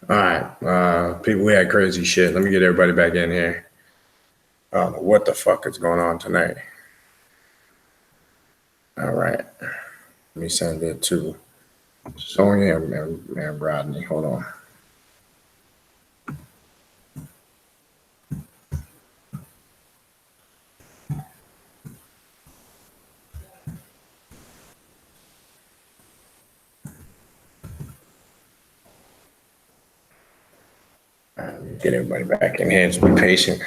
All right, people, we had crazy shit. Let me get everybody back in here. I don't know what the fuck is going on tonight. All right, let me send it to Sonia and Rodney. Hold on. Get everybody back in here. Just be patient.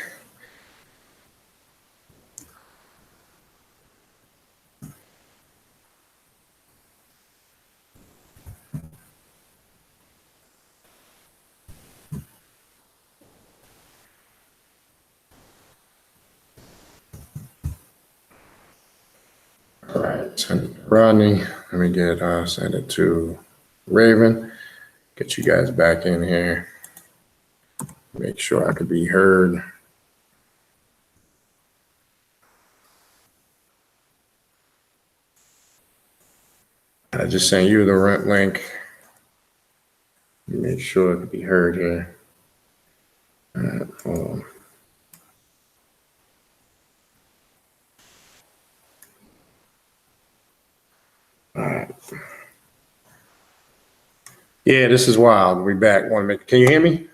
All right, send it to Rodney. Let me get send it to Raven. Get you guys back in here. Make sure I could be heard. I just sent you the rent link. Make sure it could be heard here. All right, hold on. All right. Yeah, this is wild. We back. Can you hear me?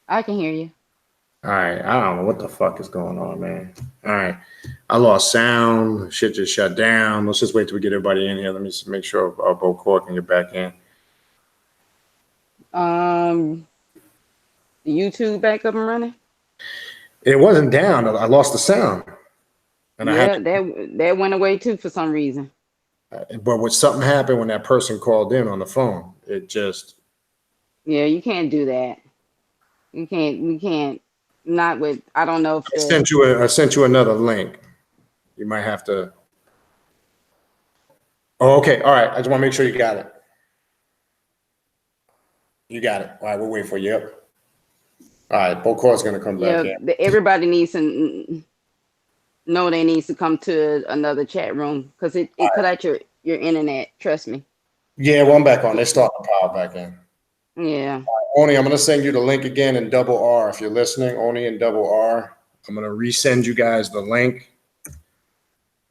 I can hear you. All right. I don't know what the fuck is going on, man. All right. I lost sound. Shit just shut down. Let's just wait till we get everybody in here. Let me just make sure Bokor can get back in. YouTube back up and running? It wasn't down. I lost the sound. And yeah, that went away too for some reason. But when something happened when that person called in on the phone, it just. Yeah, you can't do that. You can't. Not with. I don't know if I sent you another link. You might have to. Oh, okay. All right. I just want to make sure you got it. You got it. All right. We'll wait for you. Yep. All right. Bokor's going to come back. Yeah. Everybody needs to know they needs to come to another chat room because it cut out your internet. Trust me. Yeah. Well, I'm back on. They're starting to pile back in. Yeah. Oni, I'm going to send you the link again in double R. If you're listening, Oni in double R. I'm going to resend you guys the link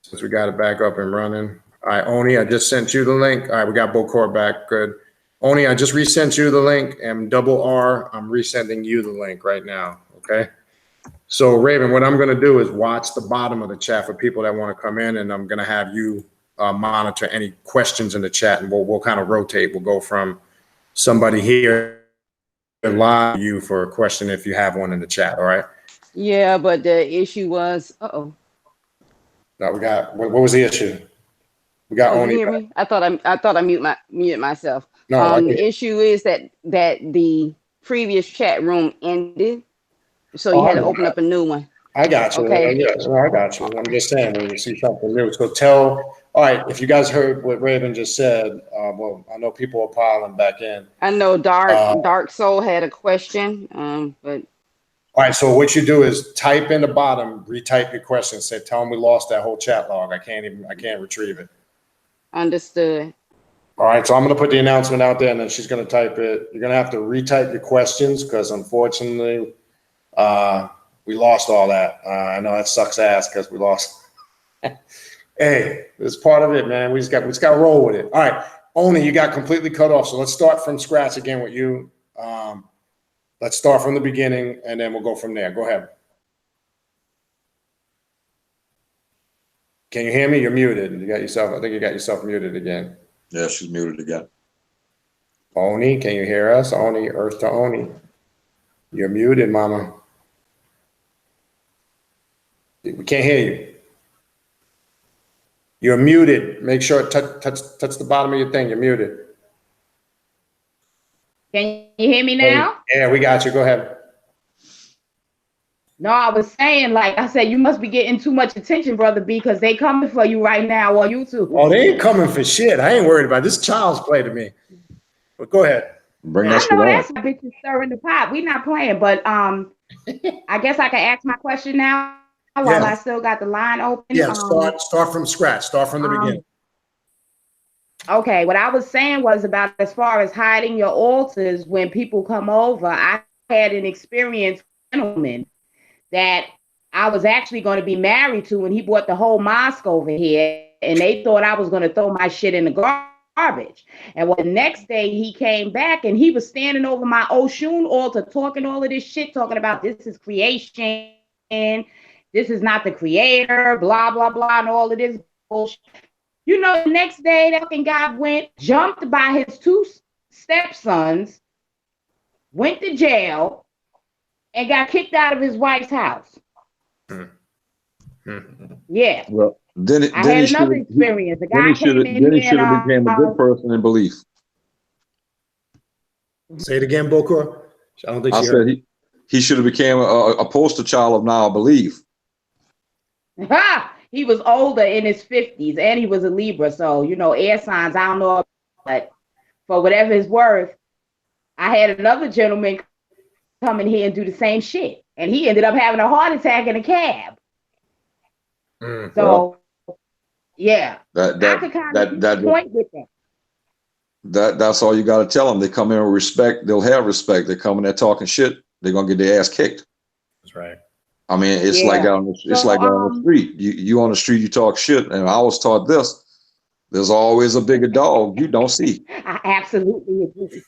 since we got it back up and running. All right, Oni, I just sent you the link. All right, we got Bokor back. Good. Oni, I just resent you the link, and double R, I'm resending you the link right now, okay? So, Raven, what I'm going to do is watch the bottom of the chat for people that want to come in, and I'm going to have you monitor any questions in the chat, and we'll kind of rotate. We'll go from somebody here live to you for a question if you have one in the chat, all right? Yeah, but the issue was, No, we got, what was the issue? We got Oni. You hear me? I thought I muted myself. No, the issue is that the previous chat room ended, so you had to open up a new one. I got you. Okay. Yes, I got you. I'm just saying when you see something new. So all right, if you guys heard what Raven just said, well, I know people are piling back in. I know Dark Soul had a question, but. All right, so what you do is type in the bottom, retype your question, say, tell them we lost that whole chat log. I can't retrieve it. Understood. All right, so I'm going to put the announcement out there, and then she's going to type it. You're going to have to retype your questions because, unfortunately, we lost all that. I know that sucks ass because we lost. Hey, it's part of it, man. We just got to roll with it. All right, Oni, you got completely cut off. So let's start from scratch again with you. Let's start from the beginning, and then we'll go from there. Go ahead. Can you hear me? You're muted. I think you got yourself muted again. Yeah, she's muted again. Oni, can you hear us? Oni, Earth to Oni. You're muted, mama. We can't hear you. You're muted. Make sure touch the bottom of your thing. You're muted. Can you hear me now? Yeah, we got you. Go ahead. No, I was saying, like I said, you must be getting too much attention, Brother B, because they coming for you right now on YouTube. Oh, they ain't coming for shit. I ain't worried about it. This child's play to me. But go ahead. Bring us I know that's my bitch stirring the pot. We not playing, but I guess I can ask my question now while I still got the line open. Yeah, start from scratch. Start from the beginning. Okay, what I was saying was about as far as hiding your altars when people come over. I had an experience with a gentleman that I was actually going to be married to, and he brought the whole mosque over here, and they thought I was going to throw my shit in the garbage. And well, the next day he came back and he was standing over my Oshun altar talking all of this shit, talking about this is creation, this is not the creator, blah, blah, blah, and all of this bullshit. You know, the next day, that fucking guy went, jumped by his two stepsons, went to jail, and got kicked out of his wife's house. Yeah. Well, then I had another experience. The guy came in then he here should have and became a good person in belief. Say it again, Bokor. I don't think I she said heard. he should have became a poster child of now belief. he was older in his 50s and he was a Libra. So, you know, air signs, I don't know, but for whatever it's worth, I had another gentleman come in here and do the same shit. And he ended up having a heart attack in a cab. So, yeah, I could kind of point with that. That's all you got to tell them. They come in with respect. They'll have respect. They come in there talking shit. They're gonna get their ass kicked. That's right. I mean, it's like on the street. You on the street, you talk shit. And I was taught this. There's always a bigger dog you don't see. I absolutely agree.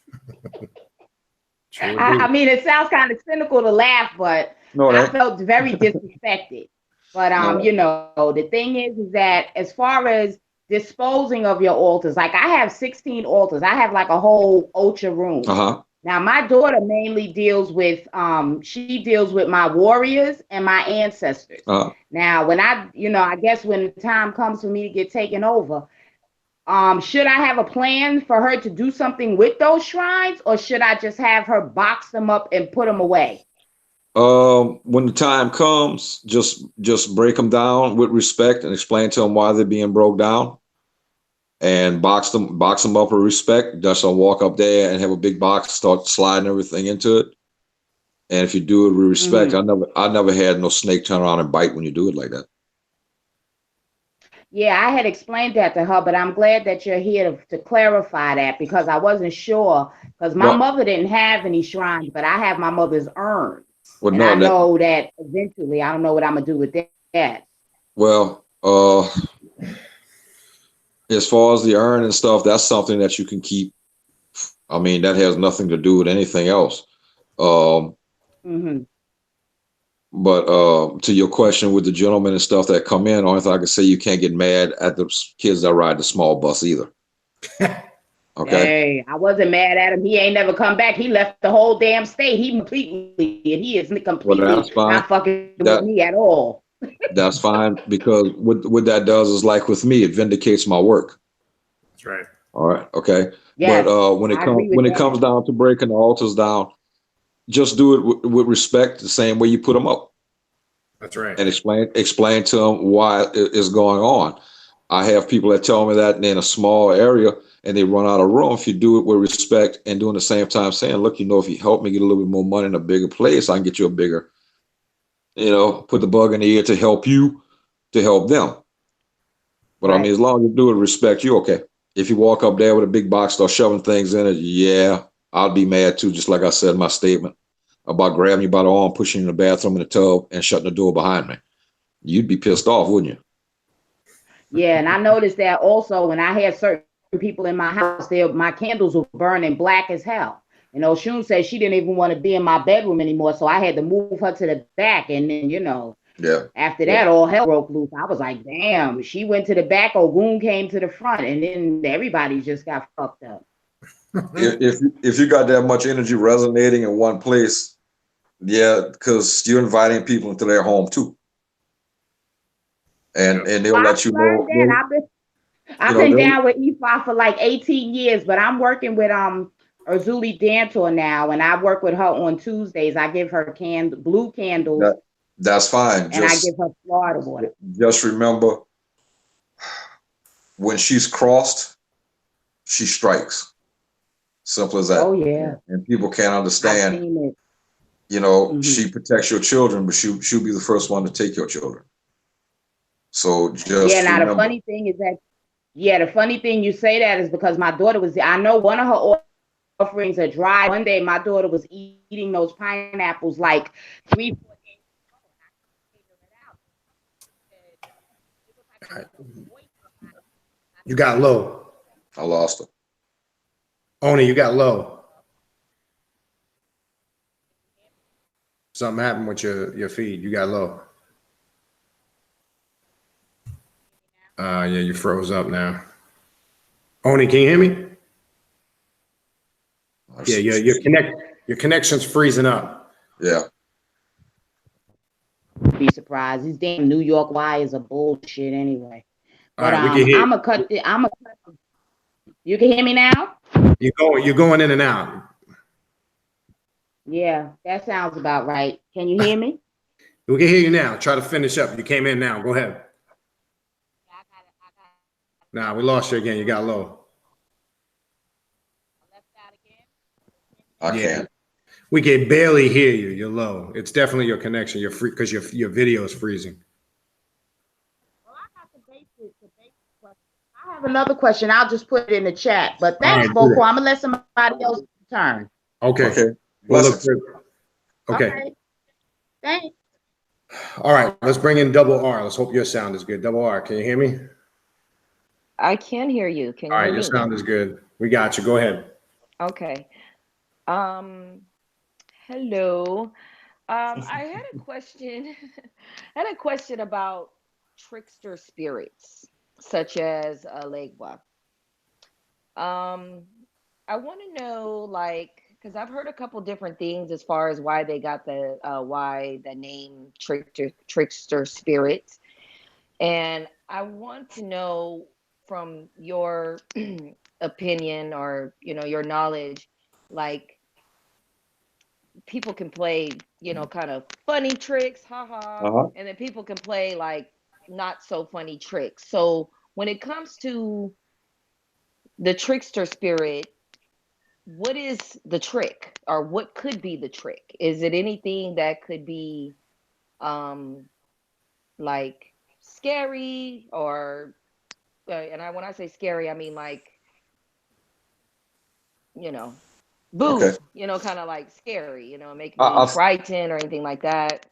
I mean, it sounds kind of cynical to laugh, but I felt very disrespected. But you know, the thing is that as far as disposing of your altars, like I have 16 altars. I have like a whole ultra room. Now my daughter mainly deals with she deals with my warriors and my ancestors. Now when I guess when the time comes for me to get taken over, should I have a plan for her to do something with those shrines, or should I just have her box them up and put them away? When the time comes, just break them down with respect and explain to them why they're being broke down, and box them up with respect. Just walk up there and have a big box, start sliding everything into it. And if you do it with respect, I never had no snake turn around and bite when you do it like that. Yeah, I had explained that to her, but I'm glad that you're here to clarify that, because I wasn't sure, because my mother didn't have any shrines, but I have my mother's urn. Well, and I know that eventually, I don't know what I'm gonna do with that. Well, as far as the urn and stuff, that's something that you can keep. I mean, that has nothing to do with anything else. But to your question with the gentlemen and stuff that come in, only thing I can say, you can't get mad at the kids that ride the small bus either. Okay. Hey, I wasn't mad at him. He ain't never come back. He left the whole damn state. He is completely not fucking with me at all. That's fine, because what that does is, like with me, it vindicates my work. That's right. All right. Okay. Yes, but when it comes down to breaking the altars down, just do it with respect, the same way you put them up. That's right. And explain to them why it is going on. I have people that tell me that in a small area and they run out of room. If you do it with respect and doing the same time saying, look, if you help me get a little bit more money in a bigger place, I can get you a bigger, put the bug in the ear to help you, to help them. But I mean, as long as you do it with respect, you're okay. If you walk up there with a big box, start shoving things in it, yeah, I'll be mad too, just like I said in my statement about grabbing you by the arm, pushing you in the bathroom in the tub, and shutting the door behind me. You'd be pissed off, wouldn't you? Yeah, and I noticed that also when I had certain people in my house, my candles were burning black as hell. And Oshun said she didn't even want to be in my bedroom anymore, so I had to move her to the back. And then, after that, all hell broke loose. I was like, damn, she went to the back, Ogun came to the front, and then everybody just got fucked up. If you got that much energy resonating in one place, because you're inviting people into their home too. And they'll let you know. I've been down with Ifa for like 18 years, but I'm working with Urzuli Dantor now, and I work with her on Tuesdays. I give her blue candles. That's fine. And I give her Florida water. Just remember, when she's crossed, she strikes. Simple as that. Oh yeah. And people can't understand. I've seen it. She protects your children, but she'll be the first one to take your children. So just now the funny thing is that Yeah, the funny thing you say that is because my daughter was, I know one of her offerings are dry. One day my daughter was eating those pineapples like 3, 4 days ago. You got low. I lost her. Oni, you got low. Something happened with your feed. You got low. Yeah, you froze up now. Oni, can you hear me? Yeah, your connection's freezing up. Yeah. Be surprised. These damn New York wires are bullshit anyway. But All right, we can hear. I'm gonna cut. You can hear me now? You're going in and out. Yeah, that sounds about right. Can you hear me? We can hear you now. Try to finish up. You came in now. Go ahead. Nah, we lost you again. You got low. I can't. We can barely hear you. You're low. It's definitely your connection. You're free because your video is freezing. Well, I got the basic question. I have another question. I'll just put it in the chat. But thanks, Bokor. I'm gonna let somebody else turn. Okay. Well, look, okay. All right. Thanks. All right. Let's bring in Double R. Let's hope your sound is good. Double R, can you hear me? I can hear you. Can you All right, hear your me? sound is good. We got you. Go ahead. Okay. Hello. I had a question. I had a question about trickster spirits, such as Legba. I want to know, like, because I've heard a couple different things as far as why they got why the name trickster spirits, and I want to know from your opinion or your knowledge, like, people can play kind of funny tricks, haha, and then people can play like not so funny tricks. So when it comes to the trickster spirit, what is the trick, or what could be the trick? Is it anything that could be like scary, or when I say scary, I mean like boo, Okay. kind of like scary, make me frightened or anything like that.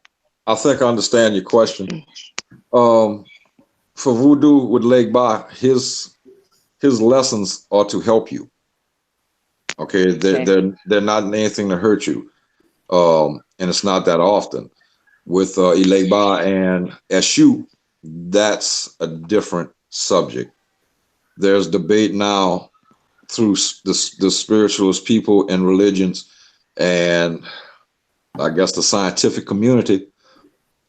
I think I understand your question. For Voodoo with Legba, his lessons are to help you. Okay, they're not anything to hurt you, and it's not that often. With Legba and Eshu, that's a different subject. There's debate now through the spiritualist people and religions, and I guess the scientific community,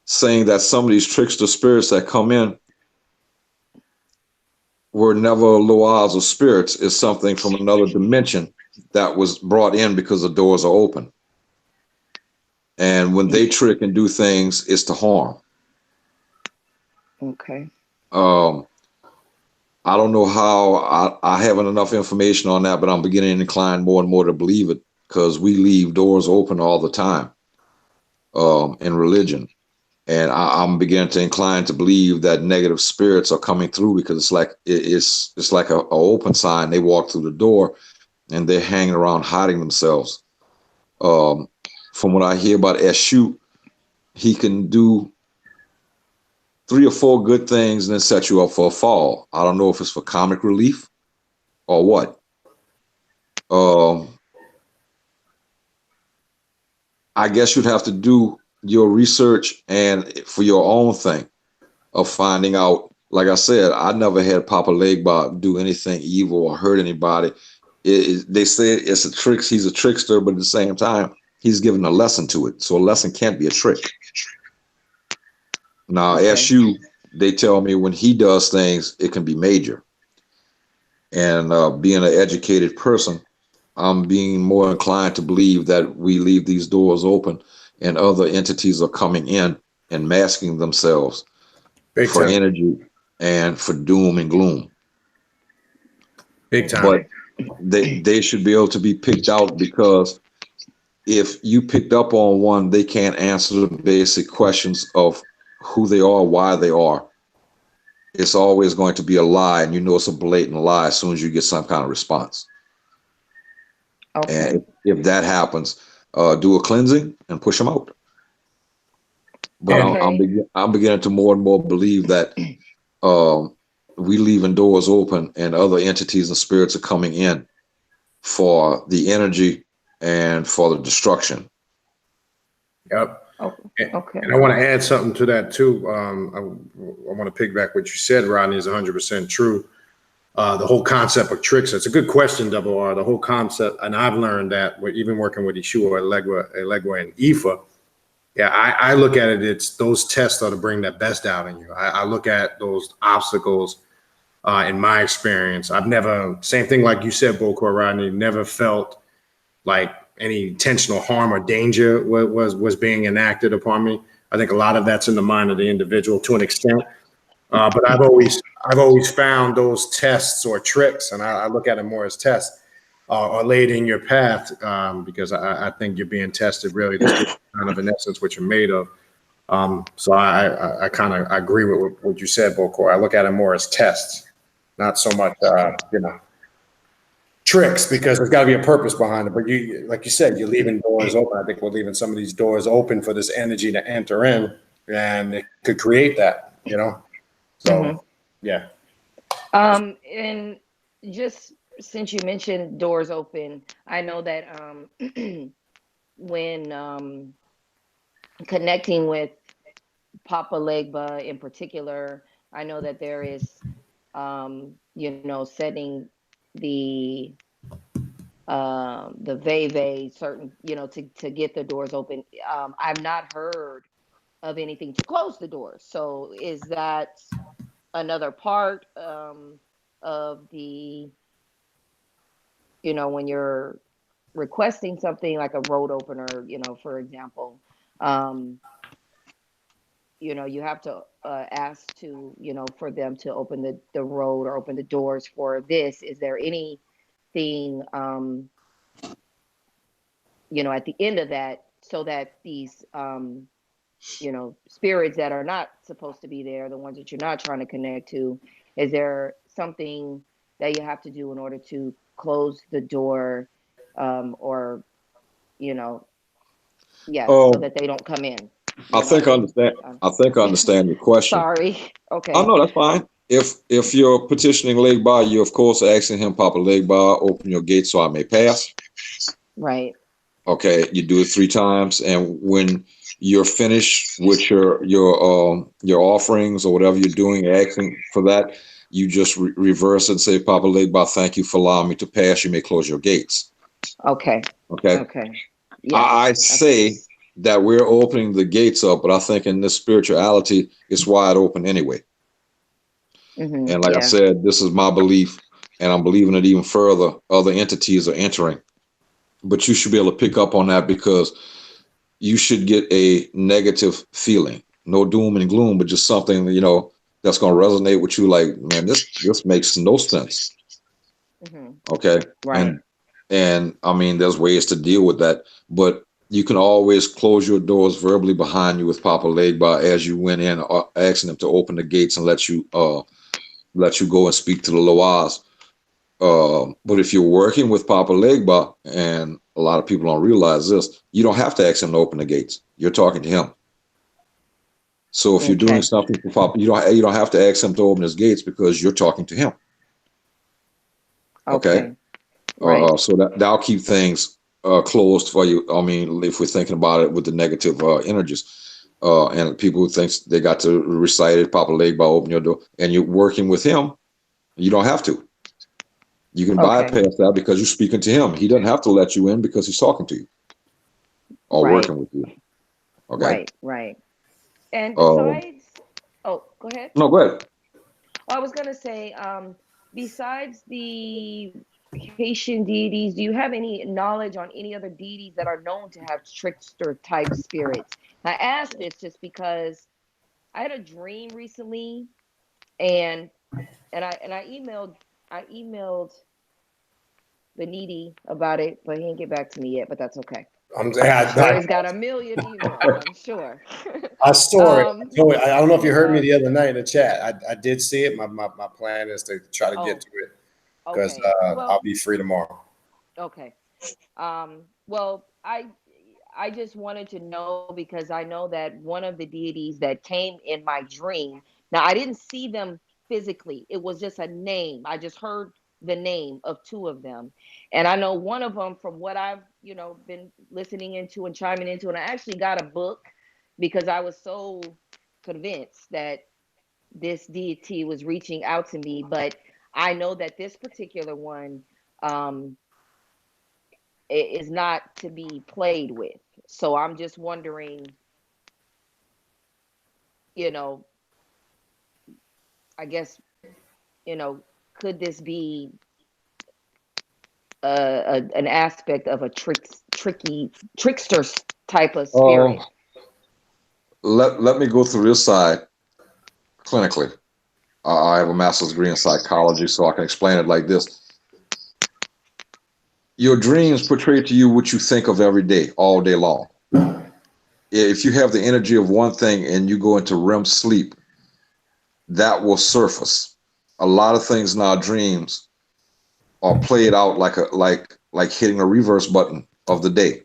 saying that some of these trickster spirits that come in were never loas or spirits, is something from another dimension that was brought in because the doors are open. And when they trick and do things, it's to harm. Okay. I don't know how, I haven't enough information on that, but I'm beginning to incline more and more to believe it, because we leave doors open all the time in religion. And I'm beginning to incline to believe that negative spirits are coming through, because it's like a open sign. They walk through the door and they're hanging around hiding themselves. From what I hear about Eshu, he can do 3 or 4 good things and then set you up for a fall. I don't know if it's for comic relief or what. I guess you'd have to do your research and for your own thing of finding out. Like I said, I never had Papa Legba do anything evil or hurt anybody. They say it's a trick. He's a trickster, but at the same time, he's given a lesson to it. So a lesson can't be a trick. Now, Eshu, they tell me when he does things, it can be major. And being an educated person, I'm being more inclined to believe that we leave these doors open and other entities are coming in and masking themselves for energy and for doom and gloom. Big time. But they should be able to be picked out, because if you picked up on one, they can't answer the basic questions of who they are, why they are. it's always going to be a lie, and you know it's a blatant lie as soon as you get some kind of response. Okay. And if that happens, do a cleansing and push them out. But I'm beginning to more and more believe that we leaving doors open and other entities and spirits are coming in for the energy and for the destruction. Yep. Okay. And I want to add something to that too. I want to piggyback what you said, Rodney, is 100% true. The whole concept of Trickster. It's a good question, Double R. The whole concept, and I've learned that even working with Yeshua, Legba, and Ifa. Yeah, I look at it. It's those tests are to bring that best out in you. I look at those obstacles. In my experience, I've never, same thing like you said, Bokor, Rodney, never felt like any intentional harm or danger was being enacted upon me. I think a lot of that's in the mind of the individual to an extent. But I've always found those tests or tricks, and I look at them more as tests, are laid in your path because I think you're being tested really to see kind of in essence what you're made of. So I kind of agree with what you said, Bokor. I look at it more as tests, not so much tricks, because there's got to be a purpose behind it. But you, like you said, you're leaving doors open. I think we're leaving some of these doors open for this energy to enter in, and it could create that, So, yeah. And just since you mentioned doors open, I know that when connecting with Papa Legba in particular, I know that there is, setting the veve certain, to get the doors open. I've not heard of anything to close the doors. So is that another part of the, when you're requesting something like a road opener, for example, you have to ask to, for them to open the road or open the doors for this. Is there anything, at the end of that, so that these, spirits that are not supposed to be there, the ones that you're not trying to connect to, is there something that you have to do in order to close the door, or, so that they don't come in? I think I understand your question. Sorry. Okay. Oh no, that's fine. If you're petitioning Legba, you're of course asking him, Papa Legba, open your gate so I may pass. Right. Okay, you do it 3 times, and when you're finished with your offerings or whatever you're doing, asking for that, you just reverse and say, Papa Legba, thank you for allowing me to pass. You may close your gates. Okay. Okay. Okay. Yeah. I say that we're opening the gates up, but I think in this spirituality, it's wide open anyway. Mm-hmm. And like I said, this is my belief, and I'm believing it even further. Other entities are entering, but you should be able to pick up on that, because you should get a negative feeling, no doom and gloom, but just something, that's going to resonate with you. Like, man, this makes no sense. Mm-hmm. Okay. Right. And I mean, there's ways to deal with that, but you can always close your doors verbally behind you with Papa Legba as you went in, asking them to open the gates and let you go and speak to the Loas. But if you're working with Papa Legba, and a lot of people don't realize this, you don't have to ask him to open the gates. You're talking to him. So if you're doing something for Papa, you don't have to ask him to open his gates, because you're talking to him. Okay. Right. So that'll keep things closed for you. I mean, if we're thinking about it with the negative energies, and people who think they got to recite it, Papa Legba, open your door, and you're working with him, you don't have to. You can bypass that because you're speaking to him. He doesn't have to let you in because he's talking to you or working with you. Okay. Right. And besides, go ahead. No, go ahead. I was gonna say, besides the Haitian deities, do you have any knowledge on any other deities that are known to have trickster type spirits? I asked this just because I had a dream recently, and I emailed the needy about it, but he didn't get back to me yet. But that's okay. Terry's got a million emails, I'm sure. I store it. Um, I don't know if you heard me the other night in the chat. I did see it. My plan is to try to get to it because okay. Well, I'll be free tomorrow. okay. Well, I just wanted to know because I know that one of the deities that came in my dream. Now I didn't see them physically. It was just a name. I just heard the name of two of them. And I know one of them from what I've, been listening into and chiming into, and I actually got a book because I was so convinced that this deity was reaching out to me. But I know that this particular one is not to be played with. So I'm just wondering, I guess, could this be an aspect of a trickster type of spirit? Let me go through this side clinically. I have a master's degree in psychology, so I can explain it like this. Your dreams portray to you what you think of every day, all day long. If you have the energy of one thing and you go into REM sleep, that will surface. A lot of things in our dreams are played out like hitting a reverse button of the day.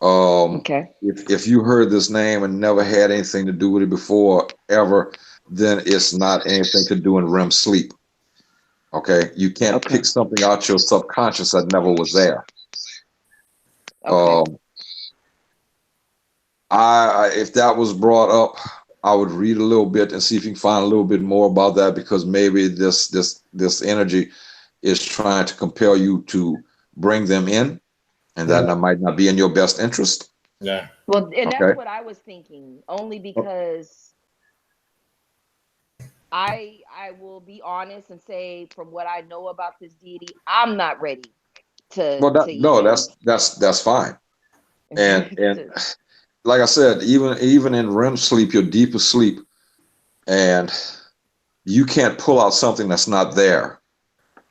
Okay. If you heard this name and never had anything to do with it before ever, then it's not anything to do in REM sleep. Okay, you can't pick something out your subconscious that never was there. Okay. If that was brought up, I would read a little bit and see if you can find a little bit more about that, because maybe this energy is trying to compel you to bring them in, and that might not be in your best interest. Yeah. Well, and that's what I was thinking, only because I will be honest and say, from what I know about this deity, I'm not ready to. That's fine. And like I said, even in REM sleep, your deepest sleep, and you can't pull out something that's not there.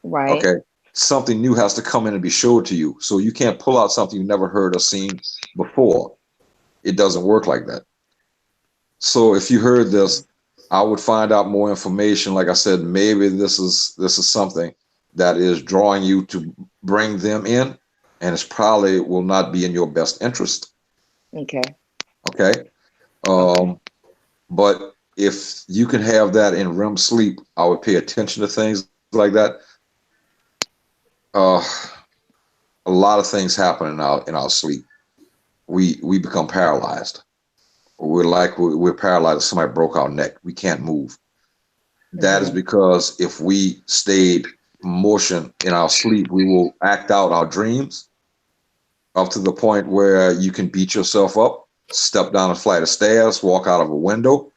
Right. Okay. Something new has to come in and be showed to you. So you can't pull out something you never heard or seen before. It doesn't work like that. So if you heard this, I would find out more information. Like I said, maybe this is something that is drawing you to bring them in, and it's probably will not be in your best interest. Okay. But if you can have that in REM sleep, I would pay attention to things like that. A lot of things happen in our sleep. We become paralyzed. We're paralyzed if somebody broke our neck. We can't move. That is because if we stayed motion in our sleep, we will act out our dreams up to the point where you can beat yourself up, step down a flight of stairs, walk out of a window.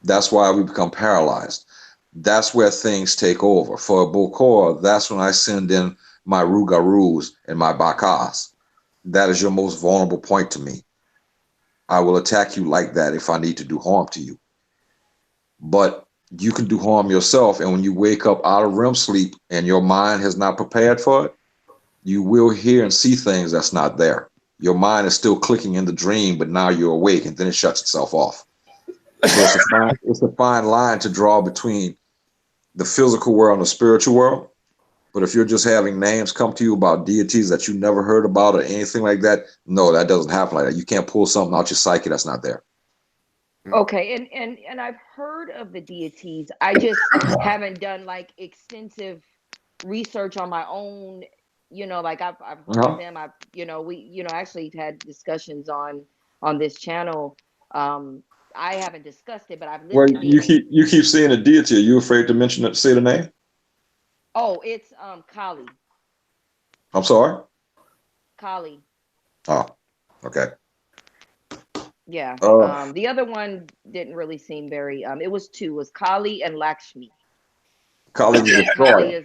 That's why we become paralyzed. That's where things take over. For a Bokor, that's when I send in my Rugarus and my Bakas. That is your most vulnerable point to me. I will attack you like that if I need to do harm to you. But you can do harm yourself, and when you wake up out of REM sleep and your mind has not prepared for it, you will hear and see things that's not there. Your mind is still clicking in the dream, but now you're awake, and then it shuts itself off. So it's a fine line to draw between the physical world and the spiritual world. But if you're just having names come to you about deities that you never heard about or anything like that, no, that doesn't happen like that. You can't pull something out your psyche that's not there. Okay, and I've heard of the deities. I just haven't done like extensive research on my own. Like I've heard of them. We actually had discussions on this channel. I haven't discussed it, but I've listened. Well, you keep saying a deity. Are you afraid to mention it? Say the name. Oh, it's Kali. I'm sorry. Kali. Oh, okay. Yeah. The other one didn't really seem very. It was two. It was Kali and Lakshmi. Kali the Destroyer.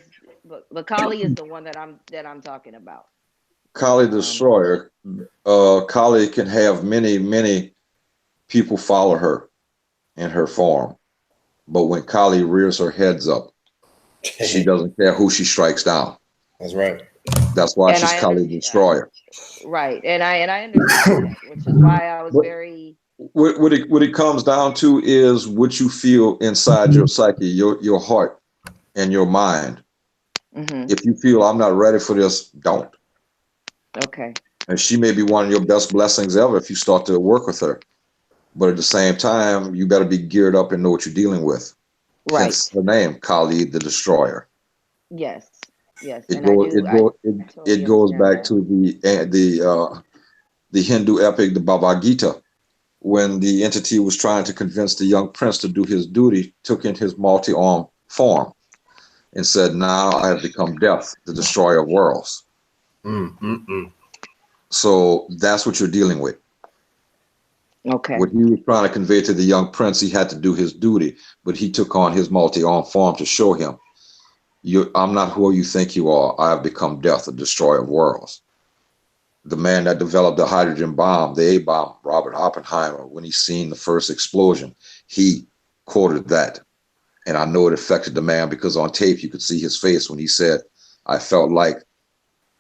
Kali is the one that I'm talking about. Kali the Destroyer. Kali can have many people follow her in her form, but when Kali rears her heads up, she doesn't care who she strikes down. That's right. That's why And she's I called a understand, destroyer. right? And I understand that, which is why I was What, very. what it comes down to is what you feel inside your psyche, your heart, and your mind. Mhm. If you feel I'm not ready for this, don't. Okay. And she may be one of your best blessings ever if you start to work with her. But at the same time, you better be geared up and know what you're dealing with. Right. Hence the name, Kali the Destroyer. Yes. Yes. It And I goes do. I totally it goes understand back that. to the Hindu epic, the Bhagavad Gita, when the entity was trying to convince the young prince to do his duty, took in his multi-armed form and said, "Now I have become death, the destroyer of worlds." So that's what you're dealing with. Okay. What he was trying to convey to the young prince, he had to do his duty, but he took on his multi-armed form to show him, I'm not who you think you are. I have become death, the destroyer of worlds. The man that developed the hydrogen bomb, the A-bomb, Robert Oppenheimer, when he seen the first explosion, he quoted that. And I know it affected the man because on tape you could see his face when he said, I felt like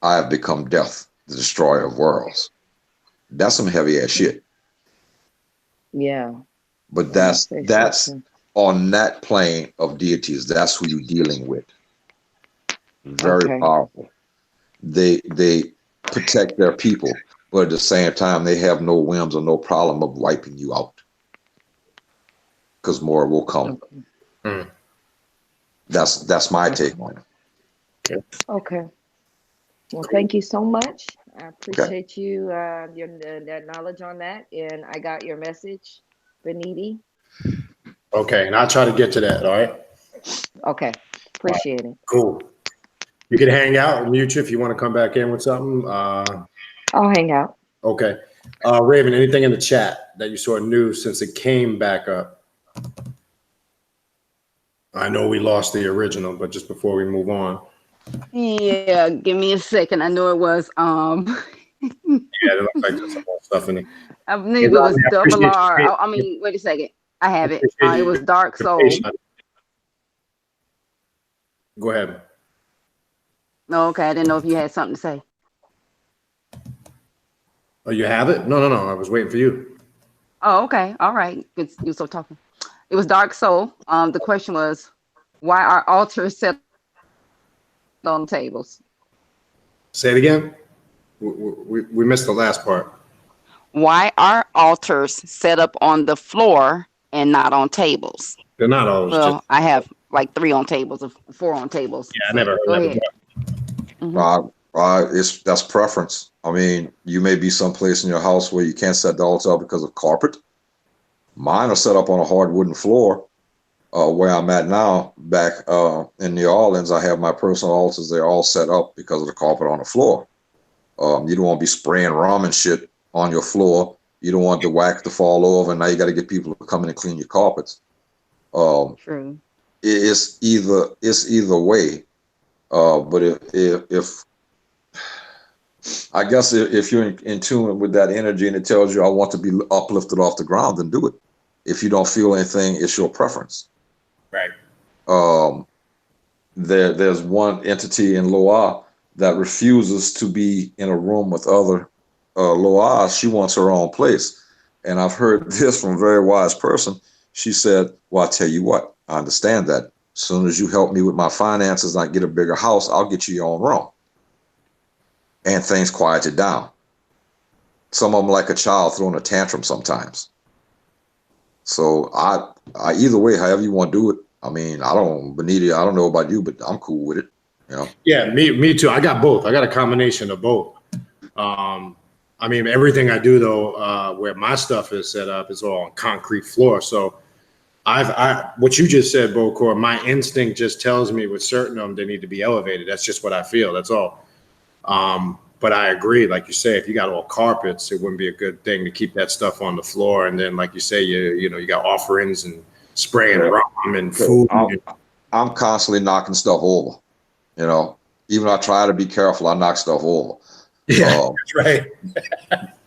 I have become death, the destroyer of worlds. That's some heavy ass shit. Yeah. But Yeah, that's on that plane of deities. That's who you're dealing with. Very Okay. powerful. They protect their people, but at the same time, they have no whims or no problem of wiping you out because more will come. Okay. That's my take on it. Okay. Well, thank you so much. I appreciate you that knowledge on that, and I got your message, Beniti. Okay, and I'll try to get to that. All right. Okay. Appreciate it. Cool. You can hang out and mute you if you want to come back in with something. I'll hang out. Okay. Raven, anything in the chat that you saw new since it came back up? I know we lost the original, but just before we move on. Yeah, give me a second. I know it was Yeah, it looks like there's some more stuff in it. I believe it was I double appreciate R. you. I mean, wait a second. I have it. Appreciate It was you. Dark Soul. Go ahead. No, okay. I didn't know if you had something to say. Oh, you have it? No. I was waiting for you. Oh, okay. All right. Good. You still talking. It was Dark Soul. The question was, why are altars set on tables? Say it again. We missed the last part. Why are altars set up on the floor and not on tables? They're not always Well, I have like 3 on tables or 4 on tables. Yeah, I never heard Go that ahead. before. That's preference. I mean, you may be someplace in your house where you can't set the altar up because of carpet. Mine are set up on a hard wooden floor. Where I'm at now, back in New Orleans, I have my personal altars. They're all set up because of the carpet on the floor. You don't want to be spraying rum and shit on your floor. You don't want the wax to fall over, and now you got to get people to come in and clean your carpets. True. It's either way. But if I guess if you're in tune with that energy and it tells you I want to be uplifted off the ground, then do it. If you don't feel anything, it's your preference. Right. There's one entity in Loa that refuses to be in a room with other Loa. She wants her own place. And I've heard this from a very wise person. She said, well, I tell you what, I understand that. As soon as you help me with my finances and I get a bigger house, I'll get you your own room. And things quieted down. Some of them like a child throwing a tantrum sometimes. So I either way, however you want to do it. I mean, Benita, I don't know about you, but I'm cool with it. You know? Yeah, me too. I got both. I got a combination of both. I mean, everything I do though, where my stuff is set up, is all on concrete floor. So what you just said, Bokor, my instinct just tells me with certain of them, they need to be elevated. That's just what I feel. That's all. But I agree. Like you say, if you got all carpets, it wouldn't be a good thing to keep that stuff on the floor. And then, like you say, you got offerings and spraying rum and food. I'm constantly knocking stuff over. You know, even I try to be careful, I knock stuff over. Yeah, that's right.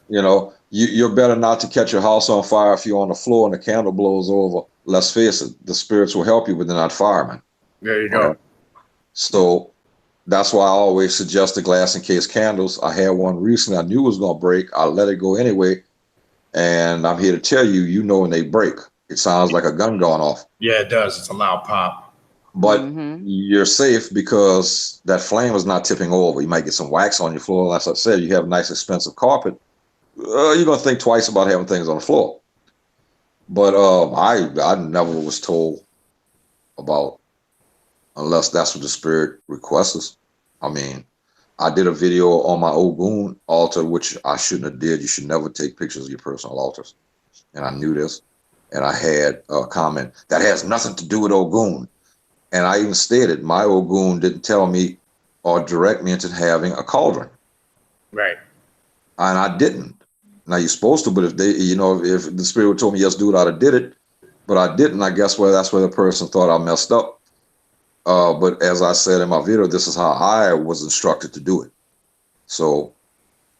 You know, you're better not to catch your house on fire if you're on the floor and the candle blows over. Let's face it, the spirits will help you, but they're not firemen. There you go. So that's why I always suggest the glass encased candles. I had one recently. I knew it was going to break. I let it go anyway. And I'm here to tell you, you know, when they break, it sounds like a gun going off. Yeah, it does. It's a loud pop. But you're safe because that flame is not tipping over. You might get some wax on your floor. As I said, you have a nice expensive carpet. You're going to think twice about having things on the floor. But I never was told about, unless that's what the spirit requests. I mean, I did a video on my Ogun altar, which I shouldn't have did. You should never take pictures of your personal altars. And I knew this. And I had a comment that has nothing to do with Ogun. And I even stated my Ogun didn't tell me or direct me into having a cauldron. Right. And I didn't. Now you're supposed to, but if they, you know, if the spirit told me yes, do it, I'd have did it. But I didn't. I guess that's where the person thought I messed up. But as I said in my video, this is how I was instructed to do it. So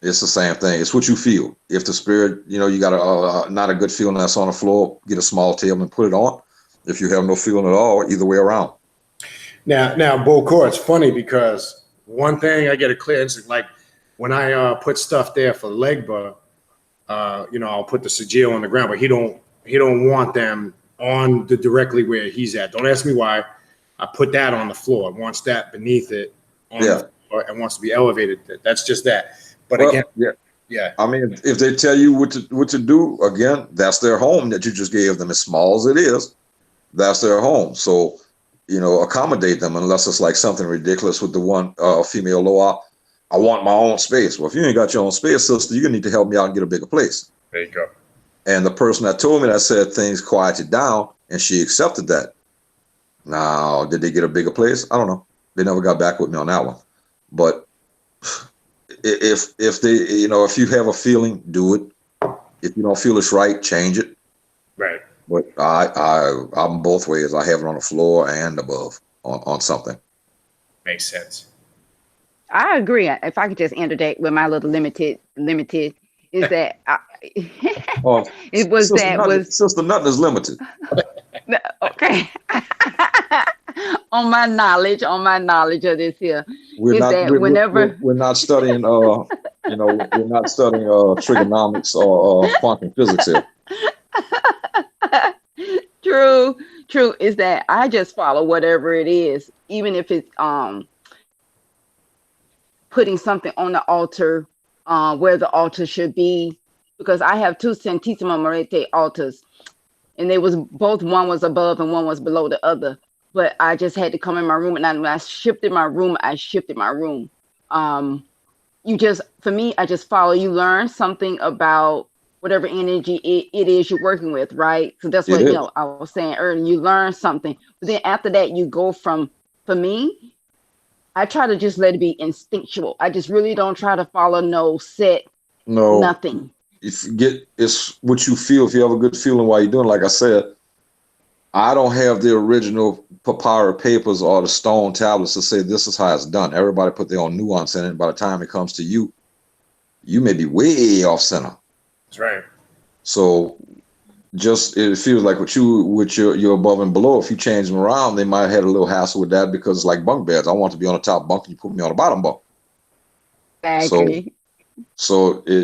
it's the same thing. It's what you feel. If the spirit, you know, you got a not a good feeling that's on the floor, get a small table and put it on. If you have no feeling at all, either way around. Now, Bokor, it's funny because one thing I get a clear instinct, like when I put stuff there for Legba, you know, I'll put the sigil on the ground, but he don't want them on the directly where he's at. Don't ask me why. I put that on the floor. It wants that beneath it on the floor and wants to be elevated. That's just that. But well, again, yeah. I mean, if they tell you what to do, again, that's their home that you just gave them. As small as it is, that's their home. So, you know, accommodate them unless it's like something ridiculous with the one female Loa. I want my own space. Well, if you ain't got your own space, sister, you're gonna need to help me out and get a bigger place. There you go. And the person that told me that said things quieted down, and she accepted that. Now, did they get a bigger place? I don't know. They never got back with me on that one. But if they, you know, if you have a feeling, do it. If you don't feel it's right, change it. Right. But I'm both ways. I have it on the floor and above on something. Makes sense. I agree. If I could just interject with my little limited is that it was sister that nothing, was sister nothing is limited. Okay. on my knowledge of this here, we're not studying you know, we're not studying trigonomics or quantum physics here. True is that I just follow whatever it is, even if it's putting something on the altar where the altar should be, because I have two Santissima Muerte altars, and they was both, one was above and one was below the other. But I just had to come in my room, and when I shifted my room, for me, I just follow. You learn something about whatever energy it is you're working with, right? So that's what, you know, I was saying earlier, you learn something. But then after that, you go from, for me, I try to just let it be instinctual. I just really don't try to follow nothing. It's what you feel. If you have a good feeling while you're doing, like I said, I don't have the original papyrus papers or the stone tablets to say this is how it's done. Everybody put their own nuance in it. By the time it comes to you, you may be way off center. That's right. So just, it feels like with your above and below, if you change them around, they might have had a little hassle with that, because it's like bunk beds. I want to be on the top bunk, and you put me on the bottom bunk. Exactly.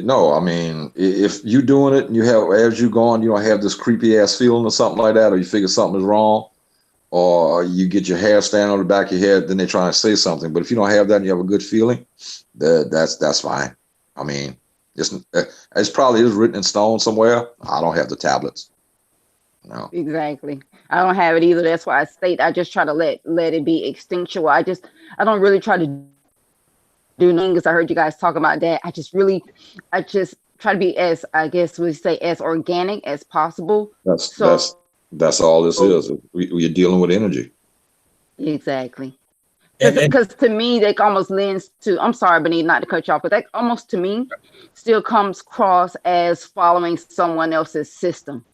No, I mean, if you doing it and you have, as you going, you don't have this creepy ass feeling or something like that, or you figure something is wrong, or you get your hair standing on the back of your head, then they try to say something. But if you don't have that and you have a good feeling, that's fine. I mean, it's probably is written in stone somewhere. I don't have the tablets. No. Exactly. I don't have it either. That's why I just try to let it be instinctual. I don't really try to do nothing, because I heard you guys talk about that. I just try to be as, I guess we say, as organic as possible. That's all this is. We're dealing with energy. Exactly. Because to me, that almost lends to, I'm sorry, Benita, not to cut you off, but that almost to me still comes across as following someone else's system.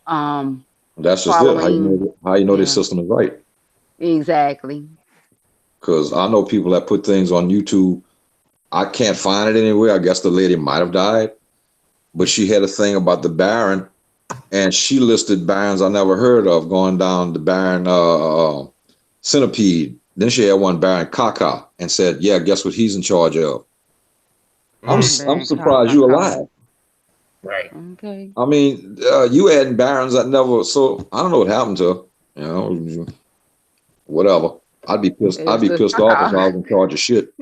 That's just it. How you know their system is right. Exactly. Because I know people that put things on YouTube. I can't find it anywhere. I guess the lady might have died, but she had a thing about the Baron, and she listed Barons I never heard of, going down the Baron Centipede Then she had one Baron Kaka and said, yeah, guess what he's in charge of? I'm surprised you're alive. Right. Okay. I mean, you adding barons that never, so I don't know what happened to her. You know, whatever. I'd be pissed off if I was in charge of shit.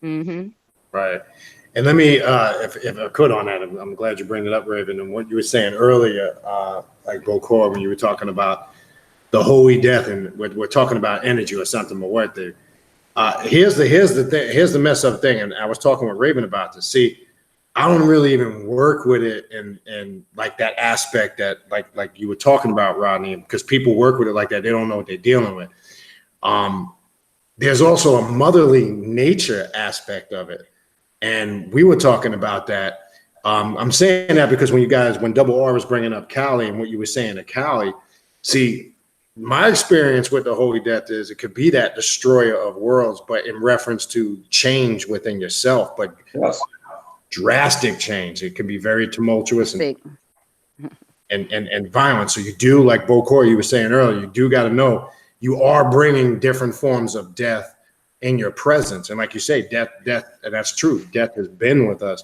Mm-hmm. Right. And let me, if I could on that, I'm glad you bring it up, Raven. And what you were saying earlier, like Bokor, when you were talking about the holy death, and we're talking about energy or something, Muerte. Here's the mess up thing. And I was talking with Raven about this. See, I don't really even work with it and like that aspect that like you were talking about, Rodney, because people work with it like that. They don't know what they're dealing with. There's also a motherly nature aspect of it. And we were talking about that. I'm saying that because when Double R was bringing up Cali and what you were saying to Cali, see, my experience with the Holy Death is it could be that destroyer of worlds, but in reference to change within yourself, but Yes. drastic change. It can be very tumultuous and violent. So you do, like Bokor, you were saying earlier, you do got to know you are bringing different forms of death in your presence. And like you say, death, and that's true. Death has been with us.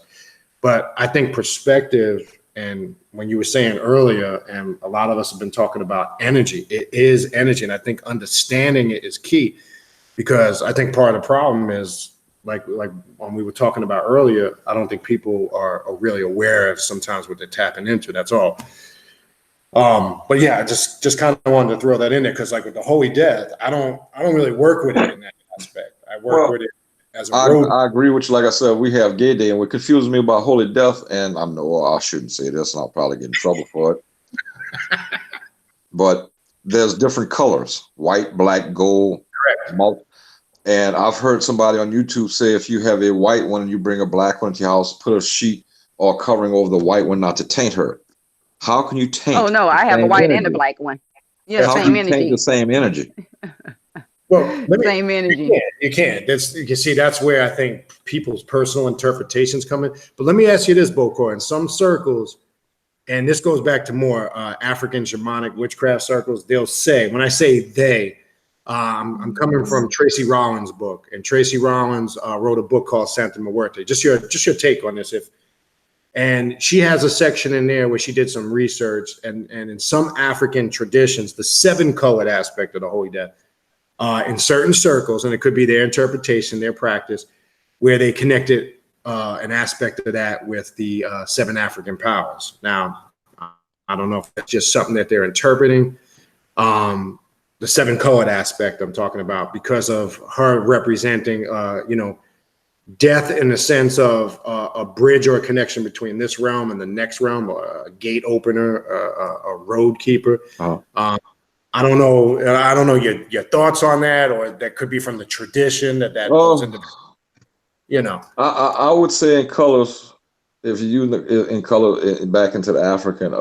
But I think perspective, and when you were saying earlier, and a lot of us have been talking about energy, it is energy. And I think understanding it is key, because I think part of the problem is, like when we were talking about earlier, I don't think people are really aware of sometimes what they're tapping into. That's all. But yeah, I just kind of wanted to throw that in there, because like with the Holy Death, I don't really work with it in that aspect. I work with it as a road. I agree with you. Like I said, we have Gay Day, and what confuses me about Holy Death, and I shouldn't say this, and I'll probably get in trouble for it. But there's different colors: white, black, gold. Correct. And I've heard somebody on YouTube say if you have a white one and you bring a black one to your house, put a sheet or covering over the white one not to taint her. How can you taint? Oh no, I have a white and a black one. Yeah, How same can you taint energy. the same energy? Well, Same energy. You can't. You can see that's where I think people's personal interpretations come in. But let me ask you this, Bokor. In some circles, and this goes back to more African shamanic witchcraft circles, they'll say, when I say they, I'm coming from Tracy Rollins' book, and Tracy Rollins wrote a book called Santa Muerte. Just your take on this, and she has a section in there where she did some research, and in some African traditions, the 7-colored aspect of the Holy Death, in certain circles, and it could be their interpretation, their practice, where they connected an aspect of that with the 7 African powers. Now, I don't know if that's just something that they're interpreting. The 7-colored aspect I'm talking about, because of her representing, death in the sense of a bridge or a connection between this realm and the next realm, or a gate opener, a road keeper. Uh-huh. I don't know your thoughts on that, or that could be from the tradition that goes into, I would say in colors, if you in color back into the African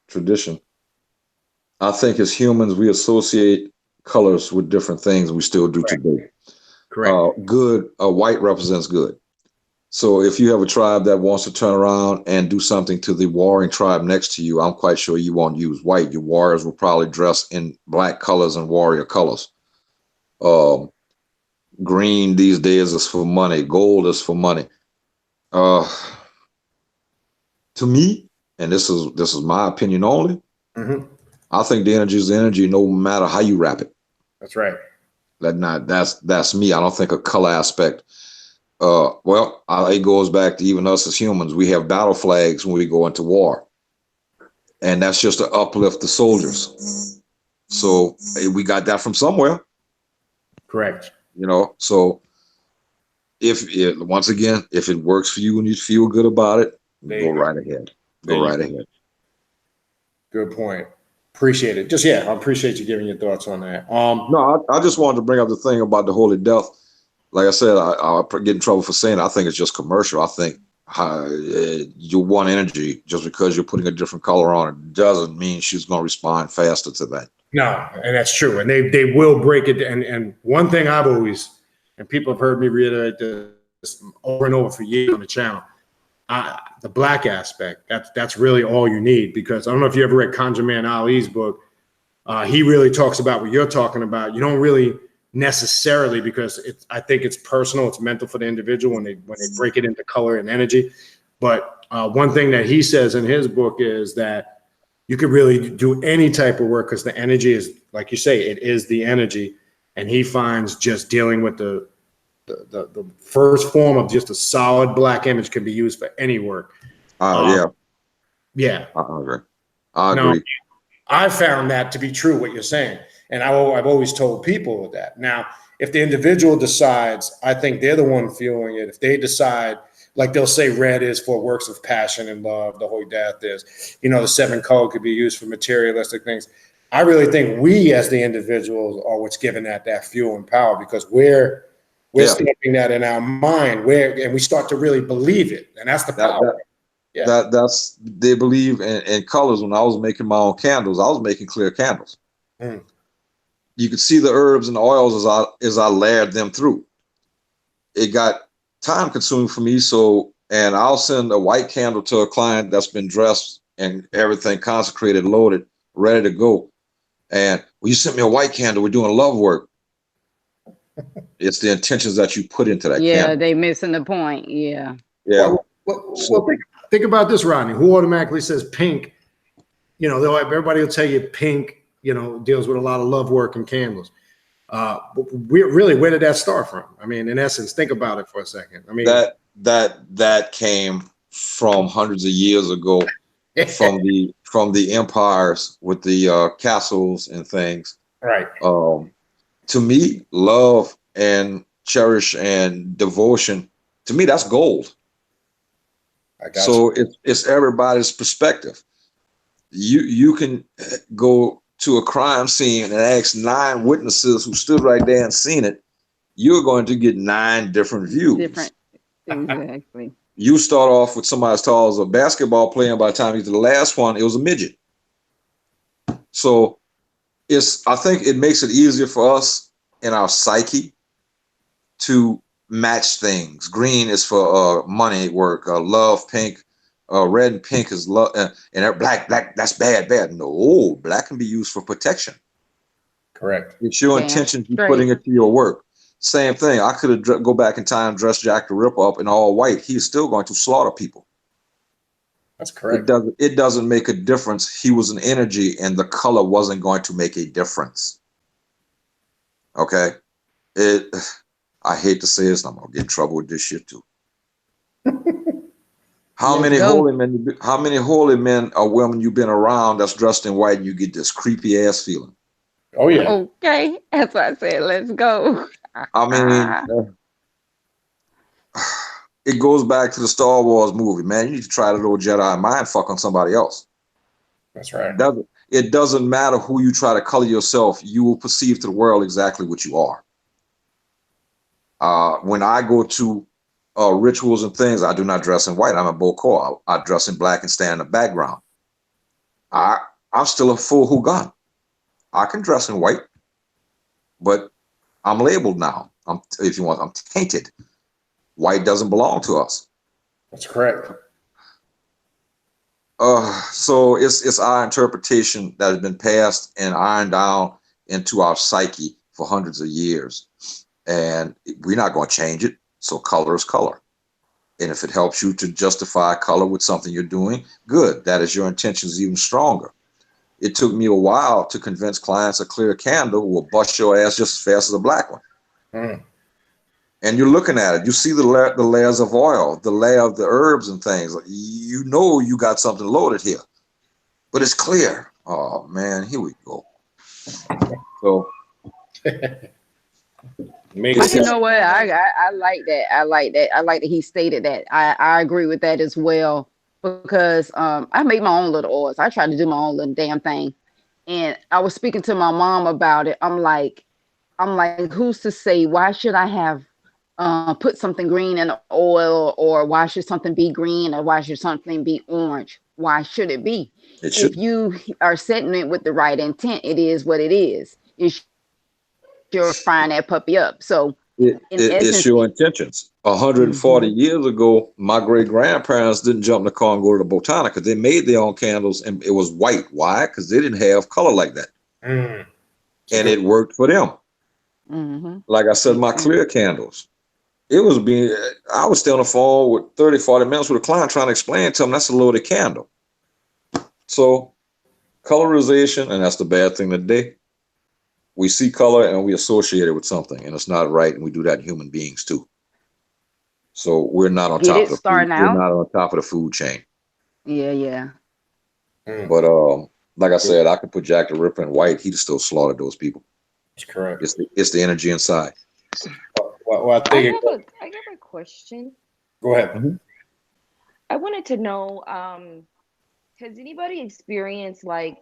tradition, I think as humans we associate colors with different things. We still do today. Correct. Good, white represents good. So if you have a tribe that wants to turn around and do something to the warring tribe next to you, I'm quite sure you won't use white. Your warriors will probably dress in black colors and warrior colors. Green these days is for money. Gold is for money. To me, and this is my opinion only, I think the energy is the energy no matter how you wrap it. That's right. That's me. I don't think a color aspect. It goes back to even us as humans. We have battle flags when we go into war, and that's just to uplift the soldiers. So we got that from somewhere. Correct. So if it works for you and you feel good about it, go right ahead. Right ahead. Good point. Appreciate it. I appreciate you giving your thoughts on that. No, I just wanted to bring up the thing about the Holy Death. Like I said, I'll get in trouble for saying it. I think it's just commercial. I think you want energy just because you're putting a different color on it doesn't mean she's going to respond faster to that. No, and that's true. And they will break it. And one thing I've always, and people have heard me reiterate this over and over for years on the channel, the black aspect, that's really all you need. Because I don't know if you ever read Conjure Man Ali's book, He really talks about what you're talking about. You don't really necessarily, because I think it's personal, it's mental for the individual when they break it into color and energy. But one thing that he says in his book is that you could really do any type of work because the energy is, like you say, it is the energy. And he finds just dealing with the first form of just a solid black image can be used for any work. Yeah. Yeah. I agree. I agree. Now, I found that to be true, what you're saying. And I've always told people that. Now, if the individual decides, I think they're the one feeling it. If they decide, like they'll say red is for works of passion and love, the Holy Death is, the 7 color could be used for materialistic things. I really think we as the individuals are what's giving that fuel and power, because we're stamping that in our mind, and we start to really believe it. And that's the power. They believe in colors. When I was making my own candles, I was making clear candles. You could see the herbs and oils as I layered them through. It got time consuming for me. And I'll send a white candle to a client that's been dressed and everything consecrated, loaded, ready to go. And when you sent me a white candle, we're doing love work. It's the intentions that you put into that candle. Yeah, they missing the point. Yeah. Yeah. Well, think about this, Rodney. Who automatically says pink? Everybody will tell you pink, deals with a lot of love work and candles. Where did that start from? I mean, in essence, think about it for a second. I mean, that came from hundreds of years ago, from the empires with the castles and things. Right. To me, love and cherish and devotion, to me, that's gold. So it's everybody's perspective. You can go to a crime scene and ask 9 witnesses who stood right there and seen it. You're going to get 9 different views. Exactly. You start off with somebody as tall as a basketball player, and by the time you get to the last one, it was a midget. So I think it makes it easier for us in our psyche to match things. Green is for money work, love, pink, red and pink is love, and black, that's bad. No, black can be used for protection. Correct. It's your intention you're putting it to your work. Same thing. I could have go back in time, dressed Jack the Ripper up in all white. He's still going to slaughter people. That's correct. It doesn't make a difference. He was an energy, and the color wasn't going to make a difference. Okay. I hate to say this, and I'm gonna get in trouble with this shit too. How many holy men or women you've been around that's dressed in white and you get this creepy ass feeling? Oh yeah. Okay, that's why I said let's go. I mean, it goes back to the Star Wars movie, man. You need to try the little Jedi mind fuck on somebody else. That's right. It doesn't matter who you try to color yourself. You will perceive to the world exactly what you are. When I go to rituals and things, I do not dress in white. I'm a Bokor. I dress in black and stand in the background. I'm still a full Hugan. I can dress in white, but I'm labeled now. I'm tainted. White doesn't belong to us. That's correct. So it's our interpretation that has been passed and ironed down into our psyche for hundreds of years. And we're not going to change it. So color is color. And if it helps you to justify color with something you're doing, good. That is your intentions even stronger. It took me a while to convince clients a clear candle will bust your ass just as fast as a black one. And you're looking at it. You see the layers of oil, the layer of the herbs and things. You know you got something loaded here. But it's clear. Oh, man, here we go. So... You know what? I like that. I like that he stated that. I agree with that as well, because I make my own little oils. I try to do my own little damn thing. And I was speaking to my mom about it. I'm like, who's to say, why should I have put something green in the oil, or why should something be green, or why should something be orange? Why should it be? If you are setting it with the right intent, it is what it is. You're frying that puppy up. So it's your intentions. 140 years ago, my great grandparents didn't jump in the car and go to the Botanica. They made their own candles, and it was white. Why? Because they didn't have color like that. Mm. And it worked for them. Mm-hmm. Like I said, my clear candles. I was still on the phone with 30, 40 minutes with a client trying to explain to them that's a loaded candle. So colorization, and that's the bad thing today. We see color and we associate it with something, and it's not right. And we do that in human beings too. So we're not on Get top it of the food. starting We're out. not on top of the food chain. Yeah, yeah. Mm. But like I said, I could put Jack the Ripper in white. He'd still slaughtered those people. That's correct. It's the energy inside. Well, I I think have a question. go ahead. Mhm. I wanted to know, has anybody experienced, like,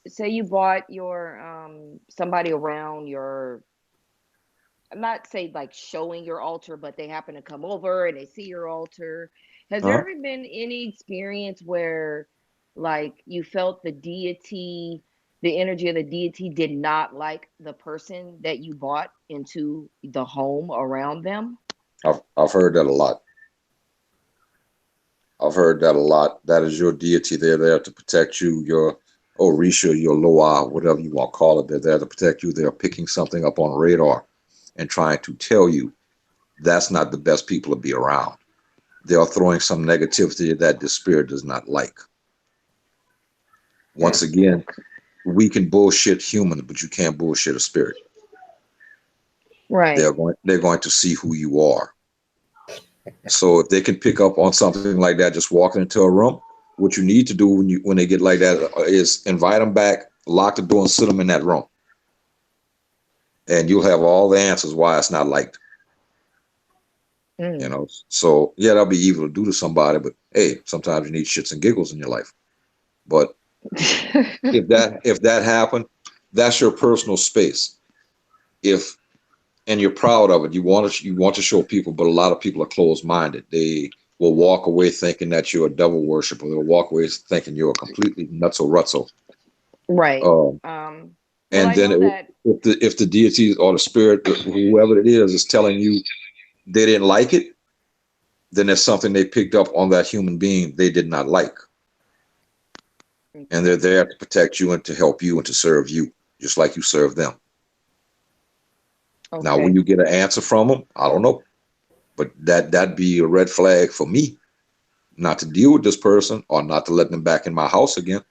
say you bought your somebody around your, I'm not saying like showing your altar, but they happen to come over and they see your altar. Has there Uh-huh. ever been any experience where like you felt the deity, the energy of the deity did not like the person that you bought into the home around them? I've heard that a lot. I've heard that a lot. That is your deity. They're there to protect you, your Orisha, your Loa, whatever you want to call it. They're there to protect you. They're picking something up on radar and trying to tell you that's not the best people to be around. They are throwing some negativity that the spirit does not like. Once again, we can bullshit humans, but you can't bullshit a spirit. Right. They're going to see who you are. So if they can pick up on something like that, just walking into a room, what you need to do when they get like that is invite them back, lock the door, and sit them in that room, and you'll have all the answers why it's not liked. You know, so yeah, that'll be evil to do to somebody, but hey, sometimes you need shits and giggles in your life. But if that happened, that's your personal space. And you're proud of it. You want to show people, but a lot of people are closed-minded. They will walk away thinking that you're a devil worshiper. They'll walk away thinking you're a completely nutso-rutso. Right. And I then know that if the deity or the spirit, whoever it is telling you they didn't like it, then there's something they picked up on that human being they did not like. And they're there to protect you and to help you and to serve you, just like you serve them. Okay. Now, when you get an answer from them, I don't know. But that'd be a red flag for me, not to deal with this person or not to let them back in my house again.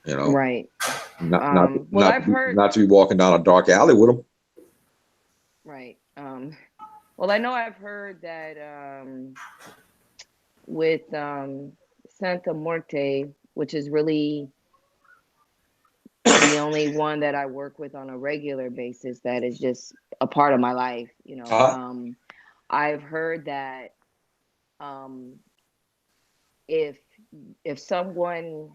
You know, right. not to be walking down a dark alley with them. Right. Well, I know I've heard that with Santa Muerte, which is really the only one that I work with on a regular basis, that is just a part of my life. You know, I've heard that if someone,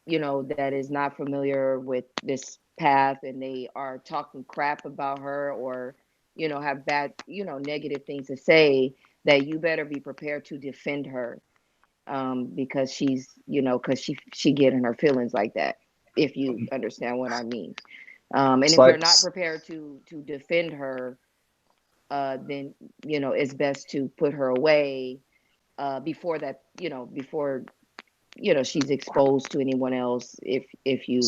you know, that is not familiar with this path and they are talking crap about her or, you know, have bad, you know, negative things to say, that you better be prepared to defend her, because she's, you know, because she get in her feelings like that, if you understand what I mean. And if you're not prepared to defend her, then, you know, it's best to put her away before she's exposed to anyone else. If you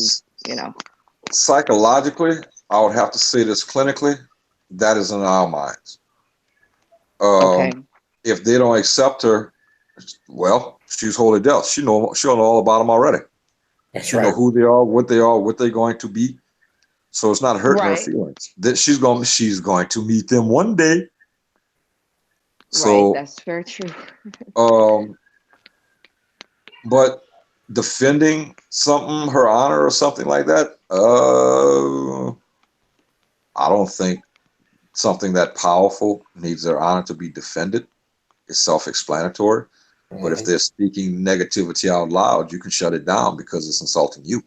know, psychologically, I would have to say this clinically, that is in our minds. Okay. If they don't accept her, well, she's holy death. She'll know all about them already. That's She'll right. know who they are, what they're going to be. So it's not hurting her feelings. That she's going to meet them one day. So, right, that's very true. But defending something, her honor or something like that, I don't think something that powerful needs their honor to be defended. It's self-explanatory. Mm-hmm. But if they're speaking negativity out loud, you can shut it down because it's insulting you.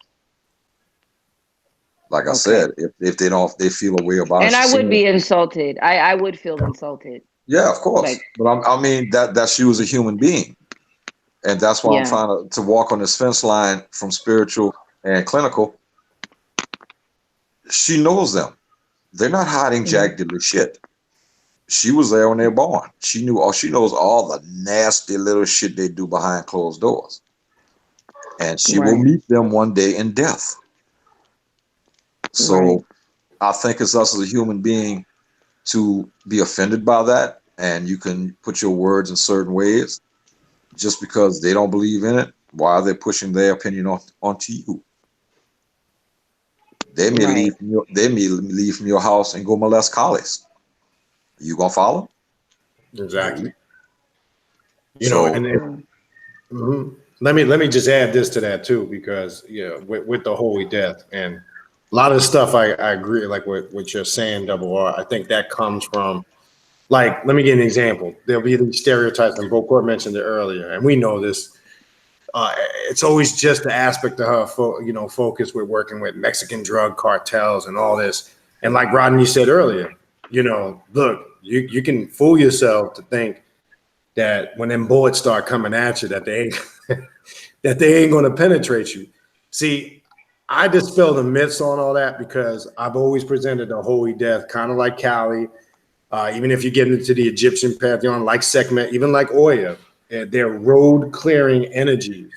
Like I said, if they feel a way about it. And I would be insulted. I would feel insulted. Yeah, of course. But I mean that she was a human being. And that's why I'm trying to walk on this fence line from spiritual and clinical. She knows them. They're not hiding Jack Diddley shit. She was there when they were born. She knows all the nasty little shit they do behind closed doors. And she will meet them one day in death. So Right. I think it's us as a human being to be offended by that, and you can put your words in certain ways just because they don't believe in it. Why are they pushing their opinion onto you? They may Right. leave from your house and go molest colleagues. You gonna follow? Exactly. You know, So and then, let me just add this to that too, because with the holy death and a lot of the stuff I agree, like what you're saying, Double R. I think that comes from, like, let me give you an example. There'll be these stereotypes, and Bokor mentioned it earlier, and we know this. It's always just the aspect of her, focus with working with Mexican drug cartels and all this. And like Rodney said earlier, look, you can fool yourself to think that when them bullets start coming at you, that they ain't going to penetrate you. See, I dispel the myths on all that because I've always presented the holy death, kind of like Kali. Even if you get into the Egyptian pantheon, like Sekhmet, even like Oya, they're road clearing energies.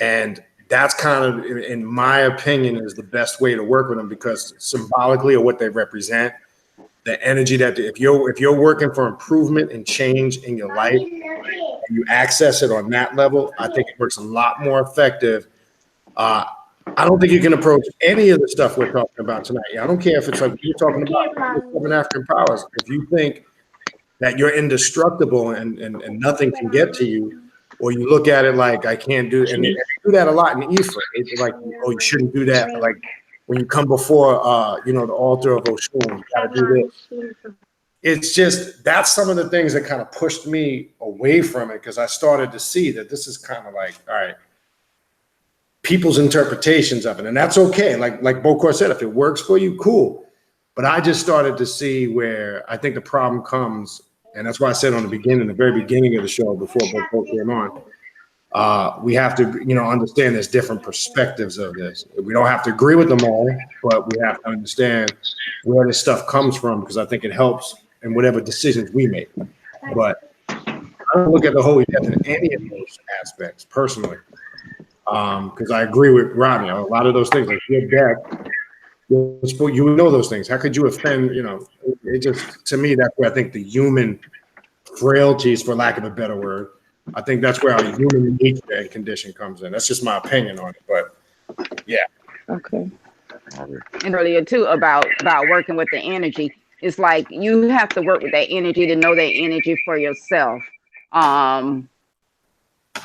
And that's kind of, in my opinion, is the best way to work with them, because symbolically of what they represent, the energy that if you're working for improvement and change in your life, and you access it on that level, I think it works a lot more effective. I don't think you can approach any of the stuff we're talking about tonight. I don't care if it's like you're talking about 7 African powers. If you think that you're indestructible and nothing can get to you, or you look at it like I can't do, and they do that a lot in Ephraim. It's like, oh, you shouldn't do that. But like when you come before, the altar of Oshun, you got to do this. It's just, that's some of the things that kind of pushed me away from it, because I started to see that this is kind of like, all right, people's interpretations of it, and that's okay. Like Bokor said, if it works for you, cool. But I just started to see where I think the problem comes, and that's why I said on the very beginning of the show, before Bokor came on, we have to, understand there's different perspectives of this. We don't have to agree with them all, but we have to understand where this stuff comes from, because I think it helps in whatever decisions we make. But I don't look at the holy death in any of those aspects personally, because I agree with Rodney. A lot of those things, like your death, you know those things. How could you offend? It just, to me, that's where I think the human frailties, for lack of a better word, I think that's where our human nature and condition comes in. That's just my opinion on it. But yeah. Okay. And earlier too about working with the energy. It's like you have to work with that energy to know that energy for yourself.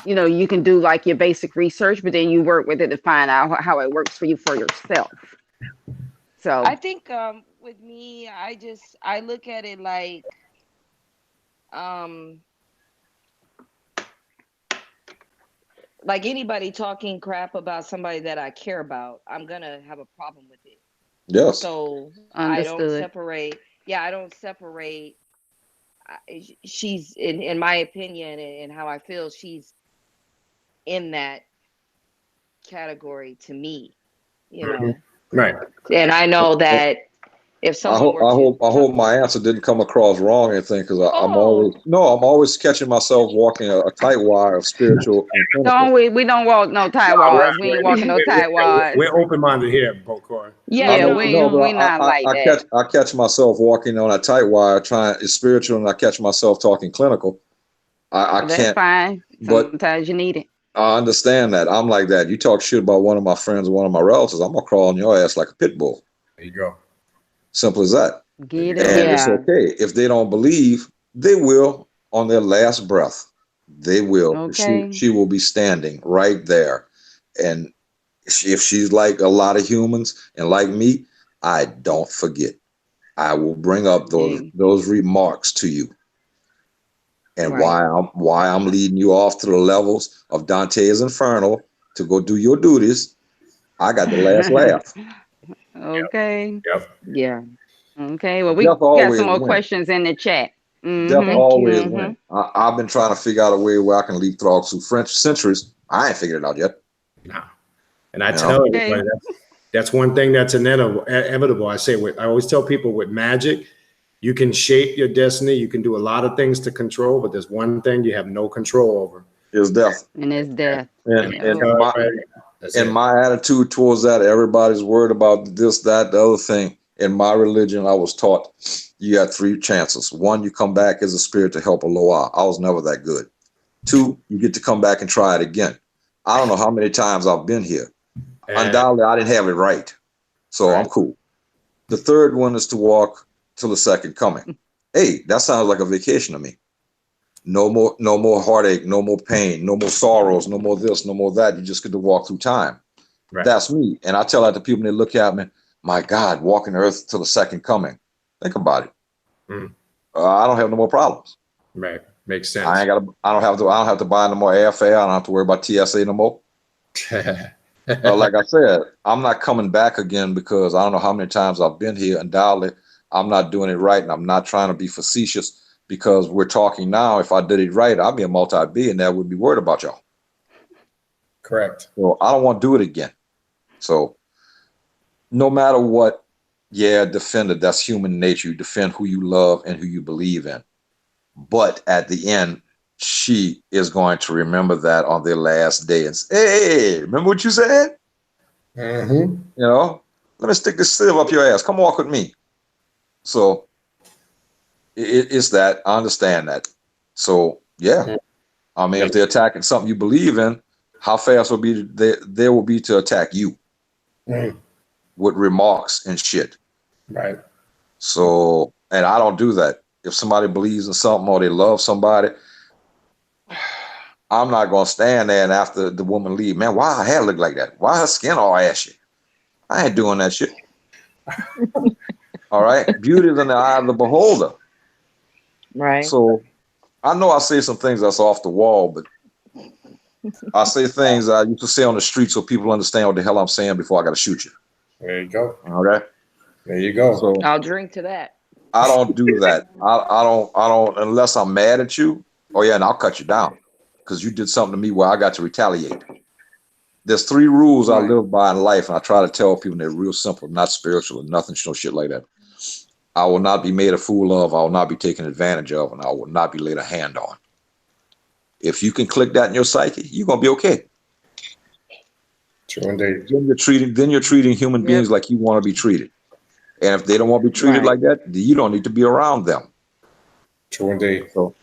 You can do like your basic research, but then you work with it to find out how it works for you for yourself. So I think with me, I look at it like anybody talking crap about somebody that I care about, I'm gonna have a problem with it. yes. So understood. I don't separate. Yeah, I don't separate. She's in my opinion and how I feel, she's in that category to me, Right. And I know that if I someone hope my answer didn't come across wrong or anything, because I'm always catching myself walking a tight wire of spiritual and clinical. we don't walk no tight walls. We ain't walking no tight walls. We're open-minded here, Bokor. We not like that. I catch myself walking on a tight wire, it's spiritual, and I catch myself talking clinical. I That's can't. fine. Sometimes you need it. I understand that. I'm like that. You talk shit about one of my friends or one of my relatives, I'm gonna crawl on your ass like a pit bull. There you go. Simple as that. Get it. And it's okay. If they don't believe, they will on their last breath. They will. Okay. She will be standing right there. And if she's like a lot of humans and like me, I don't forget. I will bring up those remarks to you. And why I'm leading you off to the levels of Dante's Inferno to go do your duties. I got the last laugh. Okay. Yep. Yeah. Okay. Well, we got some more questions in the chat. Death always win. I've been trying to figure out a way where I can leapfrog through French centuries. I ain't figured it out yet. No. And I tell everybody that's one thing that's inevitable. I always tell people with magic, you can shape your destiny. You can do a lot of things to control, but there's one thing you have no control over. It's death. And it's death. And And my attitude towards that, everybody's worried about this, that, the other thing. In my religion, I was taught you got 3 chances. 1, you come back as a spirit to help a Loa. I was never that good. 2, you get to come back and try it again. I don't know how many times I've been here. Undoubtedly, I didn't have it right. So I'm cool. The 3rd one is to walk till the second coming. Hey, that sounds like a vacation to me. No more heartache, no more pain, no more sorrows, no more this, no more that. You just get to walk through time. Right. That's me. And I tell that to people, and they look at me, my God, walking the earth till the second coming. Think about it. I don't have no more problems. Right. Makes sense. I don't have to buy no more airfare. I don't have to worry about TSA no more. Like I said, I'm not coming back again because I don't know how many times I've been here. Undoubtedly, I'm not doing it right, and I'm not trying to be facetious. Because we're talking now, if I did it right, I'd be a multi-billionaire. Would be worried about y'all. Correct. So I don't want to do it again. So no matter what, defend it. That's human nature. You defend who you love and who you believe in. But at the end, she is going to remember that on their last day and say, hey, remember what you said? You know, let me stick this sieve up your ass. Come walk with me. So it's that. I understand that. So I mean, if they're attacking something you believe in, how fast will be they will be to attack you with remarks and shit. Right. So, and I don't do that. If somebody believes in something or they love somebody, I'm not gonna stand there and after the woman leave, man, why her hair look like that? Why her skin all ashy? I ain't doing that shit. All right. Beauty is in the eye of the beholder. Right. So I know I say some things that's off the wall, but I say things I used to say on the street so people understand what the hell I'm saying before I got to shoot you. There you go. Okay. There you go. So I'll drink to that. I don't do that. I don't unless I'm mad at you. Oh yeah, and I'll cut you down because you did something to me where I got to retaliate. There's 3 rules I live by in life, and I try to tell people they're real simple, not spiritual, or nothing, no shit like that. I will not be made a fool of. I will not be taken advantage of, and I will not be laid a hand on. If you can click that in your psyche, you're gonna be okay. True indeed. Then you're treating human beings like you want to be treated. And if they don't want to be treated like that, you don't need to be around them. True indeed. So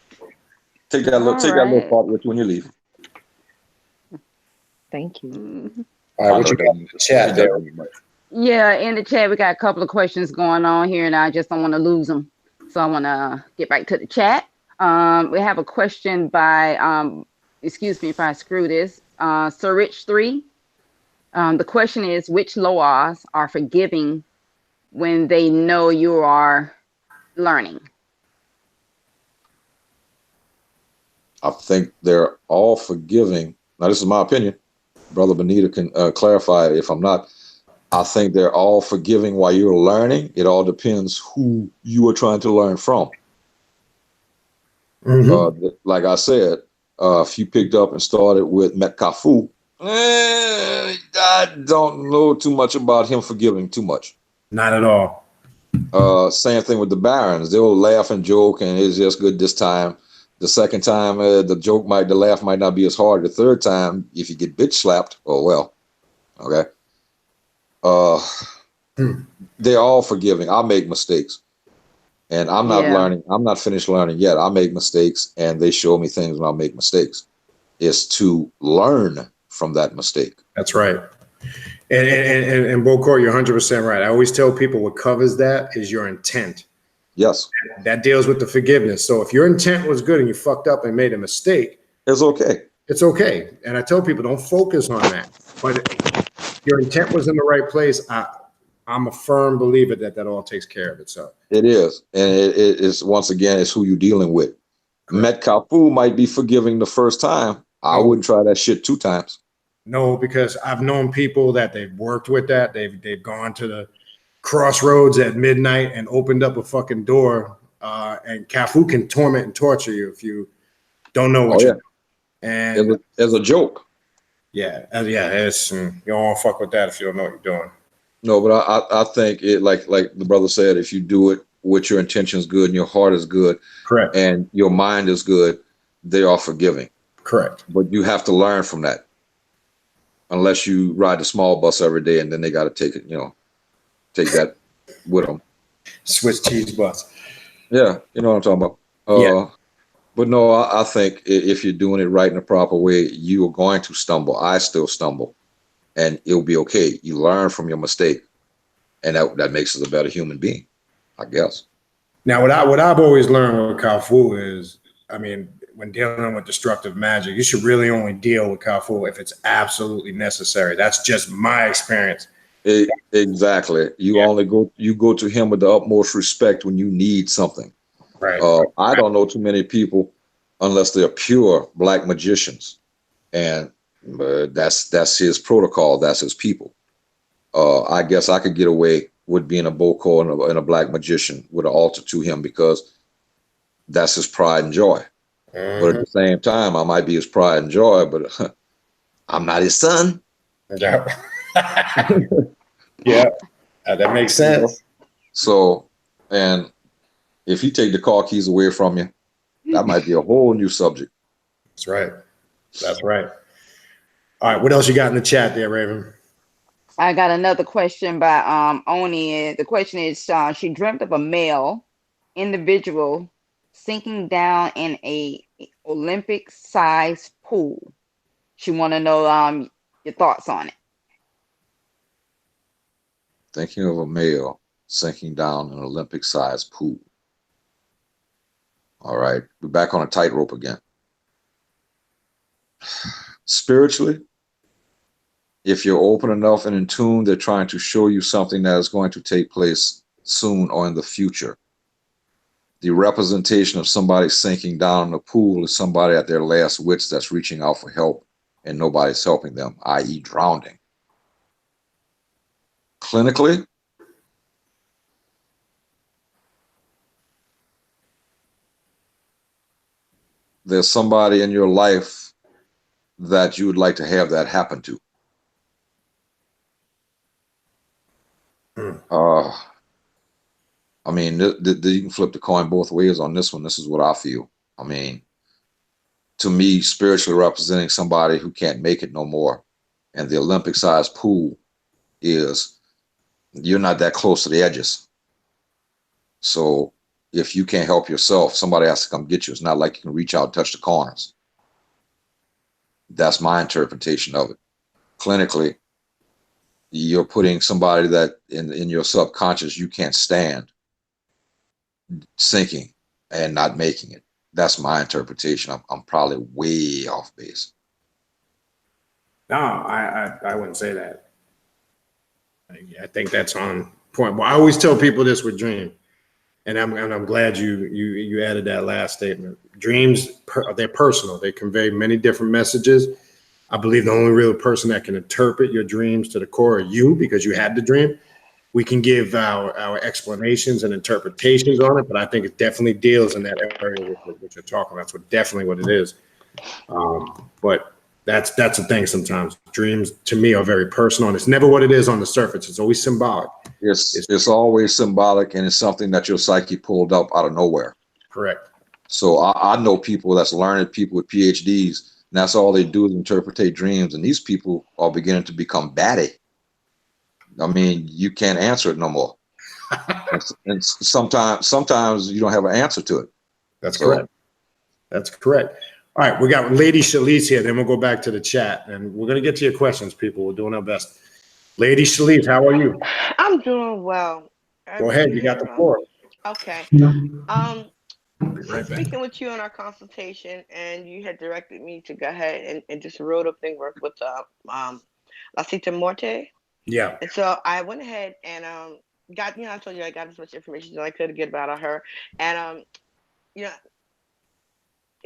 take that little part with you when you leave. Thank you. All right, what you got in the chat there? Yeah, in the chat, we got a couple of questions going on here, and I just don't want to lose them. So I want to get back to the chat. We have a question by, excuse me if I screw this, Sir Rich 3. The question is, which Loas are forgiving when they know you are learning? I think they're all forgiving. Now, this is my opinion. Brother Benita can clarify if I'm not. I think they're all forgiving while you're learning. It all depends who you are trying to learn from. Like I said, if you picked up and started with Metcalfu, I don't know too much about him forgiving too much. Not at all. Same thing with the Barons. They'll laugh and joke, and it's just good this time. The second time, the laugh might not be as hard. The third time, if you get bitch slapped, oh well. Okay. They're all forgiving. I make mistakes, and I'm not learning. I'm not finished learning yet. I make mistakes, and they show me things when I make mistakes. It's to learn from that mistake. That's right. And Bokor, you're 100% right. I always tell people what covers that is your intent. Yes. That deals with the forgiveness. So if your intent was good and you fucked up and made a mistake, it's okay. It's okay. And I tell people, don't focus on that. But if your intent was in the right place, I'm a firm believer that all takes care of itself. It is. And it is, once again, it's who you're dealing with. Metcalfu might be forgiving the first time. I wouldn't try that shit 2 times. No, because I've known people that they've worked with that. They've gone to the crossroads at midnight and opened up a fucking door. And Cafu can torment and torture you if you don't know what you're doing. And as a joke. Yeah, it's you don't want to fuck with that if you don't know what you're doing. No, but I think it like the brother said, if you do it with your intentions good and your heart is good, correct, and your mind is good, they are forgiving. Correct. But you have to learn from that. unless you ride the small bus every day, and then they got to take it, take that with them. Swiss cheese bus. Yeah, you know what I'm talking about. Yeah. But no, I think if you're doing it right in the proper way, you are going to stumble. I still stumble, and it'll be okay. You learn from your mistake, and that makes us a better human being, I guess. Now, what I've always learned with Kung is, I mean, when dealing with destructive magic, you should really only deal with Kung if it's absolutely necessary. That's just my experience. Exactly. You go to him with the utmost respect when you need something. Right. I don't know too many people unless they're pure black magicians, and that's his protocol. That's his people. I guess I could get away with being a Bokor and a black magician with an altar to him because that's his pride and joy. Mm-hmm. But at the same time, I might be his pride and joy, but I'm not his son. Yeah. Yeah. That makes sense. So, and if he take the car keys away from you, that might be a whole new subject. That's right. That's right. All right. What else you got in the chat there, Raven? I got another question by Oni. The question is, she dreamt of a male individual sinking down in a Olympic-sized pool. She want to know your thoughts on it. Thinking of a male sinking down in an Olympic-sized pool. All right, we're back on a tightrope again. Spiritually, if you're open enough and in tune, they're trying to show you something that is going to take place soon or in the future. The representation of somebody sinking down in a pool is somebody at their last wits that's reaching out for help and nobody's helping them, i.e. drowning. Clinically, there's somebody in your life that you would like to have that happen to. I mean, you can flip the coin both ways on this one. This is what I feel. I mean, to me, spiritually representing somebody who can't make it no more. And the Olympic-sized pool is, you're not that close to the edges. So if you can't help yourself, somebody has to come get you. It's not like you can reach out and touch the corners. That's my interpretation of it. Clinically, you're putting somebody that in your subconscious you can't stand sinking and not making it. That's my interpretation. I'm probably way off base. No, I wouldn't say that. I think that's on point. Well, I always tell people this with dream, and I'm glad you added that last statement. Dreams, they're personal. They convey many different messages. I believe the only real person that can interpret your dreams to the core are you, because you had the dream. We can give our explanations and interpretations on it, but I think it definitely deals in that area which you're talking about. That's definitely what it is. But that's the thing sometimes. Dreams, to me, are very personal, and it's never what it is on the surface. It's always symbolic. It's always symbolic, and it's something that your psyche pulled up out of nowhere. Correct. So I know people that's learned, people with PhDs, and that's all they do is interpret dreams, and these people are beginning to become batty. I mean, you can't answer it no more. And sometimes you don't have an answer to it. That's correct. That's correct. All right, we got Lady Shalise here. Then we'll go back to the chat, and we're going to get to your questions, people. We're doing our best. Lady Shalise, how are you? I'm doing well. Go ahead. You got the floor. Okay. Right Speaking with you in our consultation, and you had directed me to go ahead and just wrote up thing work with La Cita Muerte. Yeah. And so I went ahead and got, I told you I got as much information as I could get about her, and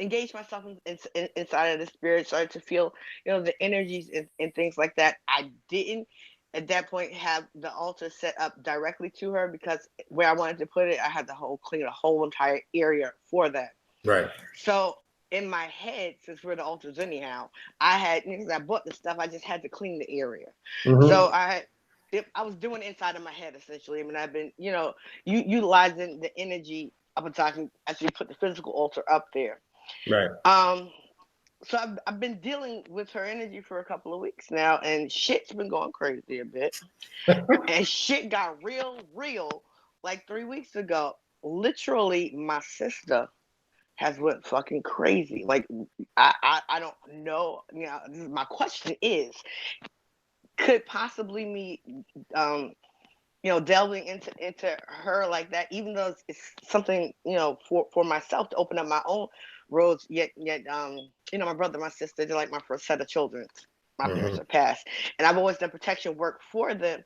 engaged myself inside of the spirit, started to feel, the energies and things like that. I didn't at that point have the altar set up directly to her, because where I wanted to put it, I had to clean a whole entire area for that. Right. So in my head, since we're the altars anyhow, I bought the stuff, I just had to clean the area. Mm-hmm. So I was doing it inside of my head, essentially. I mean, I've been, utilizing the energy up until I can actually put the physical altar up there. Right. So I've been dealing with her energy for a couple of weeks now, and shit's been going crazy a bit. And shit got real like 3 weeks ago. Literally, my sister has went fucking crazy. Like I don't know. You know, my question is, could possibly me delving into her like that, even though it's something, for myself to open up my own roads, yet my brother, my sister, they're like my first set of children. My parents are passed, and I've always done protection work for them,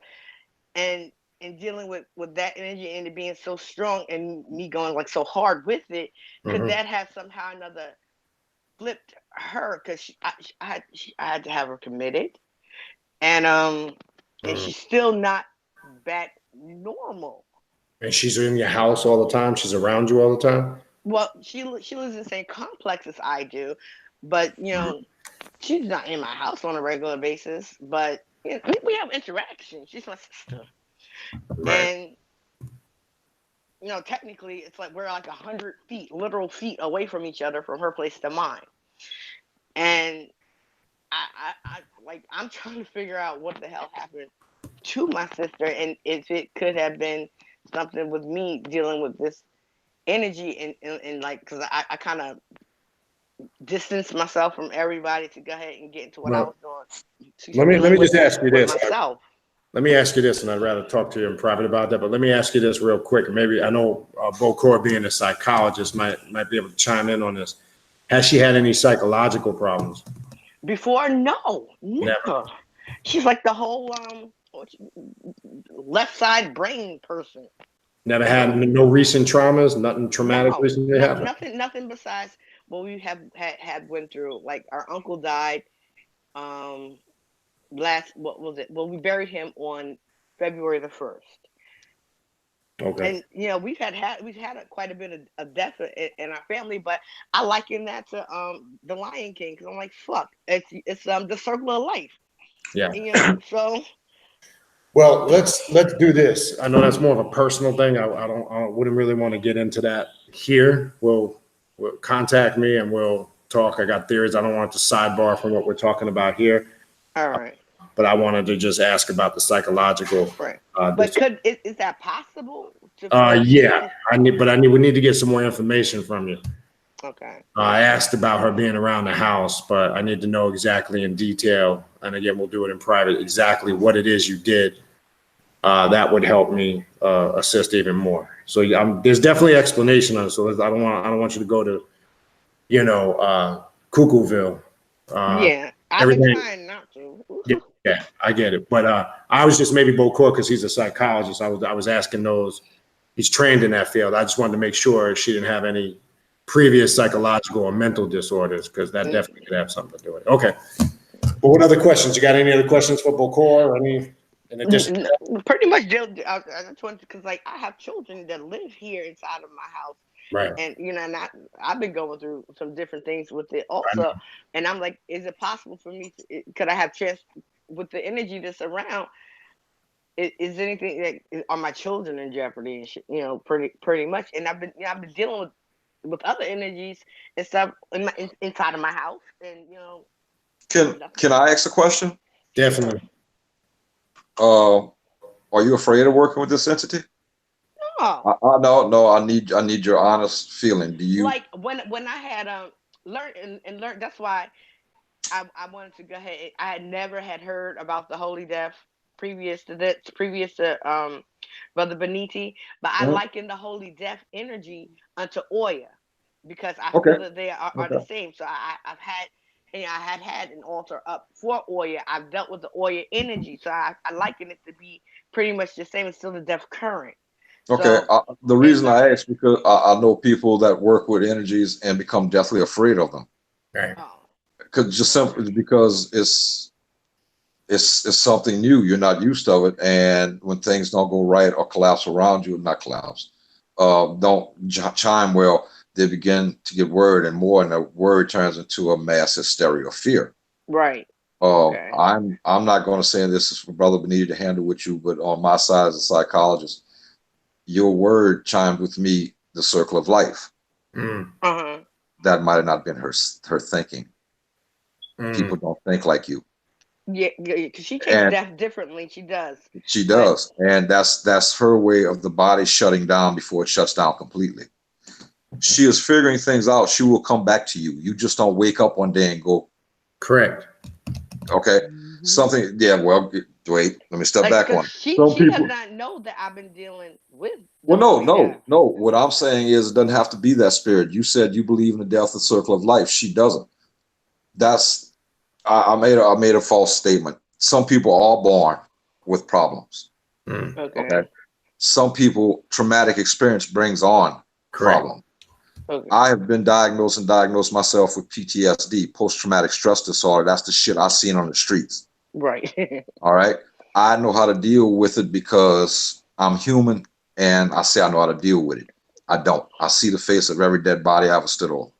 and dealing with that energy and it being so strong and me going like so hard with it, could that have somehow or another flipped her? Because I had to have her committed, and she's still not back normal. And she's in your house all the time? She's around you all the time? Well, she lives in the same complex as I do, but she's not in my house on a regular basis. But we have interaction. She's my sister, Right. and technically, it's like we're like 100 feet, literal feet away from each other, from her place to mine. And I'm trying to figure out what the hell happened to my sister, and if it could have been something with me dealing with this energy, and like, because I kind of distanced myself from everybody to go ahead and get into what I was doing. Let me just ask you with this. myself. Let me ask you this, and I'd rather talk to you in private about that, but let me ask you this real quick. Maybe I know Bokor, being a psychologist, might be able to chime in on this. Has she had any psychological problems? Before, no, never. She's like the whole left side brain person. Never had no recent traumas, nothing traumatic recently happened? Nothing besides what we have had went through. Like, our uncle died what was it? Well, we buried him on February the 1st. Okay. And we've had quite a bit of death in our family, but I liken that to the Lion King, because I'm like, fuck, it's the circle of life. Yeah. So. Well, let's do this. I know that's more of a personal thing. I wouldn't really want to get into that here. We'll contact me and we'll talk. I got theories. I don't want to sidebar from what we're talking about here. All right. But I wanted to just ask about the psychological. Right. But is that possible? Yeah. We need to get some more information from you. Okay. I asked about her being around the house, but I need to know exactly in detail. And again, we'll do it in private, exactly what it is you did. That would help me assist even more. So there's definitely explanation on it. So I don't want you to go to, Cuckooville. Yeah, I've been trying not to. Yeah, I get it. But I was just, maybe Bokor, because he's a psychologist. I was asking those. He's trained in that field. I just wanted to make sure she didn't have any previous psychological or mental disorders, because that definitely could have something to do with it. Okay. But what other questions? You got any other questions for Bokor? Any in addition? Pretty much, I just wanted, because like, I have children that live here inside of my house. Right. And and I've been going through some different things with it also. And I'm like, is it possible for me could I have chance with the energy that's around? Is anything like, are my children in jeopardy and shit, pretty much. And I've been dealing with other energies and stuff inside of my house, and Can I ask a question? Definitely. Are you afraid of working with this entity? No. I need your honest feeling. Do you, like, when I had learned and learned? That's why I wanted to go ahead. I had never heard about the Holy Death previous to Brother Beniti, but I liken the Holy Death energy unto Oya, because I feel that they are the same. So I've had. I had an altar up for Oya. I've dealt with the Oya energy, so I liken it to be pretty much the same. It's still the death current. Okay. So, the reason I ask, because I know people that work with energies and become deathly afraid of them. Right. Because just simply because it's something new, you're not used to it, and when things don't go right or collapse around you, not collapse, don't chime well, they begin to get worried and more, and the word turns into a mass hysteria of fear. Right. I'm not going to say this is for Brother Beniti to handle with you, but on my side as a psychologist, your word chimed with me, the circle of life. Uh-huh. That might have not been her thinking. People don't think like you. Yeah, because she takes And death differently. She does. she does. And that's her way of the body shutting down before it shuts down completely. She is figuring things out. She will come back to you. You just don't wake up one day and go, Correct. okay, something. Yeah, well, wait, let me step Like, back 'cause one. she Some does people, not know that I've been dealing with. well, those no. deaths. What I'm saying is it doesn't have to be that spirit. You said you believe in the death of circle of life. She doesn't. That's I made a false statement. Some people are born with problems. Okay. Okay. Some people, traumatic experience brings on Correct. problems. Okay. I have been diagnosed myself with PTSD, post-traumatic stress disorder. That's the shit I seen on the streets. Right. All right. I know how to deal with it because I'm human, and I say I know how to deal with it. I don't. I see the face of every dead body I ever stood on.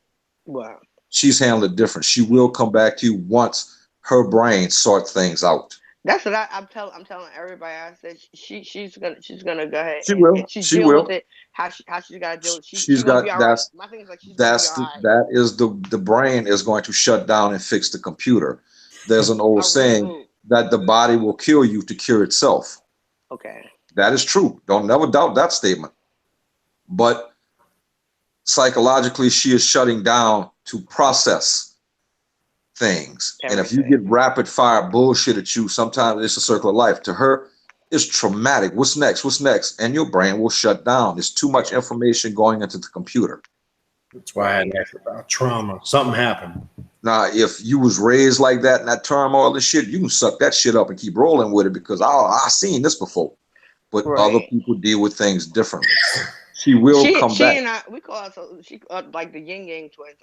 Wow. She's handled it different. She will come back to you once her brain sorts things out. That's what I'm telling everybody. I said she's gonna go ahead She and, will. and she She deal will. with it how she's gotta deal with it. She's She's gonna be got all right. My thing is like she's gonna be all right. that is the brain is going to shut down and fix the computer. There's an old saying that the body will kill you to cure itself. Okay. That is true. Don't never doubt that statement. But psychologically, she is shutting down to process things. And if you get rapid fire bullshit at you, sometimes it's a circle of life. To her, it's traumatic. What's next? What's next? And your brain will shut down. There's too much information going into the computer. That's why I had asked about trauma. Something happened. Now, if you was raised like that in that turmoil and shit, you can suck that shit up and keep rolling with it because I've seen this before. But other people deal with things differently. She will come back. She and I, we call her like the yin yang twins.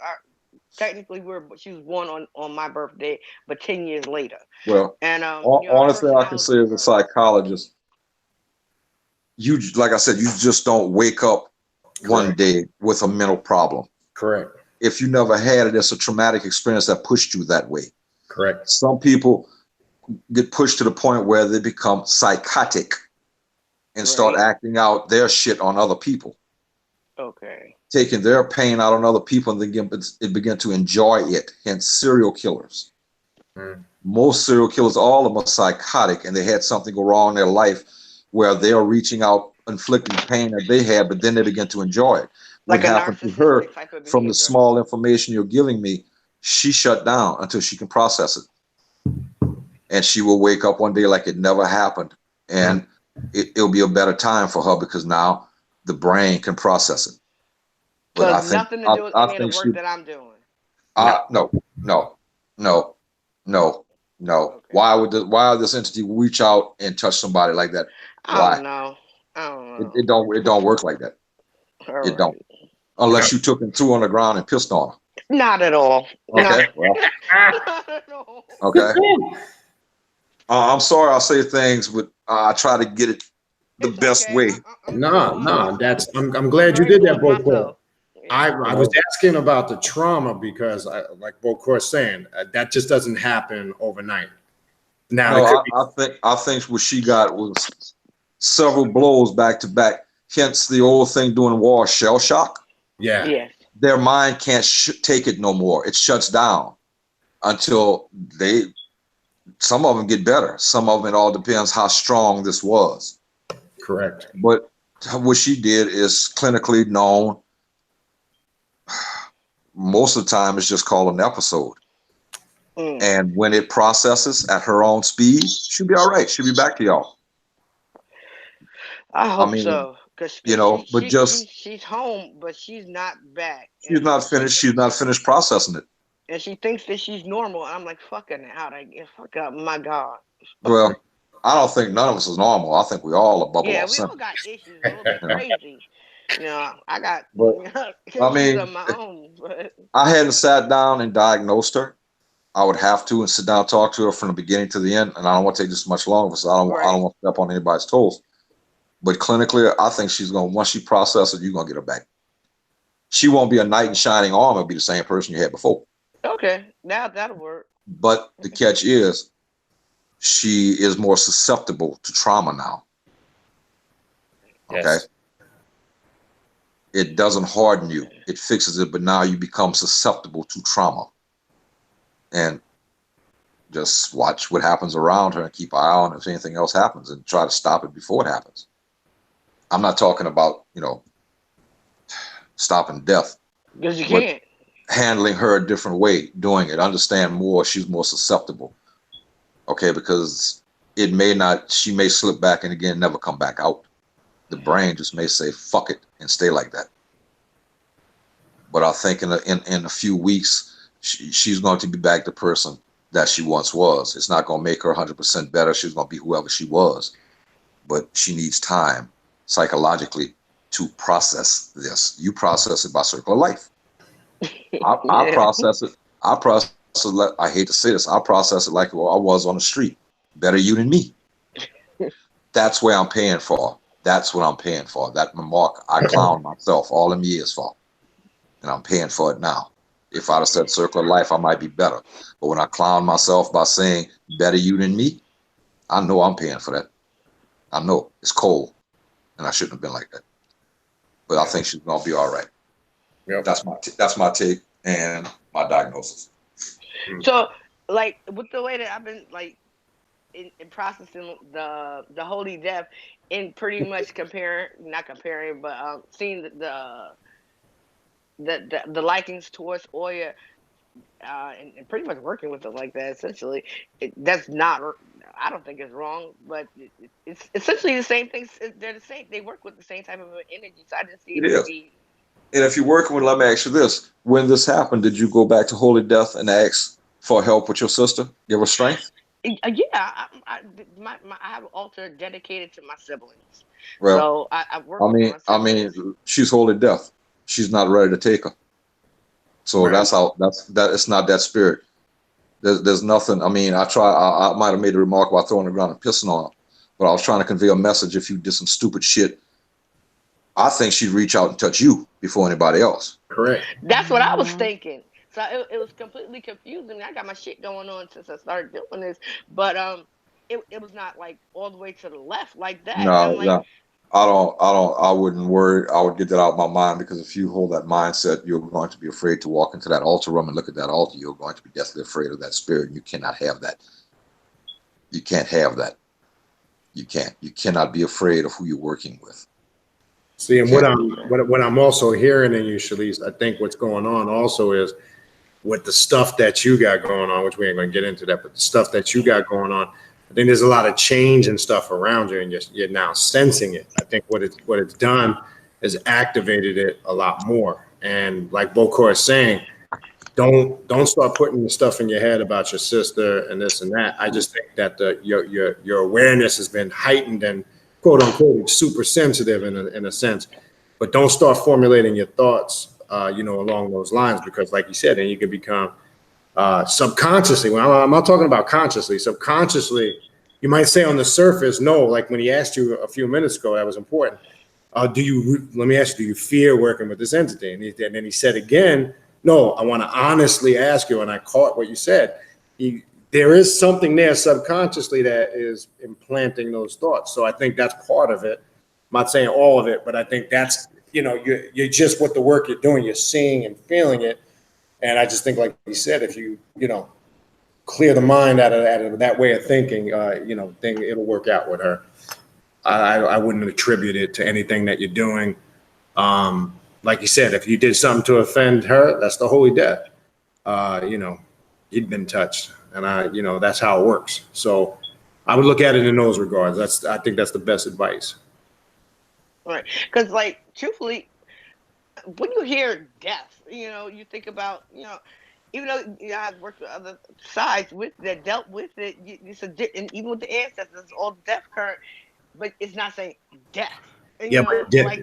Technically, she was born on my birthday, but 10 years later. Well, and only thing I can say as a psychologist, you, like I said, you just don't wake up one day with a mental problem. Correct. If you never had it, it's a traumatic experience that pushed you that way. Correct. Some people get pushed to the point where they become psychotic and start acting out their shit on other people. Okay. Taking their pain out on other people and they begin to enjoy it. Hence, serial killers. Most serial killers, all of them are psychotic, and they had something go wrong in their life where they are reaching out, inflicting pain that they had, but then they begin to enjoy it. What happened to her from the small information you're giving me, she shut down until she can process it. And she will wake up one day like it never happened. And it'll be a better time for her because now the brain can process it. But I think nothing to do with any of the work that I'm doing. No. Okay. Why would this entity reach out and touch somebody like that? Why? I don't know. It don't work like that. It don't. Unless you took him two on the ground and pissed on him. Not at all. Okay. Well. Not at all. Okay. I'm sorry I say things, but I try to get it the best way. No. That's I'm glad you did that, Bokor. I was asking about the trauma because, like Bokor's saying, that just doesn't happen overnight. Now, I think what she got was several blows back to back. Hence the old thing during war, shell shock. Yeah. Their mind can't take it no more. It shuts down until some of them get better. Some of them, it all depends how strong this was. Correct. But what she did is clinically known. Most of the time, it's just called an episode. And when it processes at her own speed, she'll be all right. She'll be back to y'all. I hope so. Because she's home, but she's not back. She's not finished. She's not finished processing it. And she thinks that she's normal. I'm like, fucking how I get fuck up. My God. Well, I don't think none of us is normal. I think we all are bubble. Yeah, we all got issues. A little bit crazy. I got issues of my own. But I hadn't sat down and diagnosed her. I would have to and sit down and talk to her from the beginning to the end. And I don't want to take this much longer because I don't want to step on anybody's toes. But clinically, I think once she processes it, you're going to get her back. She won't be a knight in shining armor. It'll be the same person you had before. Okay, now that'll work. But the catch is, she is more susceptible to trauma now. Okay? Yes. It doesn't harden you. It fixes it, but now you become susceptible to trauma. And Just watch what happens around her and keep an eye on if anything else happens and try to stop it before it happens. I'm not talking about, stopping death. Because you but can't. handling her a different way, doing it. Understand more, she's more susceptible. Okay, because she may slip back and again never come back out. The brain just may say fuck it and stay like that. But I think in a few weeks she's going to be back the person that she once was. It's not going to make her 100% better. She's going to be whoever she was, but she needs time psychologically to process this. You process it by circle of life. I process it. I hate to say this. I process it like I was on the street. Better you than me. That's where I'm paying for. That's what I'm paying for. That remark I clowned myself all them years for, and I'm paying for it now. If I'd have said circle of life, I might be better. But when I clown myself by saying better you than me, I know I'm paying for that. I know it's cold, and I shouldn't have been like that. But I think she's gonna be all right. Yep. That's my take and my diagnosis. So, like, with the way that I've been, like, in processing the holy death, and pretty much not comparing, but seeing the likings towards Oya, and pretty much working with it like that, essentially, that's not. I don't think it's wrong, but it's essentially the same things. They're the same. They work with the same type of energy. So I just see it to be. And if you're working with, let me ask you this: when this happened, did you go back to Holy Death and ask for help with your sister? Give her strength? Yeah, I have an altar dedicated to my siblings. Well, so I work with my siblings. I mean, she's Holy Death. She's not ready to take her. So Right. that it's not that spirit. There's nothing. I mean, I might have made a remark about throwing the ground and pissing on her, but I was trying to convey a message. If you did some stupid shit, I think she'd reach out and touch you before anybody else. Correct. That's what I was thinking. So it was completely confusing. I got my shit going on since I started doing this, but it was not like all the way to the left like that. No. I wouldn't worry. I would get that out of my mind, because if you hold that mindset, you're going to be afraid to walk into that altar room and look at that altar. You're going to be deathly afraid of that spirit. You cannot have that. You can't have that. You can't. You cannot be afraid of who you're working with. See, and what I'm also hearing in you, Shalise, I think what's going on also is with the stuff that you got going on, which we ain't going to get into that, but the stuff that you got going on, I think there's a lot of change and stuff around you, and you're now sensing it. I think what it's done is activated it a lot more. And like Bokor is saying, don't start putting the stuff in your head about your sister and this and that. I just think that your awareness has been heightened and quote unquote super sensitive in a sense, but don't start formulating your thoughts along those lines, because like you said, then you can become subconsciously, well, I'm not talking about consciously, subconsciously, you might say on the surface, no, like when he asked you a few minutes ago, that was important. Let me ask you, do you fear working with this entity? And then he said again, no, I want to honestly ask you, and I caught what you said. There is something there subconsciously that is implanting those thoughts. So I think that's part of it. I'm not saying all of it, but I think that's, you're just with the work you're doing, you're seeing and feeling it. And I just think, like you said, if you, clear the mind out of that way of thinking, it'll work out with her. I wouldn't attribute it to anything that you're doing. Like you said, if you did something to offend her, that's the holy death. You'd been touched, and that's how it works. So I would look at it in those regards. I think that's the best advice. Right, because like truthfully, when you hear death, you think about, even though I've worked with other sides that dealt with it, and even with the ancestors, it's all death current, but it's not saying death. Yeah, but death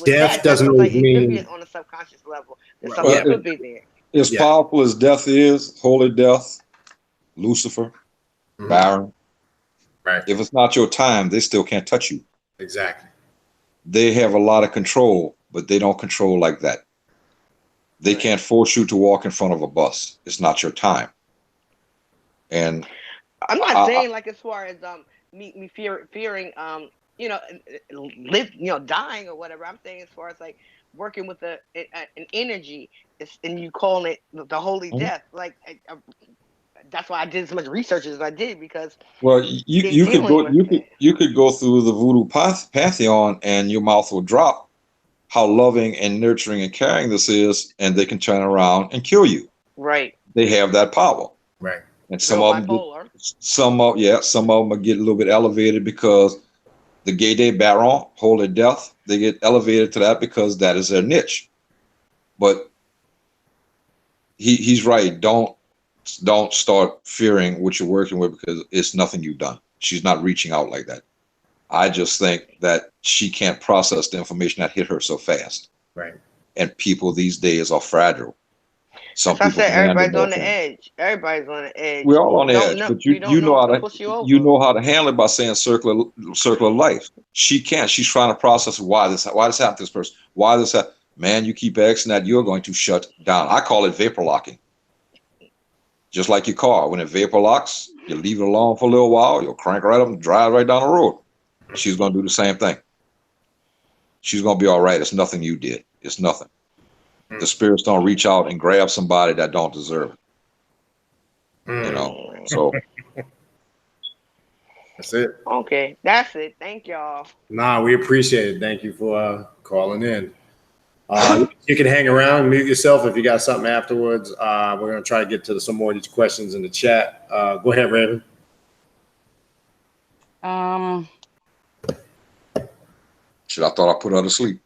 death doesn't always mean mean it could be on a subconscious level. There's Well, something that could be there. As powerful as death is, holy death, Lucifer, Baron. Right. If it's not your time, they still can't touch you. Exactly. They have a lot of control, but they don't control like that. They can't force you to walk in front of a bus. It's not your time. And I'm not saying like as far as me fearing dying or whatever. I'm saying as far as like working with an energy, and you calling it the holy death. Like that's why I did as much research as I did, because Well, you could go you could go through the voodoo pantheon and your mouth will drop how loving and nurturing and caring this is, and they can turn around and kill you. Right. They have that power. Right. And some of them some of them get a little bit elevated because the Gay Day Baron, Holy Death, they get elevated to that because that is their niche. But he's right. Don't start fearing what you're working with, because it's nothing you've done. She's not reaching out like that. I just think that she can't process the information that hit her so fast. Right. And people these days are fragile. Some I people said everybody's on the edge. Everybody's on the edge. We're all on the edge, but you know how to handle it by saying circle of life. She can't. She's trying to process why this happened to this person. Why this happened. Man, you keep asking that, you're going to shut down. I call it vapor locking. Just like your car, when it vapor locks, you leave it alone for a little while, you'll crank right up and drive right down the road. She's going to do the same thing. She's going to be all right. It's nothing you did. It's nothing. The spirits don't reach out and grab somebody that don't deserve it. You know, so. That's it. Okay, that's it. Thank y'all. Nah, we appreciate it. Thank you for calling in. You can hang around and mute yourself if you got something afterwards. We're going to try to get to some more of these questions in the chat. Go ahead, Raven. Shit, I thought I put her to sleep.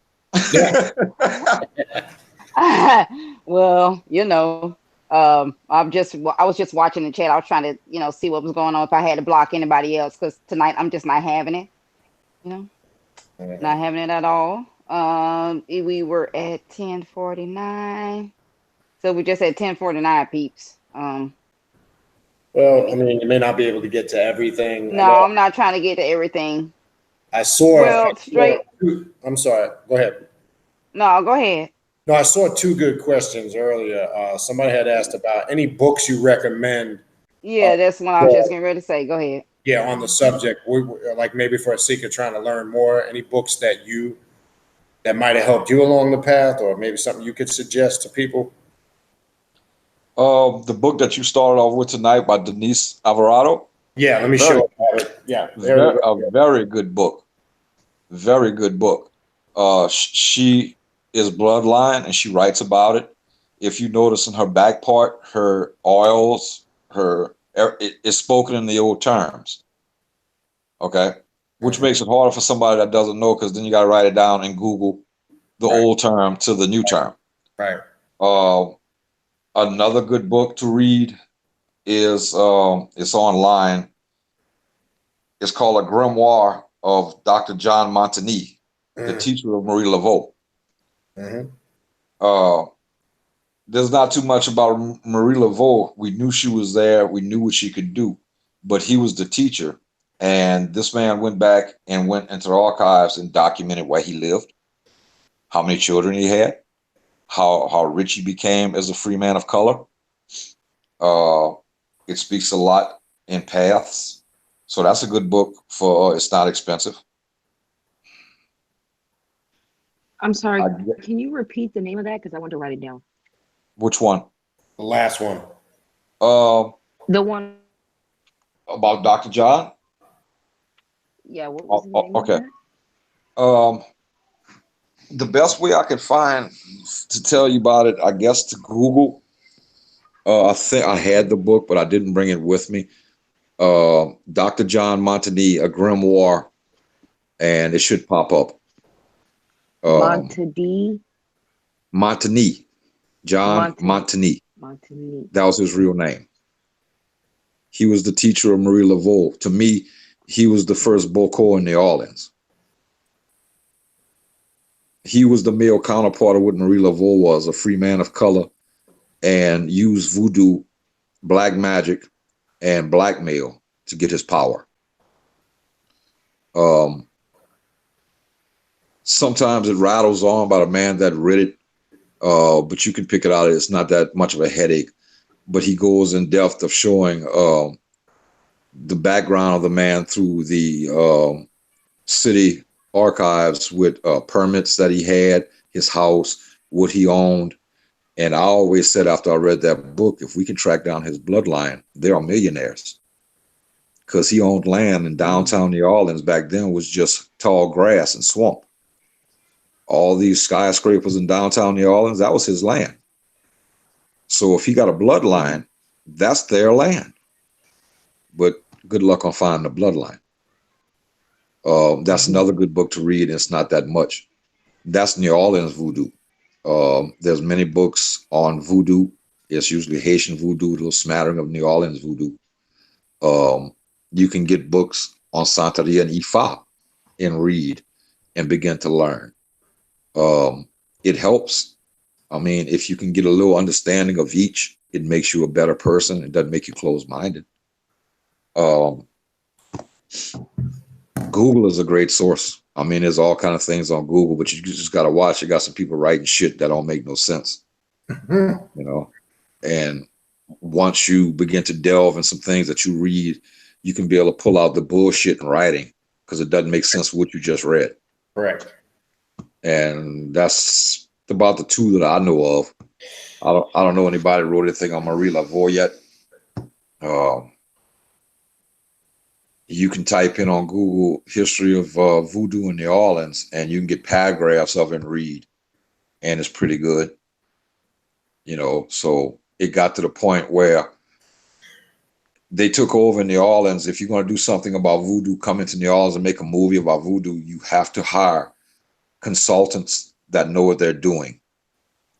Well, you know, I was just watching the chat. I was trying to, you know, see what was going on, if I had to block anybody else, because tonight I'm just not having it, you know, not having it at all. We were at 10:49, so we just at 10:49, peeps. Well, I mean, you may not be able to get to everything. No, I'm not trying to get to everything. I'm sorry. Go ahead. No, go ahead. No, I saw two good questions earlier. Somebody had asked about any books you recommend. Yeah, that's what I was just getting ready to say. Go ahead. Yeah, on the subject, like maybe for a seeker trying to learn more, any books that might have helped you along the path, or maybe something you could suggest to people? The book that you started off with tonight by Denise Alvarado. Yeah, let me show it. Yeah, a very good book. Very good book. She is bloodline and she writes about it. If you notice in her back part, her oils, it's spoken in the old terms. Okay. Which makes it harder for somebody that doesn't know, because then you got to write it down and Google the old term to the new term. Right. Another good book to read is it's online. It's called A Grimoire of Dr. John Montagny, the teacher of Marie Laveau. There's not too much about Marie Laveau. We knew she was there. We knew what she could do, but he was the teacher. And this man went back and went into the archives and documented where he lived, how many children he had, how rich he became as a free man of color. It speaks a lot in paths. So that's a good book for, it's not expensive. I'm sorry. Can you repeat the name of that? Because I want to write it down. Which one? The last one. The one about Dr. John? Yeah. What was the name okay. of that? The best way I could find to tell you about it, I guess, to Google. I think I had the book, but I didn't bring it with me. Dr. John Montagny, A Grimoire, and it should pop up. Montagny. John Montagny. That was his real name. He was the teacher of Marie Laveau. To me, he was the first Bokor in New Orleans. He was the male counterpart of what Marie Laveau was, a free man of color, and used voodoo, black magic, and blackmail to get his power. Sometimes it rattles on about a man that read it, but you can pick it out. It's not that much of a headache, but he goes in depth of showing the background of the man through the city archives with permits that he had, his house, what he owned, And I always said after I read that book, if we can track down his bloodline, they are millionaires. Because he owned land in downtown New Orleans back then was just tall grass and swamp. All these skyscrapers in downtown New Orleans, that was his land. So if he got a bloodline, that's their land. But good luck on finding the bloodline. That's another good book to read. It's not that much. That's New Orleans voodoo. There's many books on voodoo. It's usually Haitian voodoo, a smattering of New Orleans voodoo. You can get books on Santeria and Ifa and read and begin to learn. It helps. I mean, if you can get a little understanding of each, it makes you a better person. It doesn't make you closed-minded. Google is a great source. I mean, there's all kind of things on Google, but you just got to watch. You got some people writing shit that don't make no sense, you know? And once you begin to delve in some things that you read, you can be able to pull out the bullshit in writing because it doesn't make sense what you just read. Correct. And that's about the two that I know of. I don't know anybody wrote anything on Marie Laveau yet. You can type in on Google history of voodoo in New Orleans, and you can get paragraphs of it and read, and it's pretty good. You know, so it got to the point where they took over in New Orleans. If you're going to do something about voodoo, come into New Orleans and make a movie about voodoo, you have to hire consultants that know what they're doing,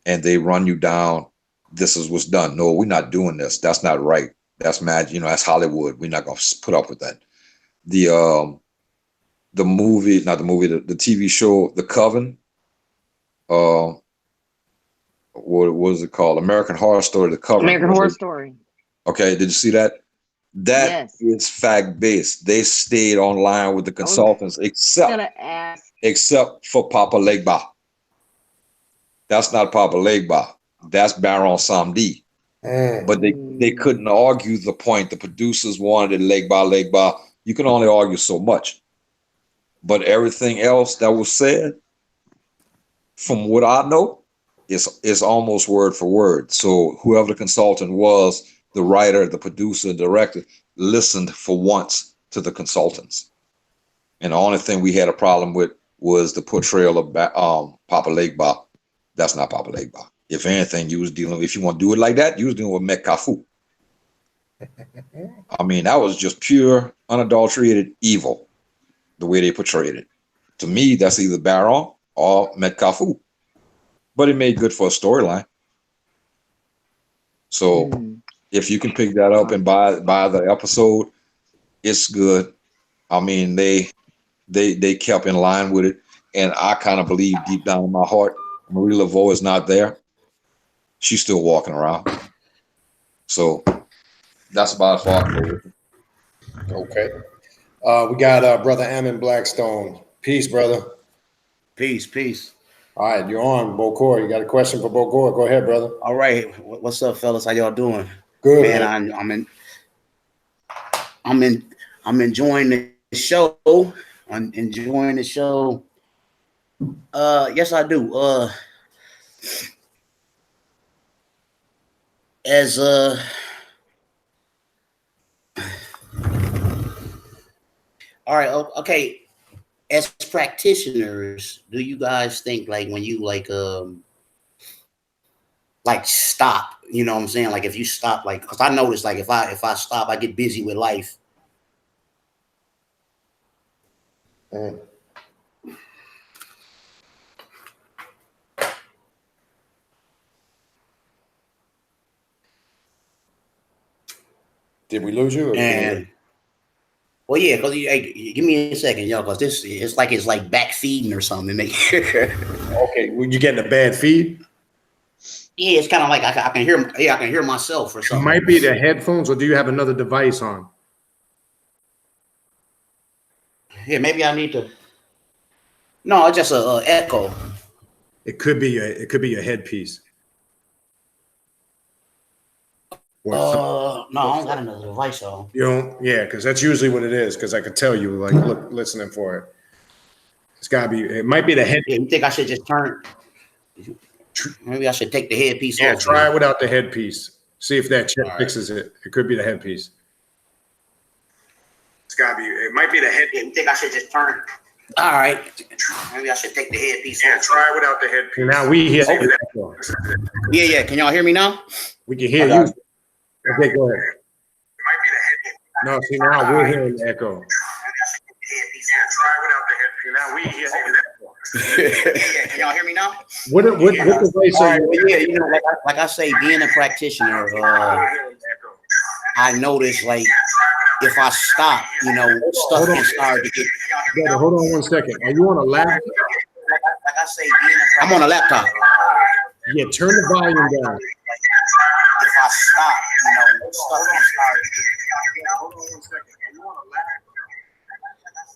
and they run you down. This is what's done. No, we're not doing this. That's not right. That's magic. You know, that's Hollywood. We're not going to put up with that. The movie, not the movie, the TV show, The Coven. What was it called? American Horror Story, The Coven. American Horror Story. Okay, did you see that? That is fact-based. They stayed online with the consultants, except for Papa Legba. That's not Papa Legba. That's Baron Samedi. But they couldn't argue the point. The producers wanted Legba. You can only argue so much. But everything else that was said, from what I know, is almost word for word. So whoever the consultant was, the writer, the producer, the director, listened for once to the consultants. And the only thing we had a problem with was the portrayal of Papa Legba. That's not Papa Legba. If anything, you was dealing, if you want to do it like that, you was dealing with Metcalfu. I mean, that was just pure, unadulterated evil, the way they portrayed it. To me, that's either Baron or Metcalfu. But it made good for a storyline. So if you can pick that up and buy the episode, it's good. I mean, they kept in line with it. And I kind of believe deep down in my heart, Marie Laveau is not there. She's still walking around. So that's about as far as I go. Okay. We got Brother Ammon Blackstone. Peace, brother. Peace. All right, you're on, Bokor. You got a question for Bokor? Go ahead, brother. All right. What's up, fellas? How y'all doing? Good, man. I'm enjoying the show. I'm enjoying the show. Yes, I do. All right, okay. As practitioners, do you guys think like when you like stop, you know what I'm saying? Like if you stop, like, because I notice like if I stop, I get busy with life. Did we lose you? Well, yeah, because hey, give me a second, yo, because this it's like back feeding or something. Okay, well, you getting a bad feed? Yeah, it's kind of like I can hear. Yeah, I can hear myself or something. It might be the headphones, or do you have another device on? Yeah, maybe I need to. No, it's just a echo. It could be a headpiece. No, I don't got another device on. You don't? Yeah, because that's usually what it is. Because I could tell you, like, look, listening for it. It's gotta be. It might be the head. Yeah, you think I should just turn? Maybe I should take the headpiece Yeah, off. try it without the headpiece. See if that chip All right. fixes it. It could be the headpiece. It's gotta be. It might be the head. You think I should just turn? All right. Maybe I should take the headpiece Yeah, off. try it without the headpiece. Now we hear. Okay. Yeah. Can y'all hear me now? We can hear you. Okay, go ahead. It might be the head. No, see now we're hearing the echo. Yeah, try it without the headpiece. Now we hear the echo. Yeah, can y'all hear me now? What the way so All right, well, yeah, you know, like I say, being a practitioner, I notice like if I stop, you know, stuff can start to get. Brother, hold on 1 second. Are you on a laptop? Like I say, I'm on a laptop. Yeah, turn the volume down. If I stop, you know, stuff can start to get. Hold on 1 second. Are you on a laptop?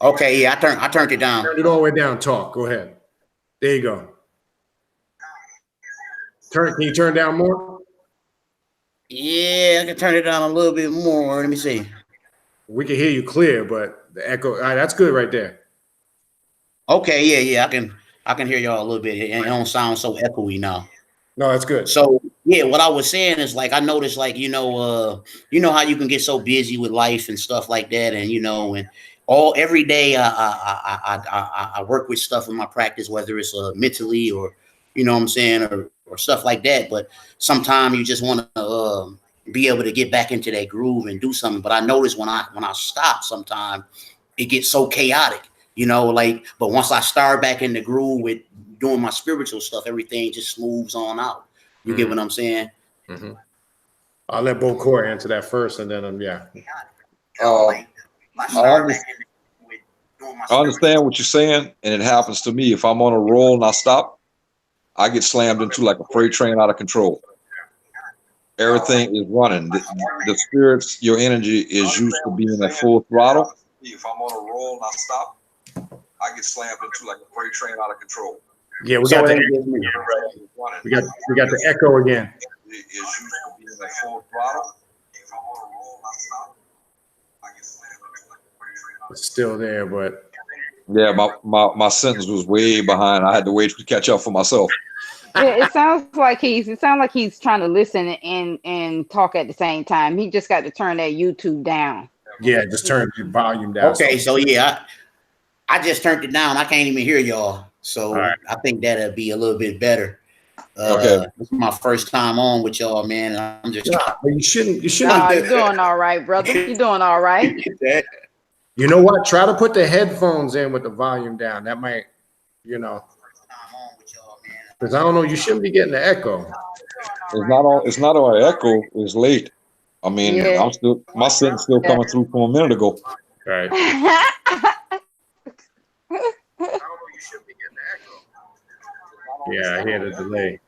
Okay, yeah, I turned it down. Turn it all the way down. Talk. Go ahead. There you go. Can you turn down more? Yeah, I can turn it down a little bit more. Let me see. We can hear you clear, but the echo. All right, that's good right there. Okay, yeah, I can hear y'all a little bit. It don't sound so echoey now. No, that's good. So yeah, what I was saying is like I noticed like you know how you can get so busy with life and stuff like that, and you know, and every day I work with stuff in my practice, whether it's mentally or you know what I'm saying or stuff like that. But sometimes you just want to be able to get back into that groove and do something. But I notice when I stop, sometimes it gets so chaotic, you know, like. But once I start back in the groove with doing my spiritual stuff, everything just smooths on out. You get what I'm saying? Mm-hmm. I'll let Bokor answer that first, and then yeah. I understand what you're saying, and it happens to me. If I'm on a roll and I stop, I get slammed into like a freight train out of control. Everything is running. The spirits, your energy is used to being at full throttle. If I'm on a roll and I stop, I get slammed into like a freight train out of control. Yeah, we got the echo again. Is used to being at full throttle. If I'm on a roll and I stop, I get slammed into like a freight train out of control. It's still there, but yeah, my sentence was way behind. I had to wait to catch up for myself. It sounds like he's trying to listen and talk at the same time. He just got to turn that YouTube down. Yeah, just turn the volume down. Okay, so yeah, I just turned it down. I can't even hear y'all, so right. I think that'll be a little bit better. Okay, this is my first time on with y'all, man. I'm just. You shouldn't. You're doing all right, brother. You're doing all right. You know what? Try to put the headphones in with the volume down. That might, you know. Because I don't know, you shouldn't be getting the echo. It's not on echo. It's late. I mean, yeah. My sentence still coming through from a minute ago. Right. Yeah, I hear the delay.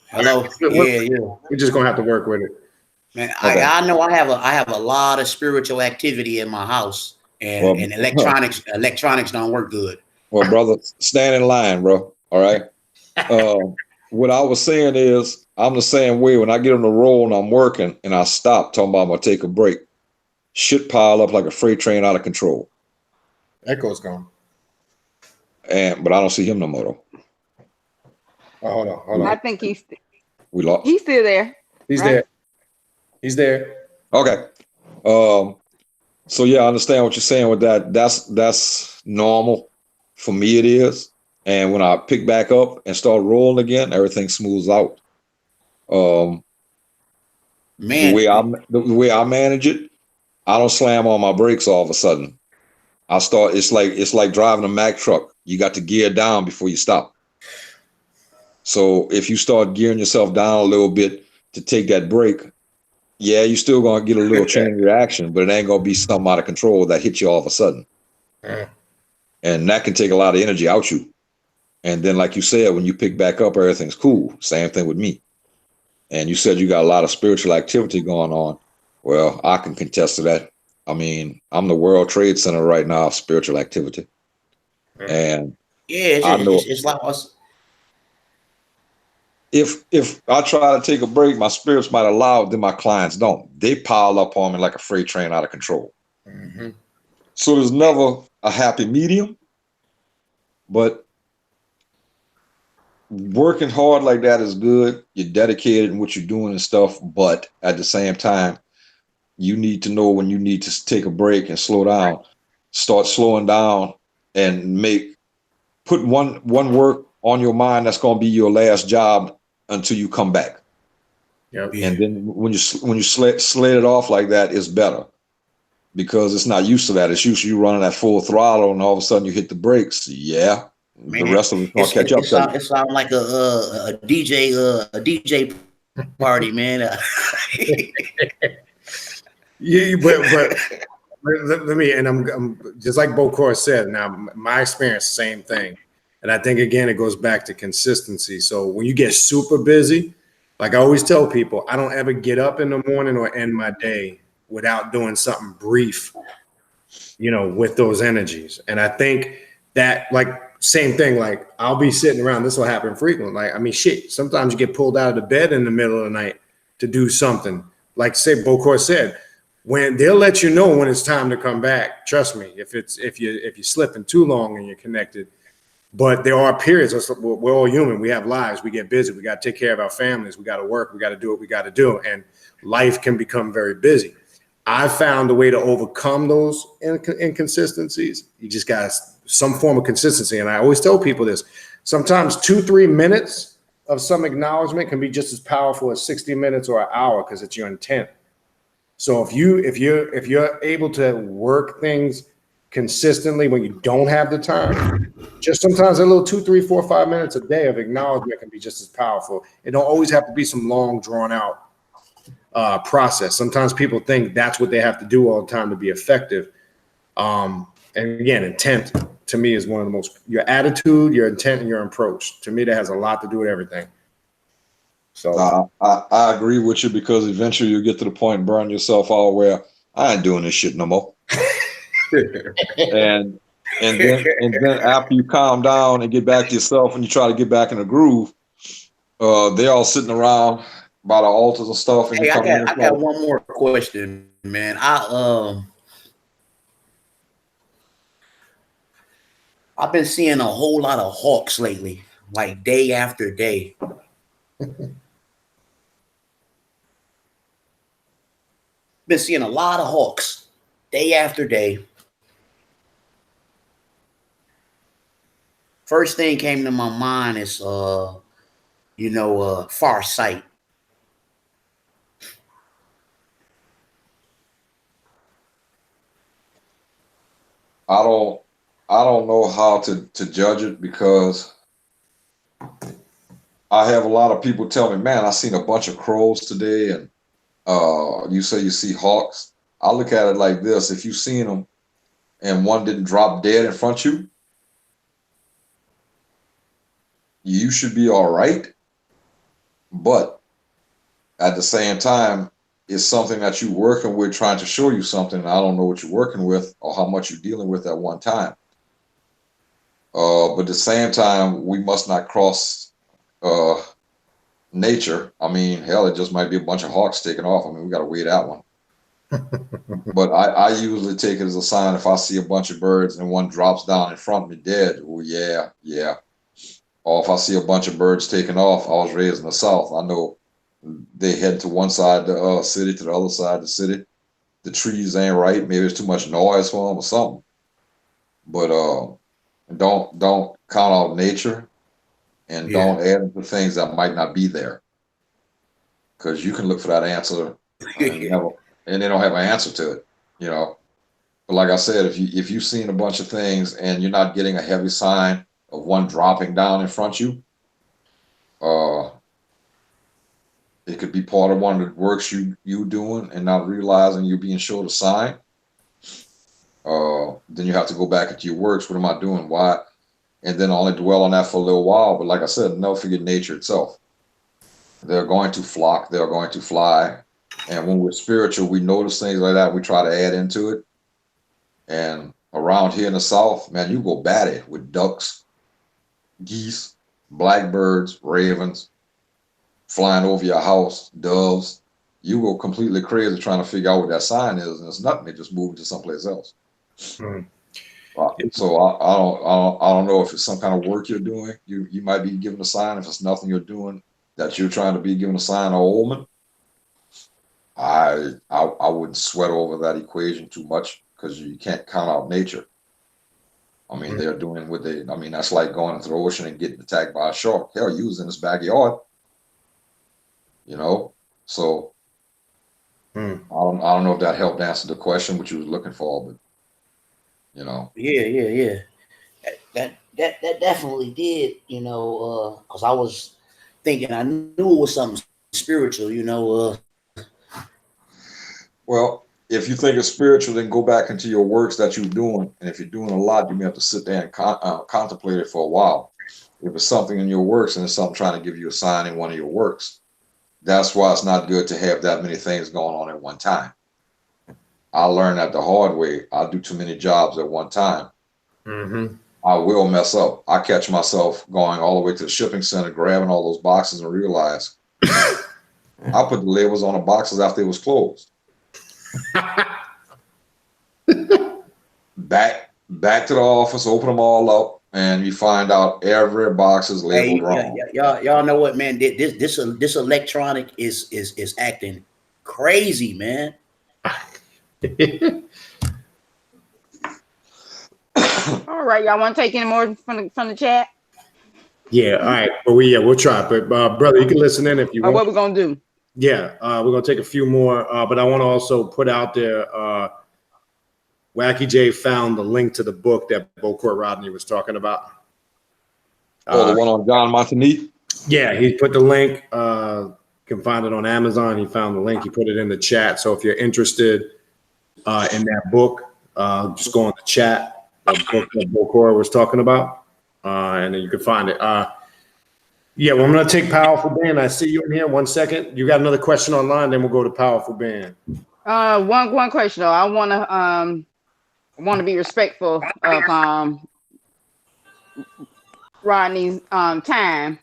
Hello. Yeah. We're just gonna have to work with it. Man, okay. I know I have a lot of spiritual activity in my house, and electronics don't work good. Well, brother, stand in line, bro. All right. What I was saying is, I'm the same way. When I get on the roll and I'm working and I stop talking about I'm gonna take a break, shit pile up like a freight train out of control. Echo's gone. But I don't see him no more though. Oh, hold on. I think we lost. He's still there. He's there. Okay. So yeah, I understand what you're saying with that. That's normal. For me, it is. And when I pick back up and start rolling again, everything smooths out. Man, the way I manage it, I don't slam on my brakes all of a sudden. It's like driving a Mack truck. You got to gear down before you stop. So if you start gearing yourself down a little bit to take that break, yeah, you're still gonna get a little chain reaction, but it ain't gonna be something out of control that hits you all of a sudden. And that can take a lot of energy out you. And then, like you said, when you pick back up, everything's cool. Same thing with me. And you said you got a lot of spiritual activity going on. Well, I can contest to that. I mean, I'm the World Trade Center right now of spiritual activity. And yeah, it's like us. If I try to take a break, my spirits might allow it, then my clients don't. They pile up on me like a freight train out of control. Mm-hmm. So there's never a happy medium, but working hard like that is good. You're dedicated in what you're doing and stuff, but at the same time, you need to know when you need to take a break and slow down. Start slowing down and put one work on your mind that's going to be your last job until you come back. Yep. And then when you slate it off like that, it's better because it's not used to that. It's used to you running at full throttle, and all of a sudden you hit the brakes. Yeah, Man, the rest of it's going to catch up to you. It sounds like a DJ party, man. Yeah, but let me, and I'm just like Bokor said. Now, my experience, same thing, and I think again it goes back to consistency. So when you get super busy, like I always tell people, I don't ever get up in the morning or end my day without doing something brief, with those energies. And I think that, like, same thing, like I'll be sitting around, this will happen frequently. Like, I mean, shit, sometimes you get pulled out of the bed in the middle of the night to do something. Like say Bokor said, when they'll let you know when it's time to come back. Trust me, if you're slipping too long and you're connected. But there are periods, we're all human, we have lives, we get busy, we got to take care of our families, we got to work, we got to do what we got to do, and life can become very busy. I found a way to overcome those inconsistencies. You just got some form of consistency. And I always tell people this, sometimes 2-3 minutes of some acknowledgement can be just as powerful as 60 minutes or an hour, because it's your intent. So if you're able to work things consistently when you don't have the time, just sometimes a little 2, 3, 4, 5 minutes a day of acknowledgement can be just as powerful. It don't always have to be some long drawn out process. Sometimes people think that's what they have to do all the time to be effective. And again, intent to me is one of the most, your attitude, your intent, and your approach. To me, that has a lot to do with everything. So I agree with you, because eventually you get to the point and burn yourself out where I ain't doing this shit no more. and then after you calm down and get back to yourself and you try to get back in the groove, they're all sitting around by the altars and stuff. And hey, I got one more question, man. I've been seeing a whole lot of hawks lately, like day after day. Been seeing a lot of hawks day after day. First thing came to my mind is, far sight. I don't know how to judge it, because I have a lot of people tell me, man, I seen a bunch of crows today, and you say you see hawks. I look at it like this: if you seen them and one didn't drop dead in front of you, you should be all right. But at the same time, it's something that you're working with, trying to show you something. And I don't know what you're working with or how much you're dealing with at one time. But at the same time, we must not cross nature. I mean, hell, it just might be a bunch of hawks taking off. I mean, we got to weigh that one. But I usually take it as a sign if I see a bunch of birds and one drops down in front of me dead. Oh, yeah. Or if I see a bunch of birds taking off, I was raised in the South, I know they head to one side of the city, to the other side of the city. The trees ain't right. Maybe there's too much noise for them or something. But don't count out nature, and don't add into things that might not be there. Because you can look for that answer and they don't have an answer to it, But like I said, if you've seen a bunch of things and you're not getting a heavy sign of one dropping down in front of you, it could be part of one of the works you doing and not realizing you're being showed a sign. Then you have to go back into your works. What am I doing? Why? And then only dwell on that for a little while. But like I said, never forget nature itself. They're going to flock. They're going to fly. And when we're spiritual, we notice things like that. We try to add into it. And around here in the South, man, you go batty with ducks, geese, blackbirds, ravens, flying over your house, doves. You go completely crazy trying to figure out what that sign is, and it's nothing. They just move to someplace else. So I don't know if it's some kind of work you're doing. You might be given a sign. If it's nothing you're doing that you're trying to be given a sign or omen, I wouldn't sweat over that equation too much because you can't count out nature. I mean, they're doing what they. I mean, that's like going into the ocean and getting attacked by a shark. Hell, you was in his backyard. You know, so I don't know if that helped answer the question which you was looking for, but you know. Yeah. That definitely did, you know, because I was thinking I knew it was something spiritual, you know. Well, if you think it's spiritual, then go back into your works that you're doing, and if you're doing a lot, you may have to sit there and contemplate it for a while. If it's something in your works and it's something trying to give you a sign in one of your works, that's why it's not good to have that many things going on at one time. I learned that the hard way. I do too many jobs at one time. I will mess up. I catch myself going all the way to the shipping center, grabbing all those boxes and realize I put the labels on the boxes after it was closed. Back to the office, open them all up, and you find out every box is labeled wrong. Y'all know what, man? This electronic is acting crazy, man. All right, y'all want to take any more from the chat? Yeah, all right. But we'll try. But brother, you can listen in if you want. What we're gonna do? Yeah, we're gonna take a few more. But I want to also put out there. Wacky J found the link to the book that Bokor Rodney was talking about. The one on John Montague? Yeah, he put the link. You can find it on Amazon. He found the link. He put it in the chat. So if you're interested in that book, just go on the chat. The book that Bokor was talking about, and then you can find it. Yeah, well, I'm going to take Powerful Band. I see you in here. 1 second. You got another question online, then we'll go to Powerful Band. One question, though. I want to be respectful of Rodney's time.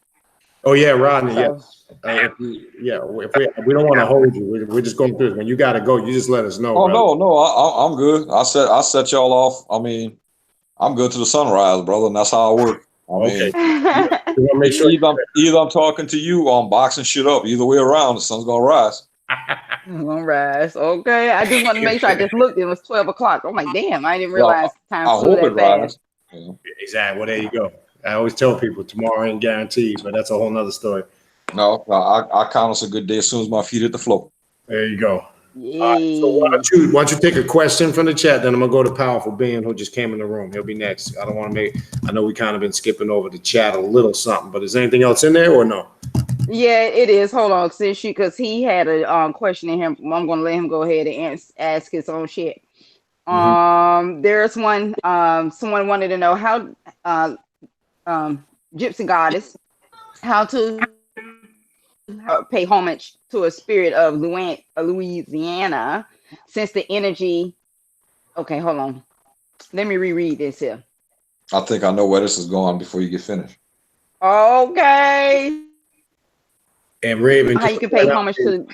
Oh, yeah, Rodney, So, if we don't want to hold you. We're just going through it. When you got to go, you just let us know. Oh, brother. no, I'm good. I set y'all off. I mean, I'm good to the sunrise, brother, and that's how I work. I mean, You want to make sure either I'm talking to you or I'm boxing shit up. Either way around, the sun's going to rise. I'm gonna rise. Okay. I just want to make sure. I just looked. It was 12 o'clock. I'm like, damn, I didn't realize time I flew hope it that rises. fast. Yeah. Exactly. Well, there you go. I always tell people tomorrow ain't guaranteed, but that's a whole nother story. No, I count us a good day as soon as my feet hit the floor. There you go. Yay. So why don't you take a question from the chat, then I'm gonna go to Powerful Ben, who just came in the room. He'll be next. I know we kind of been skipping over the chat a little something, but is anything else in there or no? Yeah, it is. Hold on, because he had a question in him. I'm gonna let him go ahead and ask his own shit. There's one. Someone wanted to know how Gypsy Goddess, how to pay homage to a spirit of Louisiana, since the energy. Okay, hold on. Let me reread this here. I think I know where this is going before you get finished. Okay. And Raven, How you can pay homage to?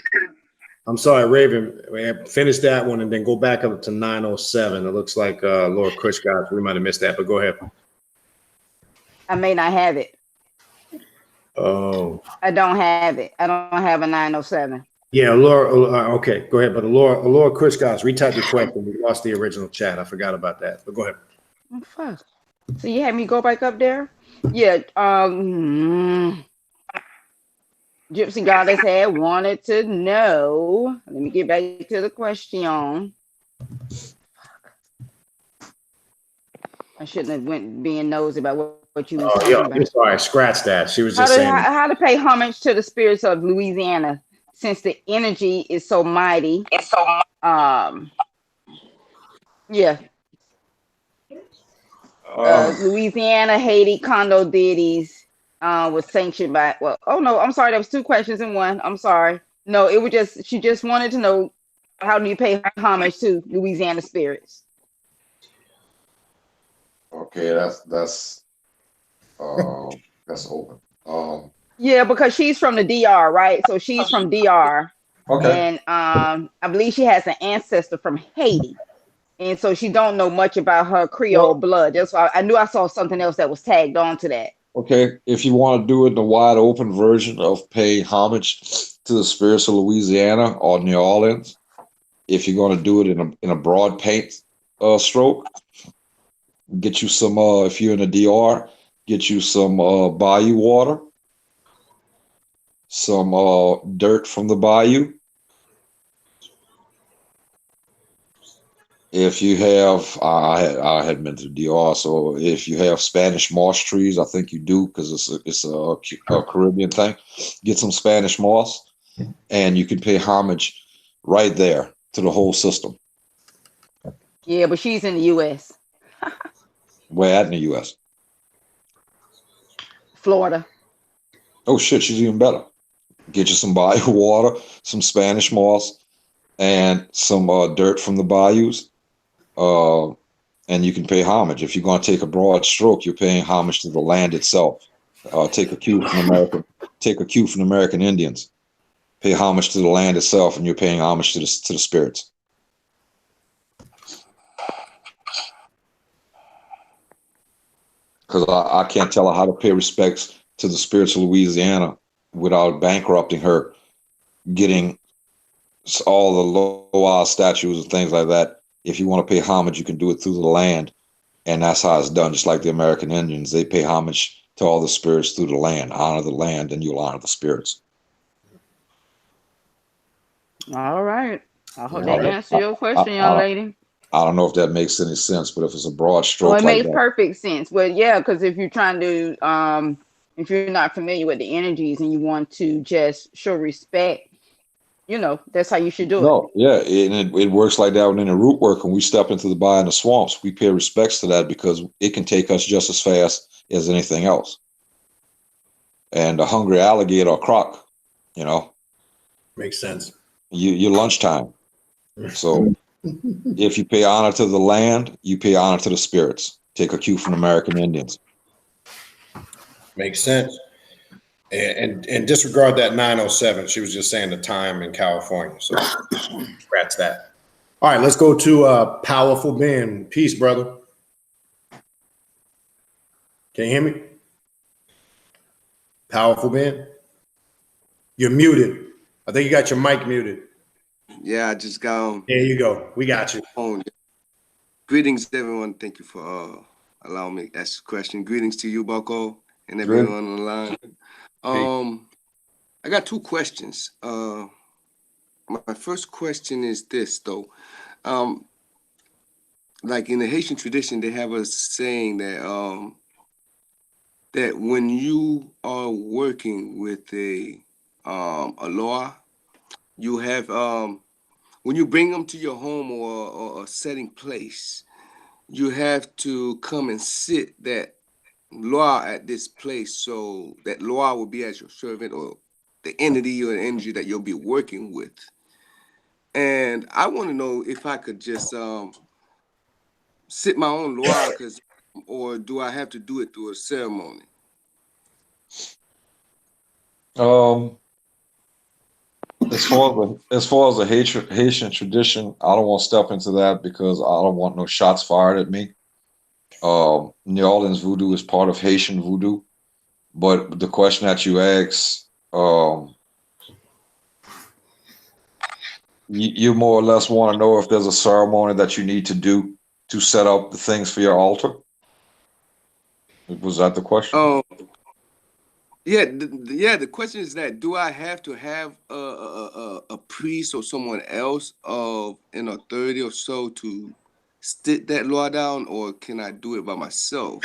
I'm sorry, Raven. Finish that one and then go back up to 907. It looks like Lord Kush guys. We might have missed that, but go ahead. I may not have it. Oh. I don't have it. I don't have a 907. Yeah, Laura. Okay, go ahead. But Laura Kush guys, retype your question. We lost the original chat. I forgot about that. But go ahead. Oh, fuck. So you had me go back up there? Yeah. Gypsy Goddess had wanted to know. Let me get back to the question. I shouldn't have went being nosy about what you were talking about. I'm sorry, scratch that. She was just saying how to pay homage to the spirits of Louisiana, since the energy is so mighty. Yeah. Louisiana, Haiti, Condo Deities was sanctioned by, I'm sorry, there was two questions in one. I'm sorry. No, it was just, she just wanted to know, how do you pay homage to Louisiana spirits? Okay, that's open. Yeah, because she's from the DR, right? So she's from DR. Okay. And I believe she has an ancestor from Haiti. And so she don't know much about her Creole blood. That's why I knew I saw something else that was tagged on to that. Okay, if you want to do it in a wide open version of paying homage to the spirits of Louisiana or New Orleans, if you're going to do it in a broad paint stroke, get you some, if you're in the DR, get you some bayou water, some dirt from the bayou. If you have, I had been to the DR, so if you have Spanish moss trees, I think you do because it's a Caribbean thing. Get some Spanish moss, and you can pay homage right there to the whole system. Yeah, but she's in the U.S. Where at in the U.S.? Florida. Oh shit, she's even better. Get you some bayou water, some Spanish moss, and some dirt from the bayous. And you can pay homage. If you're going to take a broad stroke, you're paying homage to the land itself. Take a cue from American Indians. Pay homage to the land itself, and you're paying homage to the spirits. Because I can't tell her how to pay respects to the spirits of Louisiana without bankrupting her, getting all the Loa statues and things like that. If you want to pay homage, you can do it through the land. And that's how it's done. Just like the American Indians, they pay homage to all the spirits through the land. Honor the land, and you'll honor the spirits. All right. I hope that answers your question, young lady. I don't know if that makes any sense, but if it's a broad stroke, well, it makes perfect sense. Well, yeah, because if you're trying to, if you're not familiar with the energies and you want to just show respect, you know, that's how you should do it. No, yeah, it works like that within the root work. When we step into the bayou and the swamps, we pay respects to that because it can take us just as fast as anything else. And a hungry alligator or croc, you know, makes sense. Your lunchtime. So if you pay honor to the land, you pay honor to the spirits. Take a cue from American Indians. Makes sense. And disregard that 907. She was just saying the time in California. So scratch that. All right, let's go to Powerful Ben. Peace, brother. Can you hear me? Powerful Ben? You're muted. I think you got your mic muted. Yeah, I just got on. There you go. We got you. Greetings, everyone. Thank you for allowing me to ask a question. Greetings to you, Bokor, and everyone on the line. I got two questions. My first question is this, though. Like in the Haitian tradition, they have a saying that that when you are working with a law, you have when you bring them to your home or a setting place, you have to come and sit that law at this place, so that law will be as your servant or the entity or the energy that you'll be working with. And I want to know if I could just sit my own law, or do I have to do it through a ceremony? As far as the Haitian tradition, I don't want to step into that because I don't want no shots fired at me. New Orleans voodoo is part of Haitian voodoo, but the question that you asked, you more or less want to know if there's a ceremony that you need to do to set up the things for your altar. Was that the question? Yeah, the question is that, do I have to have a priest or someone else of an authority or so to stick that law down, or can I do it by myself?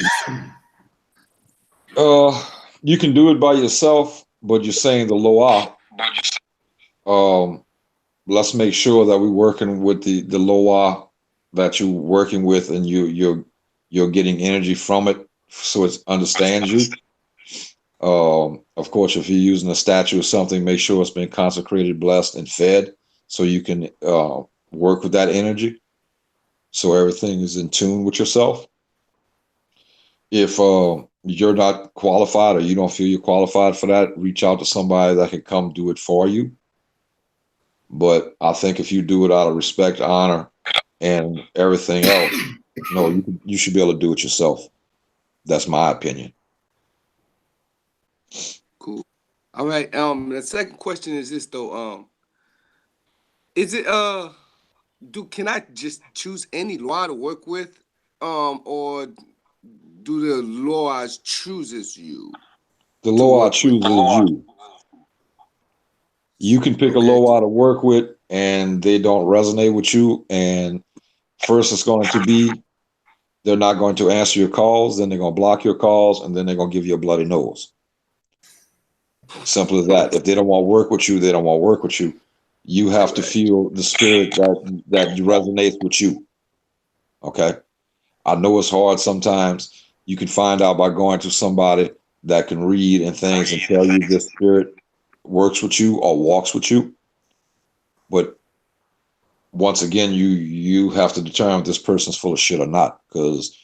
You can do it by yourself, but you're saying the law. Let's make sure that we're working with the law that you're working with, and you're getting energy from it, so it understands you. Of course, if you're using a statue or something, make sure it's been consecrated, blessed, and fed, so you can work with that energy, so everything is in tune with yourself. If you're not qualified or you don't feel you're qualified for that, reach out to somebody that can come do it for you. But I think if you do it out of respect, honor, and everything else. No, you should be able to do it yourself. That's my opinion. Cool. All right. The second question is this though. Is it can I just choose any law to work with? Or do the laws chooses you? The law chooses you. You can pick a law to work with, and they don't resonate with you. And first, it's going to be they're not going to answer your calls. Then they're going to block your calls, and then they're going to give you a bloody nose. Simple as that. If they don't want to work with you, they don't want to work with you. You have to feel the spirit that resonates with you. Okay. I know it's hard sometimes. You can find out by going to somebody that can read and things and tell you this spirit works with you or walks with you. But once again, you have to determine if this person's full of shit or not. Because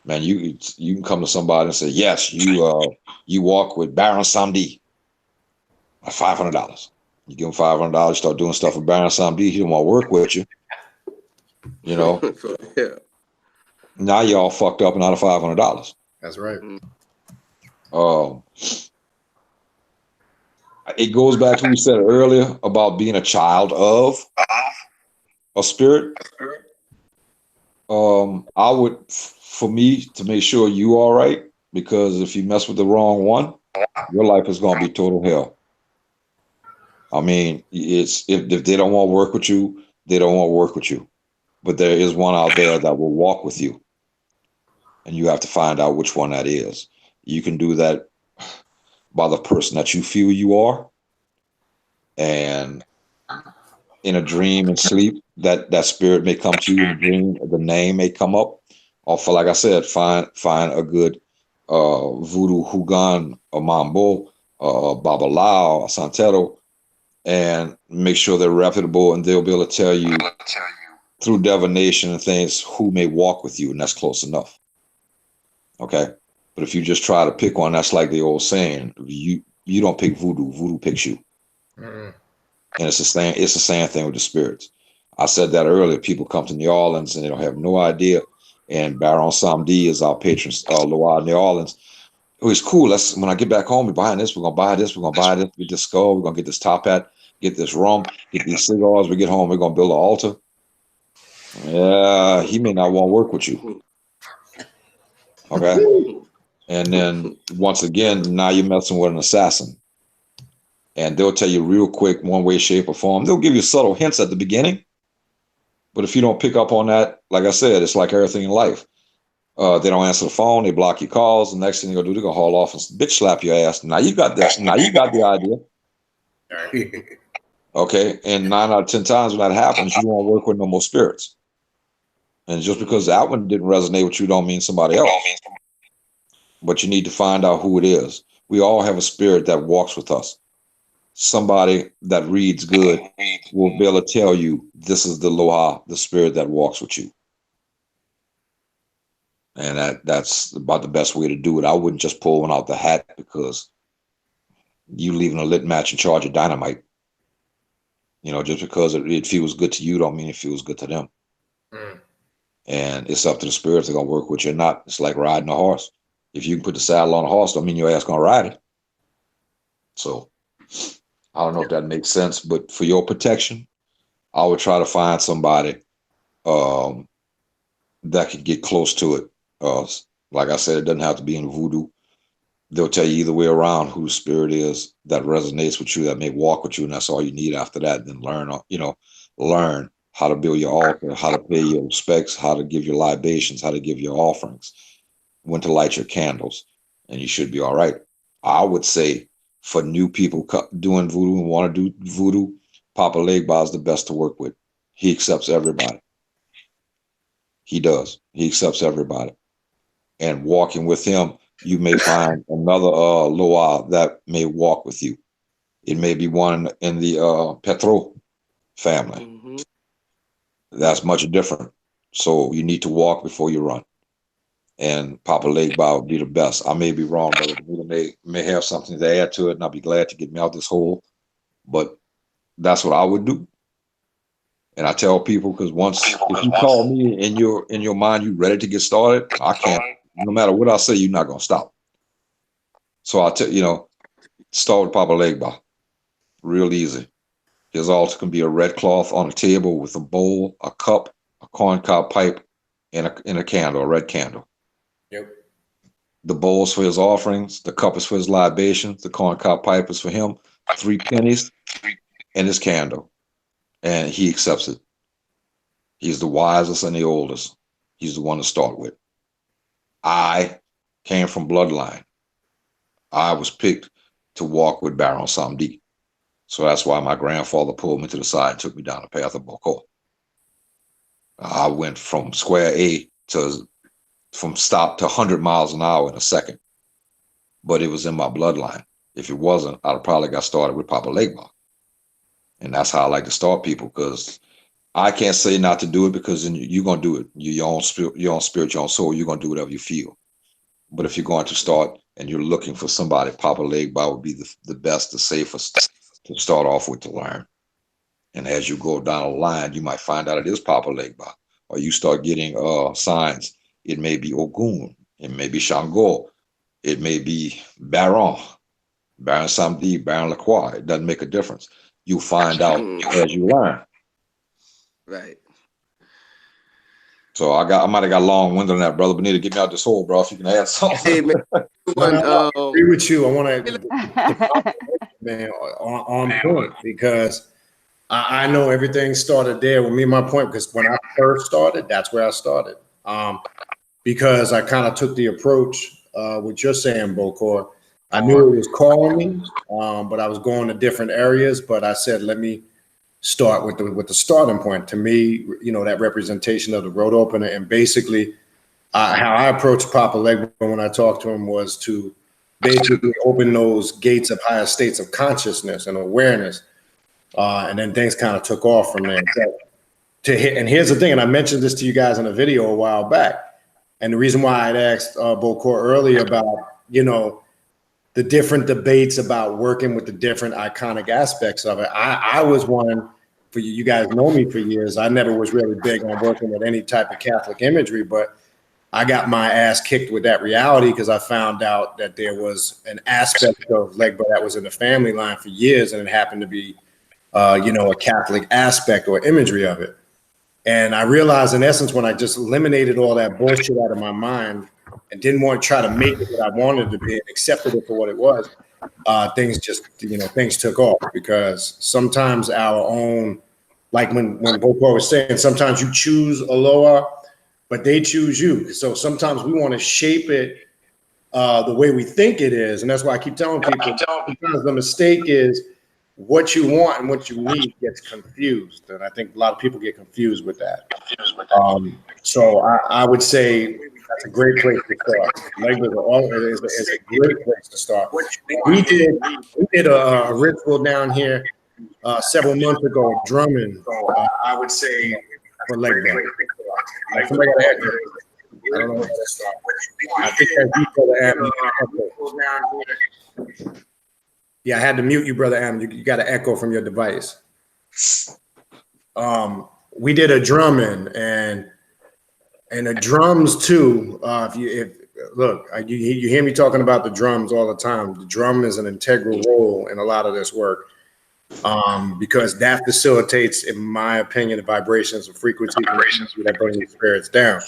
man, you can come to somebody and say, yes, you walk with Baron Samedi at $500. You give him $500, start doing stuff with Baron Samedi. He don't want to work with you. You know. Yeah. Now you're all fucked up and out of $500. That's right. It goes back to what we said earlier about being a child of a spirit. I would, for me, to make sure you all right, because if you mess with the wrong one, your life is going to be total hell. I mean, it's if they don't want to work with you, they don't want to work with you. But there is one out there that will walk with you. And you have to find out which one that is. You can do that by the person that you feel you are. And in a dream and sleep, that spirit may come to you in a dream. The name may come up. Or for, like I said, find a good Voodoo-Hoodoo, a Mambo, Babalao, a Santero, and make sure they're reputable, and they'll be able to tell you through divination and things who may walk with you, and that's close enough. Okay, but if you just try to pick one, that's like the old saying: you don't pick voodoo, voodoo picks you. And it's the same thing with the spirits. I said that earlier. People come to New Orleans and they don't have no idea. And Baron Samedi is our patron, Loire, New Orleans. Oh, it's cool. When I get back home, we're buying this. We're gonna buy this. We're gonna buy this. Get this skull. We're gonna get this top hat. Get this rum. Get these cigars. We get home. We're gonna build an altar. Yeah, he may not want to work with you. Okay. And then once again, now you're messing with an assassin. And they'll tell you real quick, one way, shape, or form. They'll give you subtle hints at the beginning. But if you don't pick up on that, like I said, it's like everything in life. They don't answer the phone. They block your calls. The next thing they're going to do, they're going to haul off and bitch slap your ass. Now you got that. Now you got the idea. Okay. And 9 out of 10 times when that happens, you don't want to work with no more spirits. And just because that one didn't resonate with you don't mean somebody else. But you need to find out who it is. We all have a spirit that walks with us. Somebody that reads good will be able to tell you this is the Loa, the spirit that walks with you. And that's about the best way to do it. I wouldn't just pull one out the hat because you leaving a lit match in charge of dynamite. You know, just because it feels good to you don't mean it feels good to them. And it's up to the spirits. They're going to work with you or not. It's like riding a horse. If you can put the saddle on a horse, don't mean your ass going to ride it. So I don't know if that makes sense, but for your protection, I would try to find somebody that could get close to it. Like I said, it doesn't have to be in voodoo. They'll tell you either way around who the spirit is that resonates with you, that may walk with you, and that's all you need after that. Then learn how to build your altar, how to pay your respects, how to give your libations, how to give your offerings, when to light your candles, and you should be all right. I would say for new people doing voodoo and want to do voodoo, Papa Legba is the best to work with. He accepts everybody. He does. He accepts everybody. And walking with him, you may find another Loa that may walk with you. It may be one in the Petro family. That's much different. So you need to walk before you run. And Papa Legba would be the best. I may be wrong, but may have something to add to it, and I'll be glad to get me out this hole. But that's what I would do. And I tell people, because if you call me in your mind, you ready to get started, I can't. No matter what I say, you're not gonna stop. So I tell start with Papa Legba. Real easy. His altar can be a red cloth on a table with a bowl, a cup, a corncob pipe, and a candle, a red candle. Yep. The bowl's for his offerings. The cup is for his libations. The corncob pipe is for him. 3 pennies and his candle. And he accepts it. He's the wisest and the oldest. He's the one to start with. I came from bloodline. I was picked to walk with Baron Samdi. So that's why my grandfather pulled me to the side and took me down the path of Bokor. I went from square A from stop to 100 miles an hour in a second. But it was in my bloodline. If it wasn't, I'd probably got started with Papa Legba. And that's how I like to start people, because I can't say not to do it, because then you're going to do it. Your own spirit, your own soul, you're going to do whatever you feel. But if you're going to start and you're looking for somebody, Papa Legba would be the best, the safest to start off with to learn. And as you go down the line, you might find out it is Papa Legba, or you start getting signs. It may be Ogun, it may be Shango, it may be Baron Samdi, Baron Lacroix. It doesn't make a difference. You'll find out as you learn. Right. So I might have got long-winded on that, brother, but need to get me out this hole, bro. If you can add something. Hey, man. I agree with you. I want to, man, on point, because I know everything started there with me. My point, because when I first started, that's where I started. Because I kind of took the approach, what you're saying, Bokor. I knew it was calling me, but I was going to different areas. But I said, let me start with the starting point. To me, that representation of the road opener, and basically how I approached Papa Legba when I talked to him was to basically open those gates of higher states of consciousness and awareness, and then things kind of took off from there. And here's the thing, and I mentioned this to you guys in a video a while back, and the reason why I'd asked Bokor earlier about the different debates about working with the different iconic aspects of it. I was one, for you guys know me for years, I never was really big on working with any type of Catholic imagery, but I got my ass kicked with that reality, because I found out that there was an aspect of Legba that was in the family line for years, and it happened to be a Catholic aspect or imagery of it. And I realized, in essence, when I just eliminated all that bullshit out of my mind and didn't want to try to make it what I wanted to be and accepted it for what it was, things just, things took off. Because sometimes our own, like when Bokor was saying, sometimes you choose Aloha, but they choose you. So sometimes we want to shape it the way we think it is. And that's why I keep telling people, sometimes the mistake is what you want and what you need gets confused. And I think a lot of people get confused with that. So I would say that's a great place to start. Legba is a great place to start. We did a ritual down here several months ago, drumming. I would say for Legba. Somebody got an echo. I don't know what that's from. I think that's you, Brother Am. Yeah, I had to mute you, Brother Am. You got an echo from your device. We did a drumming, and the drums too. You hear me talking about the drums all the time. The drum is an integral role in a lot of this work, because that facilitates, in my opinion, the vibrations and frequencies that bring the spirits down.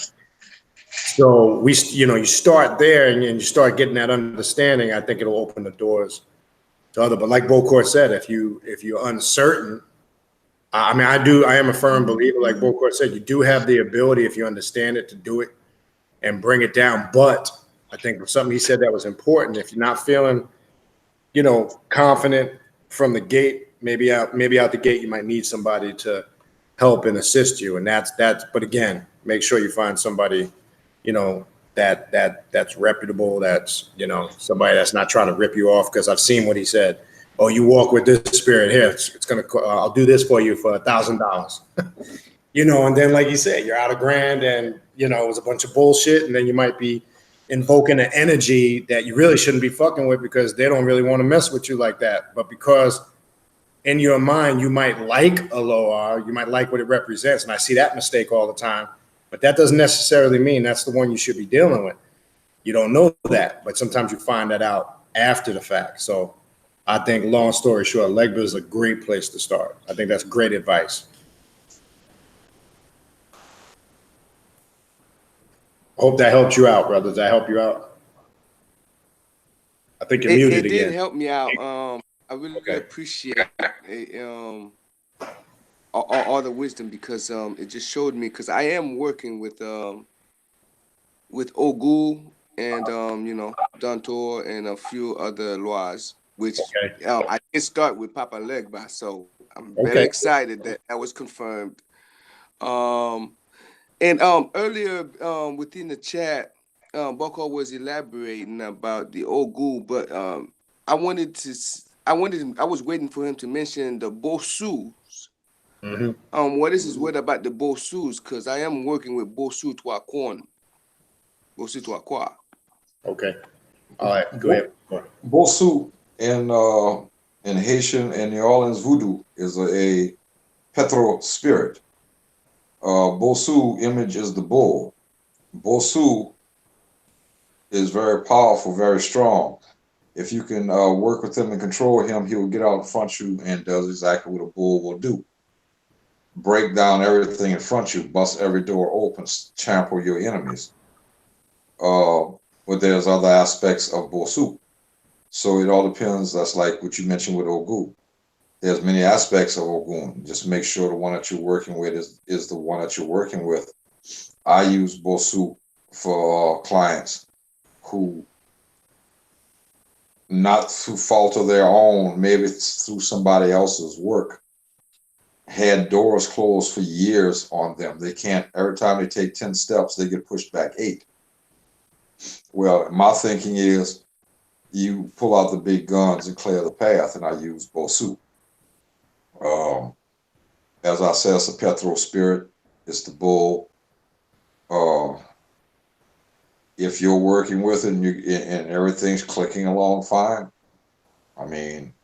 So you start there, and you start getting that understanding. I think it'll open the doors to other. But like Bokor said, if you're uncertain, I am a firm believer. Like Bokor said, you do have the ability, if you understand it, to do it and bring it down. But I think something he said that was important. If you're not feeling, confident from the gate, maybe out the gate, you might need somebody to help and assist you. And that's. But again, make sure you find somebody, that's reputable. That's somebody that's not trying to rip you off. Because I've seen what he said. Oh, you walk with this spirit here. It's gonna. I'll do this for you for $1,000. And then like you said, you're out $1,000, and it was a bunch of bullshit, and then you might be invoking an energy that you really shouldn't be fucking with, because they don't really want to mess with you like that. But because in your mind, you might like a low R, you might like what it represents. And I see that mistake all the time, but that doesn't necessarily mean that's the one you should be dealing with. You don't know that, but sometimes you find that out after the fact. So I think, long story short, Legba is a great place to start. I think that's great advice. I hope that helped you out, brother. Does that help you out? I think you're muted It again. did help me out. I really appreciate all the wisdom, because it just showed me, because I am working with Ogu and Dantor and a few other lois, which I did start with Papa Legba, so I'm very excited that that was confirmed. And earlier within the chat, Bokor was elaborating about the Ogu, but I was waiting for him to mention the Bosus. What is his word about the Bosus? Because I am working with Bosu Tuakon. Bosu Tuakwa. Okay. All right. Go ahead. Bosu in Haitian and New Orleans voodoo is a petro spirit. Bosu image is the bull. Bosu is very powerful, very strong. If you can work with him and control him, he will get out in front of you and does exactly what a bull will do. Break down everything in front of you, bust every door open, trample your enemies. But there's other aspects of Bosu. So it all depends. That's like what you mentioned with Ogu. There's many aspects of Ogun. Just make sure the one that you're working with is the one that you're working with. I use Bosu for clients who, not through fault of their own, maybe through somebody else's work, had doors closed for years on them. They can't, every time they take 10 steps, they get pushed back 8. Well, my thinking is you pull out the big guns and clear the path, and I use Bosu. As I said, it's a petro spirit. It's the bull. If you're working with it and everything's clicking along fine, I mean,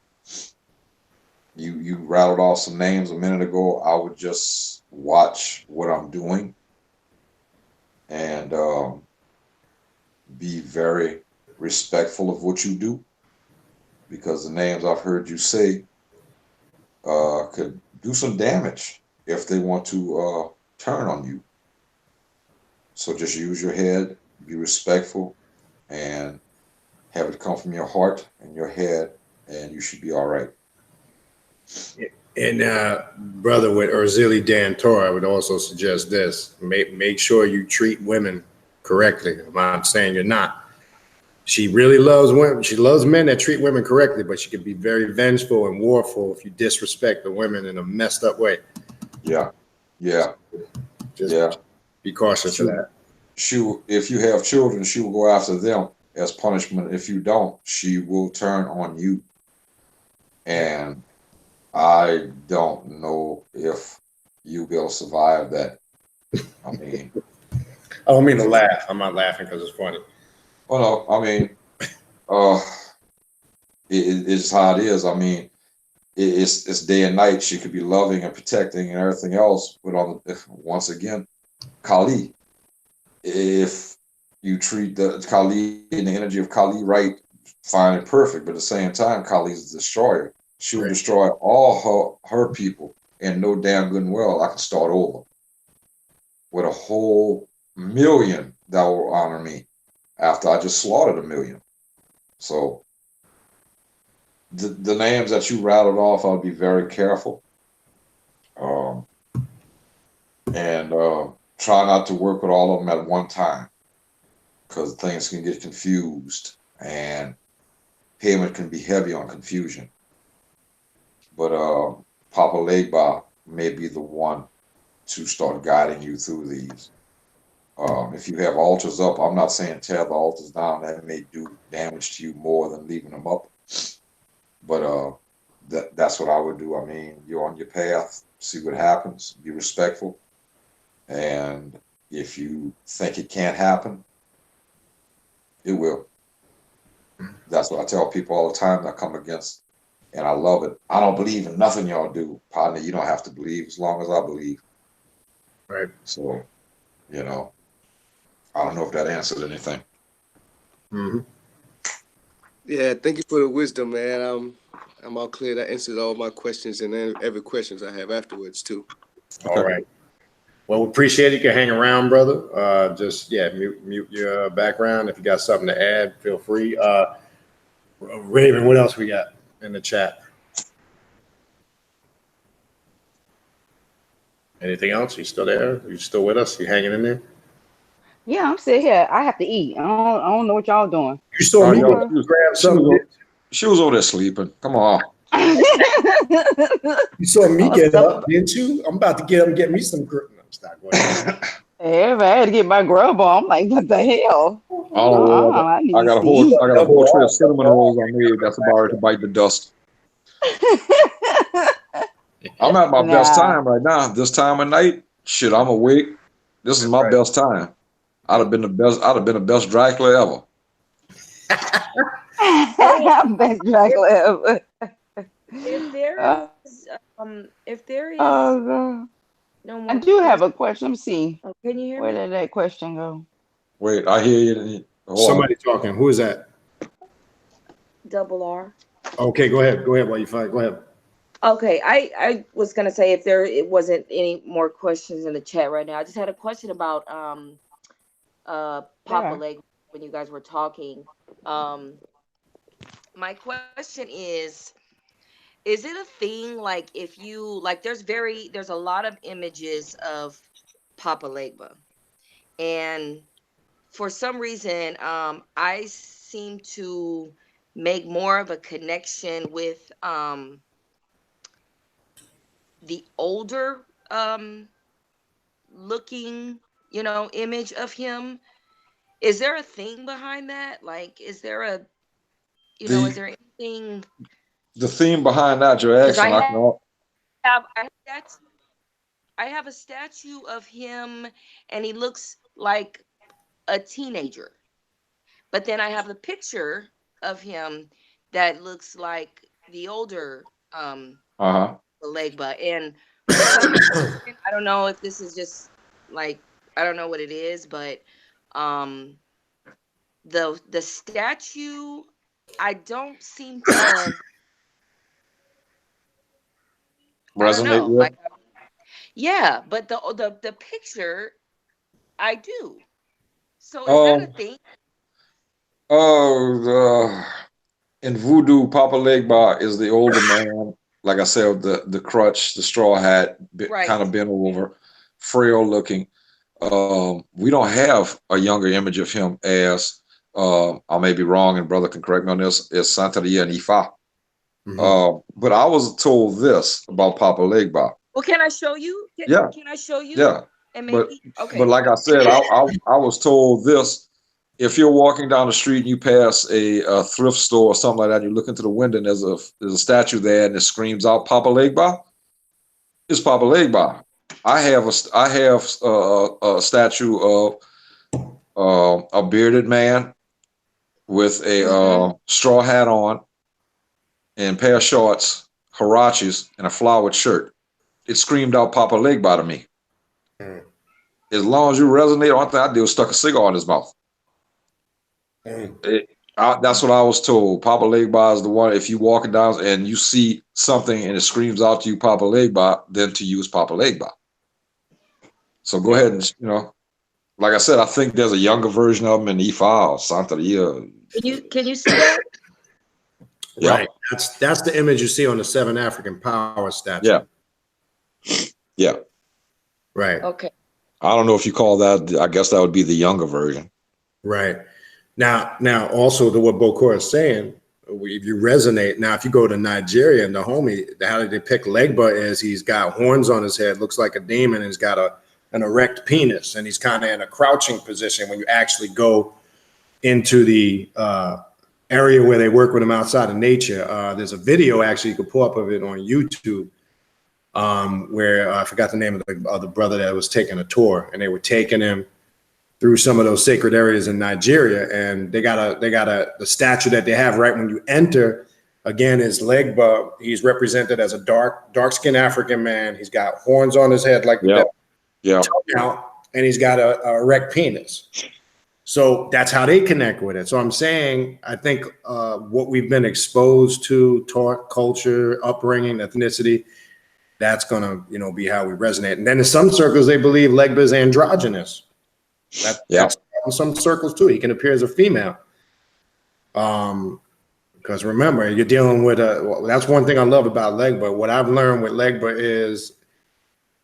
you rattled off some names a minute ago. I would just watch what I'm doing and be very respectful of what you do, because the names I've heard you say could do some damage if they want to turn on you. So just use your head, be respectful, and have it come from your heart and your head, and you should be all right. And brother, with Urzili Dantor, I would also suggest this: make sure you treat women correctly. I'm not saying you're not. She really loves women. She loves men that treat women correctly, but she can be very vengeful and warful if you disrespect the women in a messed up way. Yeah. Just be cautious of that. If you have children, she will go after them as punishment. If you don't, she will turn on you. And I don't know if you will survive that. I mean, I don't mean to laugh. I'm not laughing because it's funny. Oh no, I mean, it's how it is. I mean, it's day and night. She could be loving and protecting and everything else, but once again, Kali. If you treat the Kali and the energy of Kali right, fine and perfect, but at the same time, Kali is a destroyer. She will destroy all her people, and no damn good and well I can start over with a whole million that will honor me after I just slaughtered 1 million. So the names that you rattled off, I'll be very careful. And try not to work with all of them at one time, because things can get confused and payment can be heavy on confusion. But Papa Legba may be the one to start guiding you through these. If you have altars up, I'm not saying tear the altars down. That may do damage to you more than leaving them up. But that's what I would do. I mean, you're on your path, see what happens, be respectful. And if you think it can't happen, it will. That's what I tell people all the time that come against and I love it. I don't believe in nothing y'all do, partner. You don't have to believe as long as I believe. Right. So, you know, I don't know if that answered anything. Mm-hmm. Yeah, thank you for the wisdom, man. I'm all clear. That answered all my questions and then every questions I have afterwards too. All right. Well, we appreciate it. You can hang around, brother. Just mute your background. If you got something to add, feel free. Raven, what else we got in the chat? Anything else? You still there? You still with us? You hanging in there? Yeah, I'm sitting here. I have to eat. I don't know what y'all doing. You saw me yo, grab something. she was over there sleeping. Come on. You saw me get up, didn't you? I'm about to get up and get me some. No, stop going. Yeah, I had to get my grub on. I'm like, what the hell? I got a whole tray of cinnamon rolls I made that's about ready to bite the dust. I'm at my best time right now. This time of night, shit, I'm awake. This is my best time. I'd have been the best Dracula ever. Best Dracula ever. If there is no more I do have a question. Let me see. Oh, can you hear Where me? did that question go? Wait, I hear you. Somebody talking. Who is that? Double R. Okay, go ahead. Go ahead while you find. Go ahead. Okay, I was gonna say if it wasn't any more questions in the chat right now. I just had a question about Papa Legba when you guys were talking. My question is it a thing like if you like there's a lot of images of Papa Legba, and for some reason I seem to make more of a connection with the older looking image of him. Is there a thing behind that? Like, is there a is there anything? The theme behind that you're asking, I have a statue of him and he looks like a teenager, but then I have a picture of him that looks like the older Legba. And for some reason, I don't know if this is just like, I don't know what it is, but the statue, I don't seem to resonate with. Like, yeah, but the picture, I do. So is that a thing? In voodoo, Papa Legba is the older man. Like I said, the crutch, the straw hat, kind of bent over, frail looking. We don't have a younger image of him as I may be wrong, and brother can correct me on this, is Santeria and Ifa. But I was told this about Papa Legba. Well, can I show you? Can I show you? Yeah. And maybe, but like I said, I was told this. If you're walking down the street and you pass a thrift store or something like that, and you look into the window and there's a statue there and it screams out Papa Legba, it's Papa Legba. I have a statue of a bearded man with a straw hat on and a pair of shorts, huaraches, and a flowered shirt. It screamed out Papa Legba to me. As long as you resonate, the only thing I did was stuck a cigar in his mouth. That's what I was told. Papa Legba is the one. If you walking down and you see something and it screams out to you Papa Legba, then to use Papa Legba. So go ahead and like I said, I think there's a younger version of him in Ifa or Santeria. Can you see that? Right. That's the image you see on the 7 African Power statue. Yeah. Right. Okay. I don't know if you call that. I guess that would be the younger version. Right. Now, also to what Bokor is saying, if you resonate, now if you go to Nigeria and the homie, how they depict Legba is he's got horns on his head, looks like a demon, and he's got an erect penis, and he's kind of in a crouching position when you actually go into the area where they work with him outside of nature. There's a video actually you can pull up of it on YouTube where I forgot the name of the brother that was taking a tour, and they were taking him through some of those sacred areas in Nigeria, and they got the statue that they have right when you enter again, is Legba. He's represented as a dark-skinned African man. He's got horns on his head like the devil. Yeah. Tongue out, and he's got a erect penis. So that's how they connect with it. So I'm saying, I think what we've been exposed to, taught, culture, upbringing, ethnicity, that's gonna, be how we resonate. And then in some circles, they believe Legba is androgynous. That's in some circles too. He can appear as a female. Because remember, you're dealing with that's one thing I love about Legba. What I've learned with Legba is,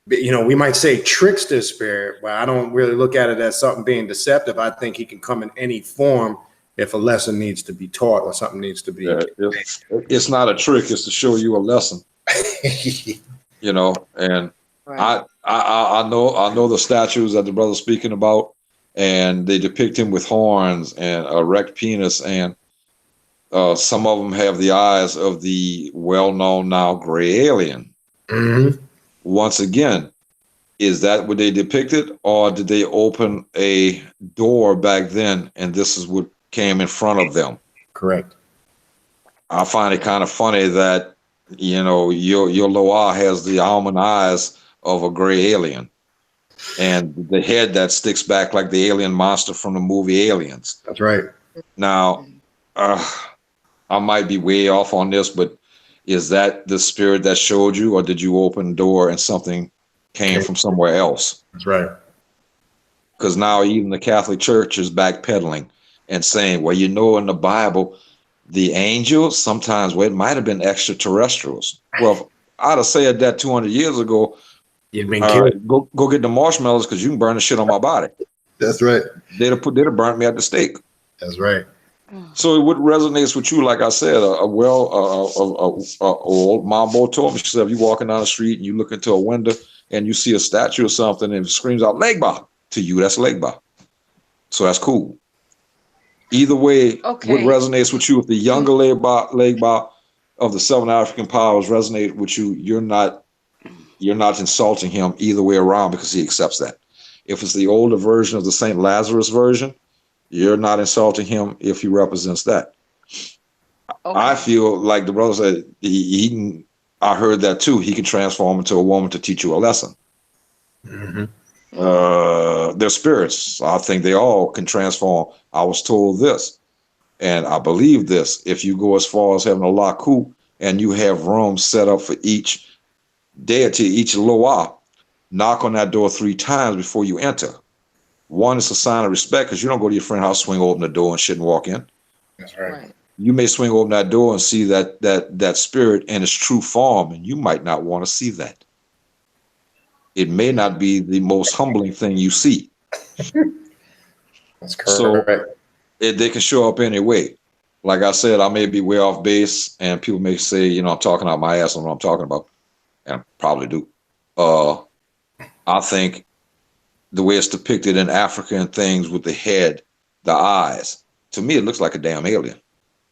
we might say trickster spirit, but I don't really look at it as something being deceptive. I think he can come in any form if a lesson needs to be taught or something needs to be. It's not a trick. It's to show you a lesson. And right. I know the statues that the brother's speaking about, and they depict him with horns and a erect penis, and some of them have the eyes of the well-known now gray alien. Mm-hmm. Once again, is that what they depicted, or did they open a door back then and this is what came in front of them? Correct. I find it kind of funny that your Loa has the almond eyes of a gray alien and the head that sticks back like the alien monster from the movie Aliens. That's right. Now, I might be way off on this, but is that the spirit that showed you, or did you open the door and something came from somewhere else? That's right. Because now even the Catholic Church is backpedaling and saying, well, in the Bible, the angels sometimes, it might have been extraterrestrials. Well, if I'd have said that 200 years ago, you'd been killed. Go get the marshmallows because you can burn the shit on my body. That's right. They'd have burnt me at the stake. That's right. So what resonates with you, like I said, old Mambo told me, she said, if you're walking down the street and you look into a window and you see a statue or something and it screams out Legba to you, that's Legba. So that's cool. Either way, what resonates with you, if the younger Legba of the 7 African powers resonate with you, you're not insulting him either way around because he accepts that. If it's the older version of the St. Lazarus version, you're not insulting him if he represents that. Okay. I feel like the brother said I heard that too. He can transform into a woman to teach you a lesson. Mm-hmm. They're spirits. I think they all can transform. I was told this, and I believe this. If you go as far as having a laku and you have rooms set up for each deity, each loa, knock on that door 3 times before you enter. One is a sign of respect because you don't go to your friend's house, swing open the door and shit and walk in. That's right. You may swing open that door and see that spirit in its true form, and you might not want to see that. It may not be the most humbling thing you see. That's correct. So they can show up anyway. Like I said, I may be way off base, and people may say, I'm talking out my ass on what I'm talking about, and I probably do. I think the way it's depicted in Africa and things with the head, the eyes, to me, it looks like a damn alien.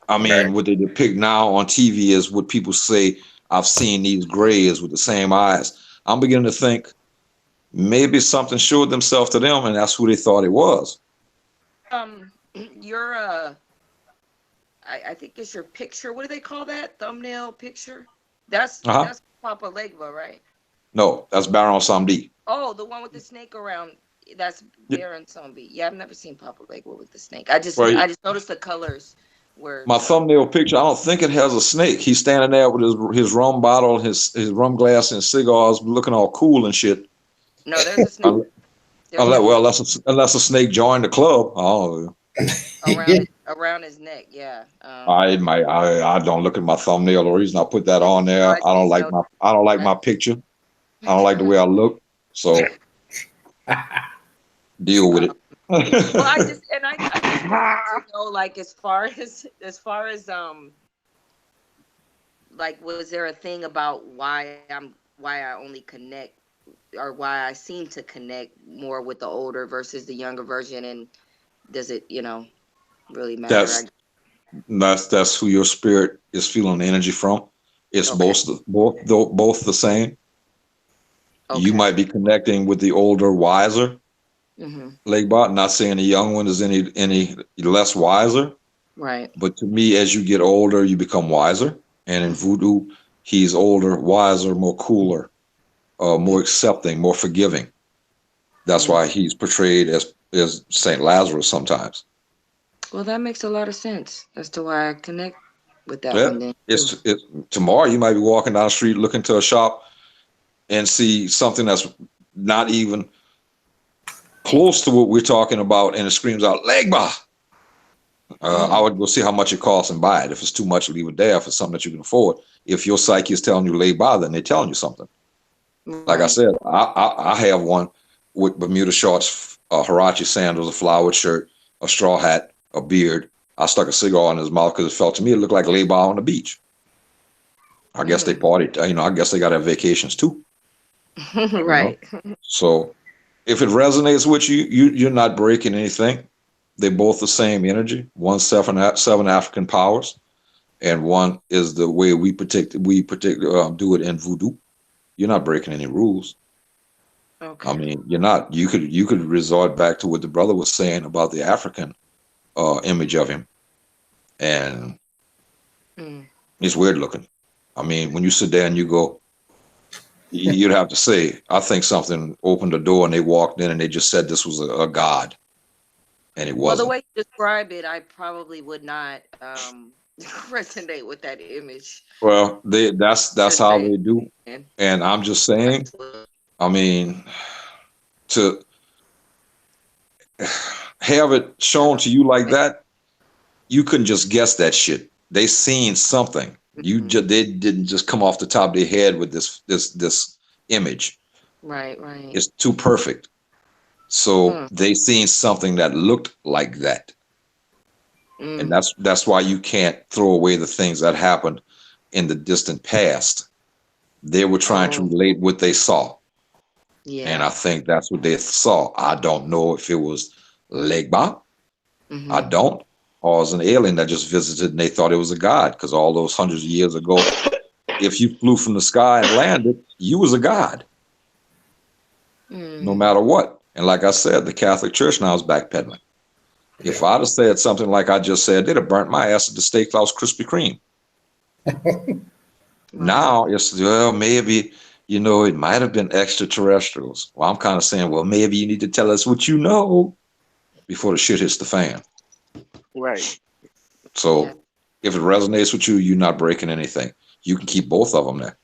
I mean, what they depict now on TV is what people say, I've seen these grays with the same eyes. I'm beginning to think maybe something showed themselves to them and that's who they thought it was. I think it's your picture. What do they call that? Thumbnail picture? That's Papa Legba, right? No, that's Baron Samedi. Oh, the one with the snake around. That's Baron Samedi. Yeah, I've never seen Papa Legba with the snake. I just noticed the colors. My thumbnail picture, I don't think it has a snake. He's standing there with his rum bottle, his rum glass and cigars, looking all cool and shit. No, there's a snake. Unless a snake joined the club. Oh, around his neck, yeah. I don't look at my thumbnail. The reason I put that on there, I don't like my picture. I don't like the way I look. So deal with it. Well, I just know, like, as far as like, was there a thing about why I only connect, or why I seem to connect more with the older versus the younger version, and does it really matter? That's who your spirit is feeling the energy from. It's both the same. Okay. You might be connecting with the older, wiser Legba. Not saying the young one is any less wiser, Right. But to me, as you get older, you become wiser. And in voodoo, he's older, wiser, more cooler, more accepting, more forgiving. That's why he's portrayed as Saint Lazarus sometimes. Well, that makes a lot of sense as to why I connect with that Yeah, one. Then it's tomorrow. You might be walking down the street, looking to a shop, and see something that's not even close to what we're talking about, and it screams out Legba. I would go see how much it costs and buy it. If it's too much, leave it there. If it's something that you can afford, if your psyche is telling you Legba, then they're telling you something. Like I said, I have one with Bermuda shorts, Huarache sandals, a flowered shirt, a straw hat, a beard. I stuck a cigar in his mouth because it felt to me it looked like Legba on the beach. I guess they partied. I guess they got their vacations too. right. So if it resonates with you, you're not breaking anything. They're both the same energy. One's seven African powers, and one is the way we do it in voodoo. You're not breaking any rules. Okay. I mean, you're not. You could resort back to what the brother was saying about the African image of him, and it's weird looking. I mean, when you sit there and you go, you'd have to say, I think something opened the door and they walked in and they just said this was a god. And it wasn't. Well, the way you describe it, I probably would not resonate with that image. Well, that's how they do. And I'm just saying, I mean, to have it shown to you like that, you couldn't just guess that shit. They seen something. They didn't just come off the top of their head with this image. Right. It's too perfect. So they seen something that looked like that. And that's why you can't throw away the things that happened in the distant past. They were trying to relate what they saw. Yeah. And I think that's what they saw. I don't know if it was Legba. I don't. Or it was an alien that just visited and they thought it was a god. Because all those hundreds of years ago, if you flew from the sky and landed, you was a god. No matter what. And like I said, the Catholic Church now is backpedaling. If I'd have said something like I just said, they'd have burnt my ass at the Steakhouse Krispy Kreme. Now it's, well, maybe, it might have been extraterrestrials. Well, I'm kind of saying, well, maybe you need to tell us what you know before the shit hits the fan. Right. So if it resonates with you, you're not breaking anything. You can keep both of them there.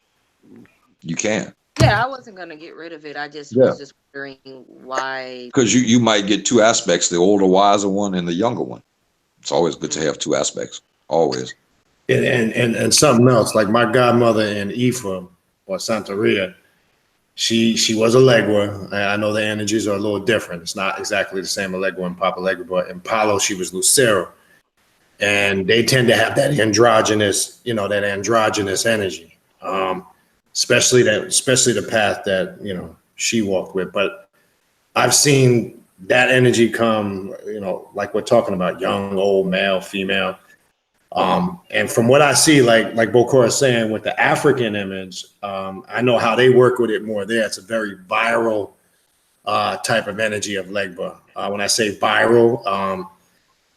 You can. Yeah, I wasn't going to get rid of it. I just was just wondering why. Because you might get two aspects, the older, wiser one and the younger one. It's always good to have two aspects. Always. And something else, like my godmother in Ifa or Santeria, she was a Legua. I know the energies are a little different. It's not exactly the same Legua and Papa Legua, but in Palo, she was Lucero. And they tend to have that androgynous, energy. Especially the path that, she walked with. But I've seen that energy come, like we're talking about, young, old, male, female. And from what I see, like Bokor is saying with the African image, I know how they work with it more there. It's a very viral type of energy of Legba. When I say viral,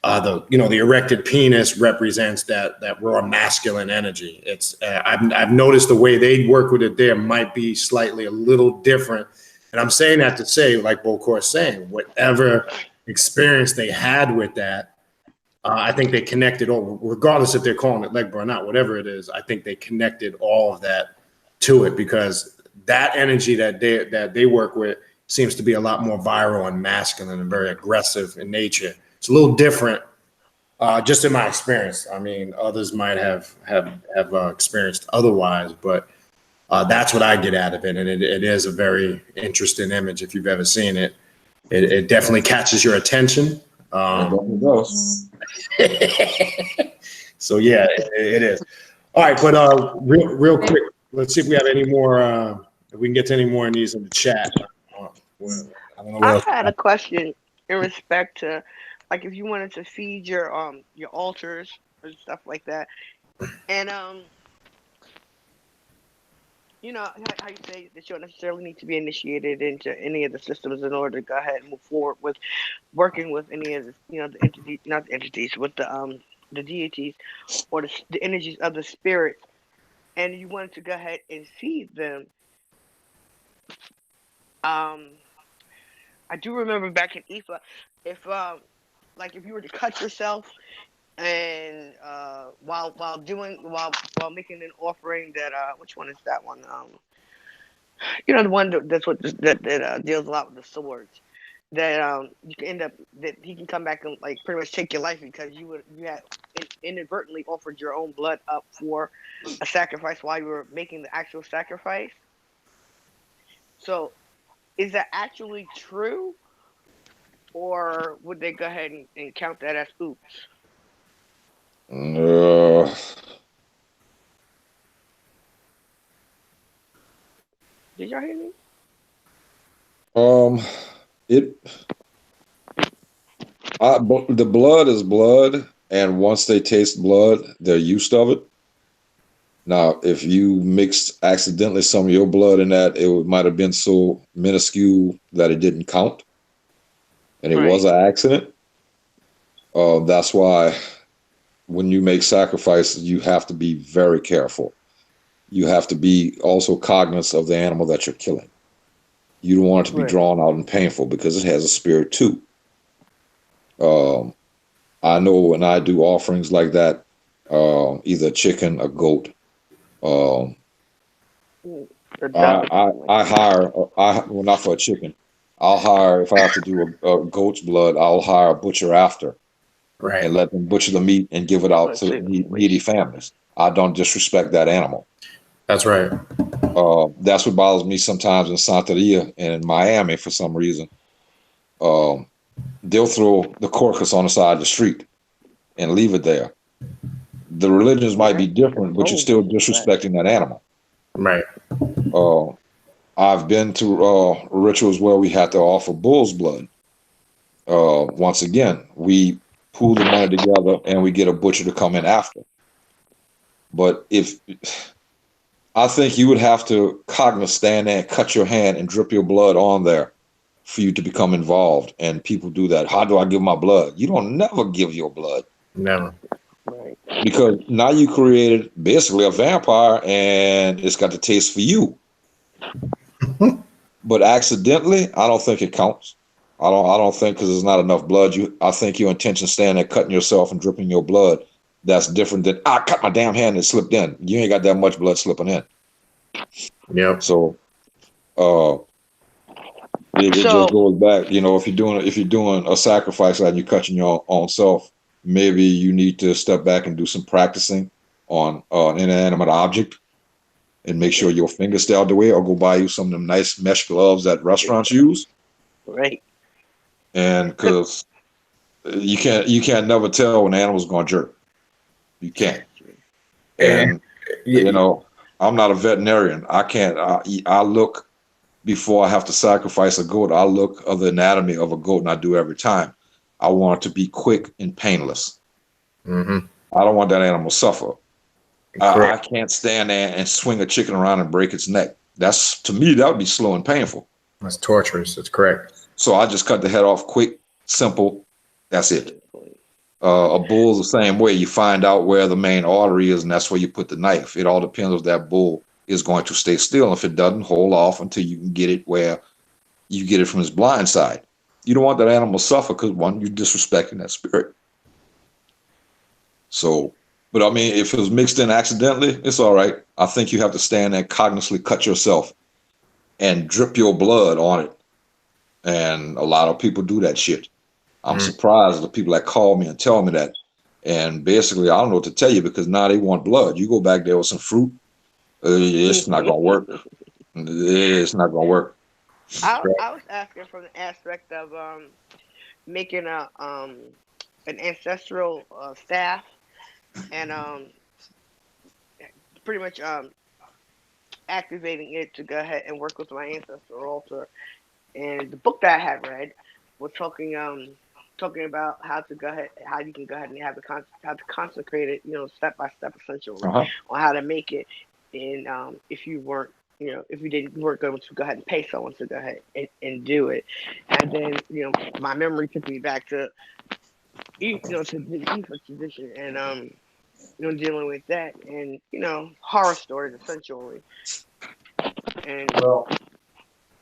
the erected penis represents that raw masculine energy. It's I've noticed the way they work with it there might be slightly a little different. And I'm saying that to say, like Bokor is saying, whatever experience they had with that, I think they connected all, regardless if they're calling it Legba or not, whatever it is, I think they connected all of that to it because that energy that they work with seems to be a lot more viral and masculine and very aggressive in nature. It's a little different, just in my experience. I mean, others might have experienced otherwise, but that's what I get out of it. And it is a very interesting image. If you've ever seen it, it definitely catches your attention. So yeah, it is. All right, but real quick, let's see if we have any more. If we can get to any more in these in the chat. I don't know. I had a question in respect to, like, if you wanted to feed your altars or stuff like that, and how you say that you don't necessarily need to be initiated into any of the systems in order to go ahead and move forward with working with any of the, the entities, not the entities, with the the deities or the energies of the spirits, and you wanted to go ahead and feed them. I do remember back in Ifa, if like if you were to cut yourself and while making an offering that which one is that one, the one that deals a lot with the swords, that you can end up that he can come back and like pretty much take your life because you had inadvertently offered your own blood up for a sacrifice while you were making the actual sacrifice. So is that actually true, or would they go ahead and count that as oops? Did y'all hear me? The blood is blood, and once they taste blood, they're used of it. Now, if you mixed accidentally some of your blood in that, it might have been so minuscule that it didn't count, and it was an accident. That's why when you make sacrifices, you have to be very careful. You have to be also cognizant of the animal that you're killing. You don't want it to be drawn out and painful because it has a spirit too. I know when I do offerings like that, either a chicken, a goat, I hire, well, not for a chicken. I'll hire, if I have to do a goat's blood, I'll hire a butcher after. Right. And let them butcher the meat and give it out to needy families. I don't disrespect that animal. That's right. That's what bothers me sometimes in Santeria and in Miami for some reason. They'll throw the corpus on the side of the street and leave it there. The religions might be different, but you're still disrespecting that animal. Right. I've been to rituals where we had to offer bull's blood. Once again, we pool the money together and we get a butcher to come in after. But I think you would have to stand there and cut your hand and drip your blood on there for you to become involved. And people do that. How do I give my blood? You don't never give your blood. Never. Right. Because now you created basically a vampire and it's got the taste for you. But accidentally, I don't think it counts. I don't think because there's not enough blood. I think your intention standing there cutting yourself and dripping your blood, that's different than I cut my damn hand and it slipped in. You ain't got that much blood slipping in. Yep. So it just goes back, if you're doing a sacrifice and you're cutting your own self, maybe you need to step back and do some practicing on an inanimate object and make sure your fingers stay out the way, or go buy you some of them nice mesh gloves that restaurants use. Right. And because you can't never tell when an animal's going to jerk. You can't. And I'm not a veterinarian. I can't. I look before I have to sacrifice a goat. I look of the anatomy of a goat, and I do every time. I want it to be quick and painless. Mm-hmm. I don't want that animal to suffer. I can't stand there and swing a chicken around and break its neck. To me, that would be slow and painful. That's torturous. That's correct. So I just cut the head off quick, simple. That's it. A bull's the same way. You find out where the main artery is, and that's where you put the knife. It all depends if that bull is going to stay still. If it doesn't, hold off until you can get it where you get it from his blind side. You don't want that animal to suffer because, one, you're disrespecting that spirit. So, but I mean, if it was mixed in accidentally, it's all right. I think you have to stand there and cognitively cut yourself and drip your blood on it. And a lot of people do that shit. I'm surprised at the people that call me and tell me that. And basically, I don't know what to tell you because now they want blood. You go back there with some fruit, it's not going to work. It's not going to work. I was asking from the aspect of making an ancestral staff and pretty much activating it to go ahead and work with my ancestral altar. And the book that I had read was talking about how you can go ahead and how to consecrate it, step by step, essentially, on how to make it. And if you weren't going to go ahead and pay someone to go ahead and do it. And then, my memory took me back to to for tradition and dealing with that and horror stories essentially. And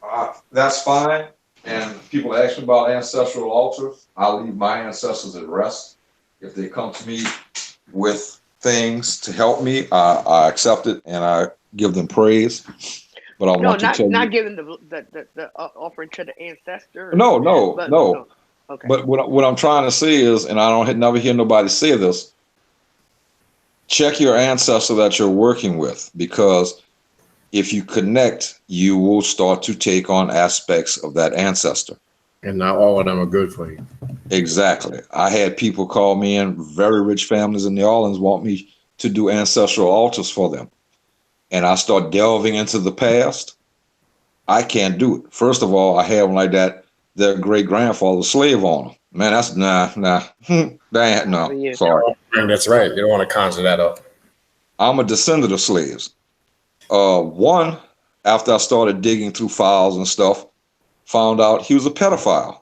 Well, that's fine. And people ask me about ancestral altars. I leave my ancestors at rest. If they come to me with things to help me, I accept it and I give them praise. But I want to tell not you, giving the offering to the ancestor. no. Okay. But what I'm trying to say is, and I don't never hear nobody say this, check your ancestor that you're working with, because if you connect, you will start to take on aspects of that ancestor. And not all of them are good for you. Exactly. I had people call me in, very rich families in New Orleans want me to do ancestral altars for them. And I start delving into the past. I can't do it. First of all, I have them like that. Their great grandfather was a slave owner. Man, that's nah. That ain't no. Yeah. Sorry. That's right. You don't want to conjure that up. I'm a descendant of slaves. One, after I started digging through files and stuff, found out he was a pedophile.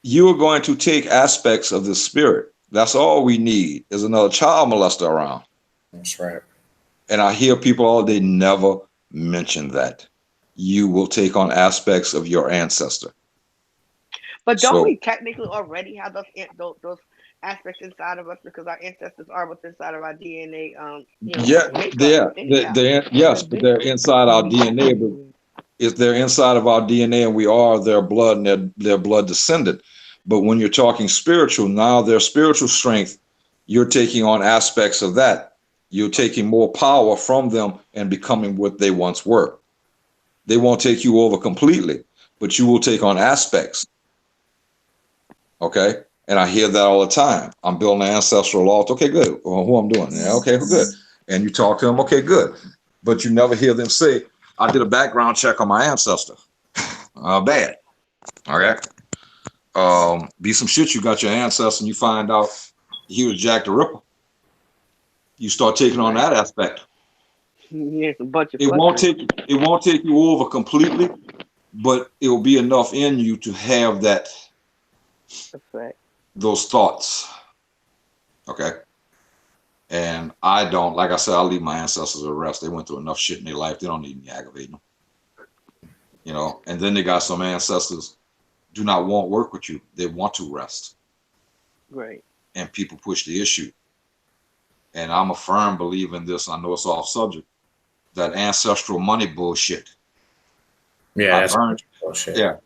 You are going to take aspects of the spirit. That's all we need is another child molester around. That's right. And I hear people all day never mention that. You will take on aspects of your ancestor. But don't we technically already have those aspects inside of us because our ancestors are what's inside of our DNA? Yes, but they're inside our DNA. But if they're inside of our DNA and we are their blood and their blood descendant. But when you're talking spiritual, now their spiritual strength, you're taking on aspects of that. You're taking more power from them and becoming what they once were. They won't take you over completely, but you will take on aspects. Okay? And I hear that all the time. I'm building an ancestral altar. Okay, good. Well, who I'm doing? Yeah, okay, good. And you talk to them. Okay, good. But you never hear them say, I did a background check on my ancestor. Bad. Okay? Be some shit, you got your ancestor and you find out he was Jack the Ripper. You start taking on that aspect. Yeah, it's a bunch of it won't take you over completely, but it will be enough in you to have that effect. Those thoughts. Okay. And I don't, like I said, I'll leave my ancestors at rest. They went through enough shit in their life. They don't need me aggravating them. And then they got some ancestors do not want work with you. They want to rest. Right. And people push the issue. And I'm a firm believer in this. I know it's off subject. That ancestral money bullshit. Yeah, that's bullshit. Yeah.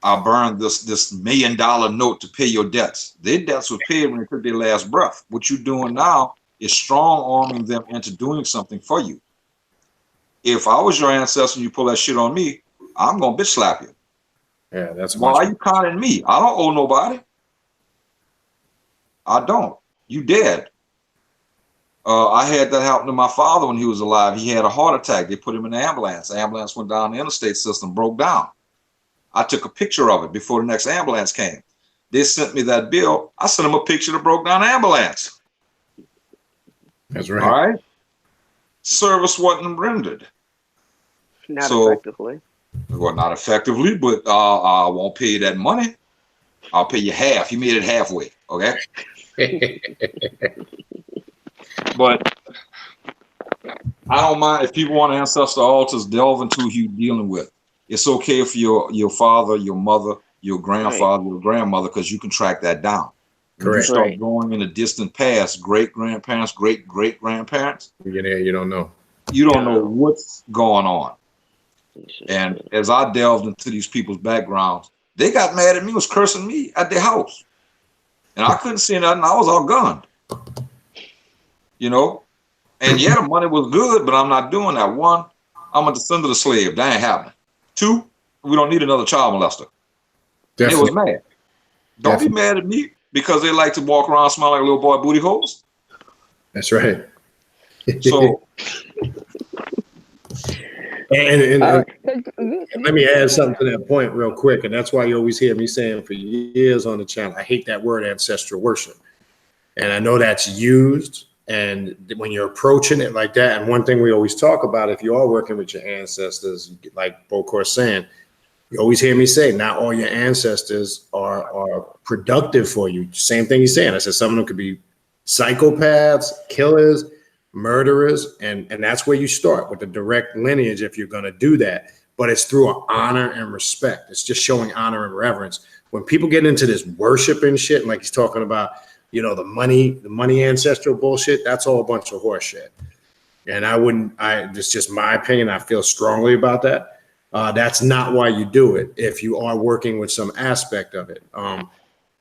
I burned this $1 million note to pay your debts. Their debts were paid when they took their last breath. What you're doing now is strong arming them into doing something for you. If I was your ancestor and you pull that shit on me, I'm gonna bitch slap you. Yeah, that's why are you conning me? I don't owe nobody. I don't. You dead. I had that happen to my father when he was alive. He had a heart attack. They put him in the ambulance. The ambulance went down the interstate system, broke down. I took a picture of it before the next ambulance came. They sent me that bill. I sent them a picture of the broke down ambulance. That's right. All right. Service wasn't rendered. Not effectively. Well, not effectively, but I won't pay you that money. I'll pay you half. You made it halfway. Okay. But I don't mind if people want ancestor altars, delve into who you're dealing with. It's okay for your father, your mother, your grandfather, your grandmother, because you can track that down. When you start going in the distant past, great grandparents, great great grandparents, you don't know. You don't know what's going on. And as I delved into these people's backgrounds, they got mad at me, was cursing me at their house. And I couldn't see nothing. I was all gunned. And yeah, the money was good, but I'm not doing that. One, I'm a descendant of slave. That ain't happening. Two, we don't need another child molester. They was mad. Don't be mad at me because they like to walk around smelling like little boy booty holes. That's right. So, and let me add something to that point real quick. And that's why you always hear me saying for years on the channel, I hate that word ancestral worship. And I know that's used. And when you're approaching it like that, and one thing we always talk about, if you are working with your ancestors, like Bokor saying, You always hear me say, not all your ancestors are productive for you. Same thing he's saying. I said some of them could be psychopaths, killers, murderers, and that's where you start with the direct lineage if you're going to do that. But it's through honor and respect. It's just showing honor and reverence. When people get into this worship and shit, like he's talking about, you know, the money ancestral bullshit, that's all a bunch of horse shit. And it's just my opinion. I feel strongly about that. That's not why you do it if you are working with some aspect of it.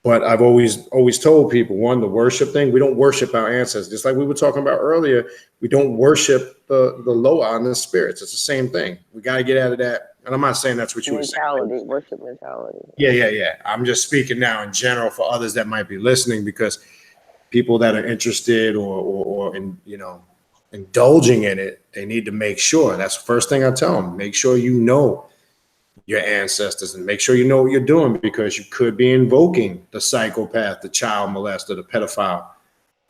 But I've always told people, one, the worship thing, we don't worship our ancestors. Just like we were talking about earlier, we don't worship the Loa and the spirits. It's the same thing. We got to get out of that. And I'm not saying that's what you were saying. Worship mentality. Yeah. I'm just speaking now in general for others that might be listening, because people that are interested or in, you know, indulging in it, they need to make sure. That's the first thing I tell them. Make sure you know your ancestors and make sure you know what you're doing, because you could be invoking the psychopath, the child molester, the pedophile,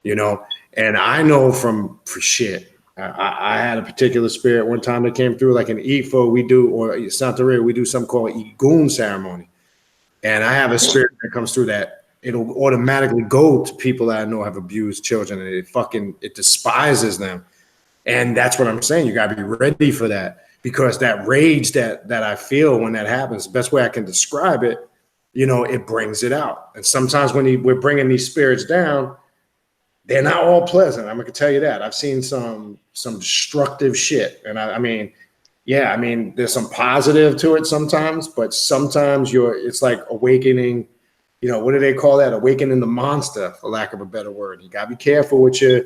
you know. And I know for shit, I had a particular spirit one time that came through, like an Ifo or Santeria, we do something called Igun ceremony. And I have a spirit that comes through that it'll automatically go to people that I know have abused children, and it despises them. And that's what I'm saying. You got to be ready for that, because that rage that I feel when that happens, the best way I can describe it, you know, it brings it out. And sometimes when we're bringing these spirits down, they're not all pleasant. I'm going to tell you that. I've seen some destructive shit. And I mean, there's some positive to it sometimes, but sometimes it's like awakening, you know, what do they call that? Awakening the monster, for lack of a better word. You got to be careful with your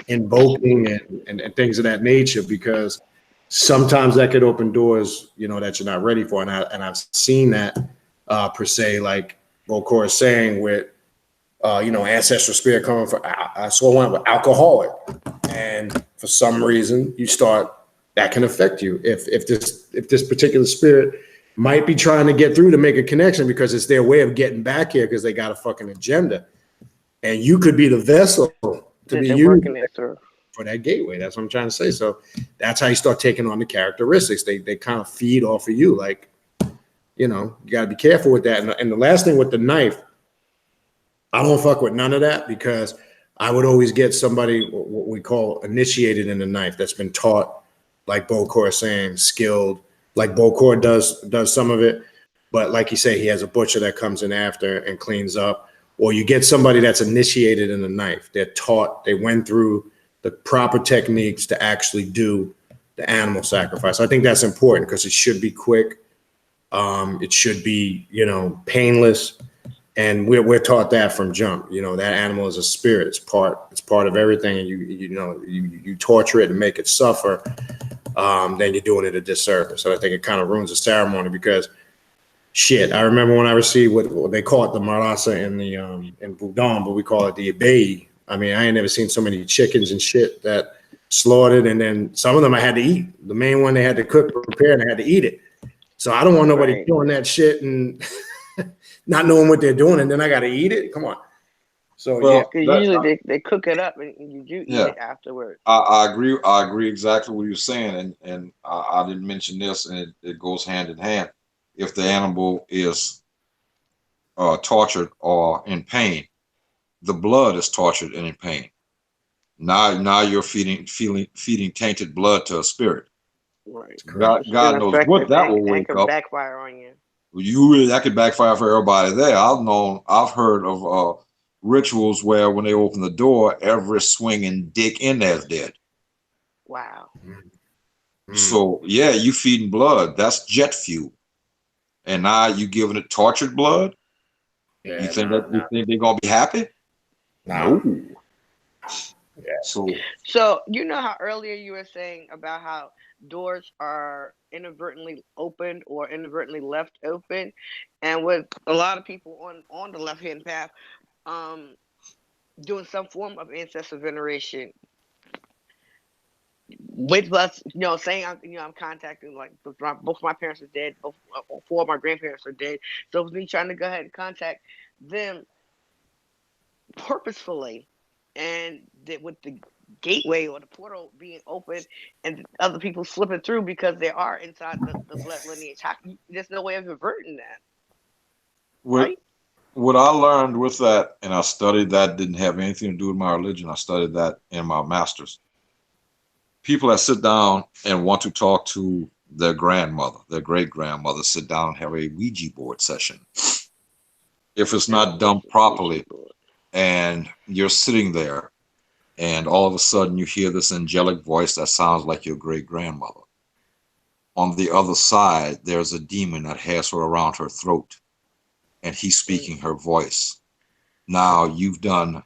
invoking and things of that nature, because sometimes that could open doors, you know, that you're not ready for. And I've seen that per se, like Bokor is saying, with you know, ancestral spirit coming for. I saw one with alcoholic, and for some reason that can affect you. If this particular spirit might be trying to get through to make a connection, because it's their way of getting back here, because they got a fucking agenda, and you could be the vessel to be used for that gateway. That's what I'm trying to say. So that's how you start taking on the characteristics. They kind of feed off of you. Like, you know, you got to be careful with that. And the last thing with the knife, I don't fuck with none of that, because I would always get somebody what we call initiated in the knife, that's been taught, like Bokor is saying, skilled, like Bokor does some of it. But like you say, he has a butcher that comes in after and cleans up. Or you get somebody that's initiated in the knife. They're taught, they went through the proper techniques to actually do the animal sacrifice. I think that's important, because it should be quick. It should be, you know, painless. And we're taught that from jump. You know, that animal is a spirit. It's part of everything. And you torture it and make it suffer, then you're doing it a disservice. So I think it kind of ruins the ceremony, because shit, I remember when I received what they call it, the marasa in Boudon, but we call it the Ibeyi. I mean, I ain't never seen so many chickens and shit that slaughtered, and then some of them I had to eat. The main one they had to cook, prepare, and I had to eat it. So I don't want nobody doing that shit and not knowing what they're doing, and then I got to eat it. Come on. So well, yeah, usually they cook it up and you do eat it afterwards. I agree exactly what you're saying, and I didn't mention this, and it goes hand in hand. If the animal is tortured or in pain, the blood is tortured and in pain. Now you're feeding tainted blood to a spirit. Right. God knows what that will wake up. Backfire on you. That could backfire for everybody there. I've heard of rituals where when they open the door, every swinging dick in there is dead. Wow. So yeah, you feeding blood. That's jet fuel. And now you giving it tortured blood. Yeah, you think they're gonna be happy? No. Yeah. So you know how earlier you were saying about how doors are inadvertently opened or inadvertently left open, and with a lot of people on the left hand path, doing some form of ancestor veneration. With us, you know, saying I'm contacting, like, both my parents are dead, four of my grandparents are dead. So with me trying to go ahead and contact them purposefully, and with the gateway or the portal being open and other people slipping through because they are inside the blood lineage. There's no way of averting that. Right? What I learned with that, and I studied that, didn't have anything to do with my religion. I studied that in my master's. People that sit down and want to talk to their grandmother, their great grandmother, sit down and have a Ouija board session. If it's not done properly and you're sitting there and all of a sudden you hear this angelic voice that sounds like your great grandmother. On the other side, there's a demon that has her around her throat and he's speaking her voice. Now you've done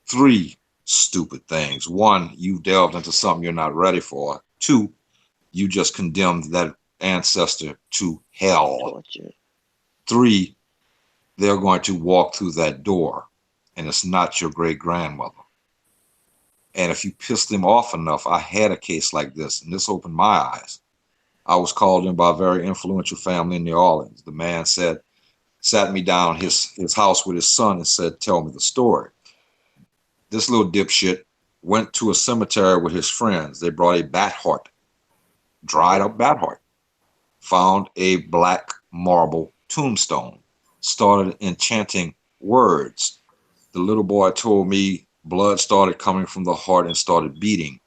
3 stupid things. 1, you've delved into something you're not ready for. 2, you just condemned that ancestor to hell. Torture. 3, they're going to walk through that door and it's not your great grandmother. And if you piss them off enough, I had a case like this and this opened my eyes. I was called in by a very influential family in New Orleans. The man sat me down his house with his son and said, tell me the story. This little dipshit went to a cemetery with his friends. They brought a bat heart, dried up bat heart, found a black marble tombstone, started enchanting words. The little boy told me blood started coming from the heart and started beating.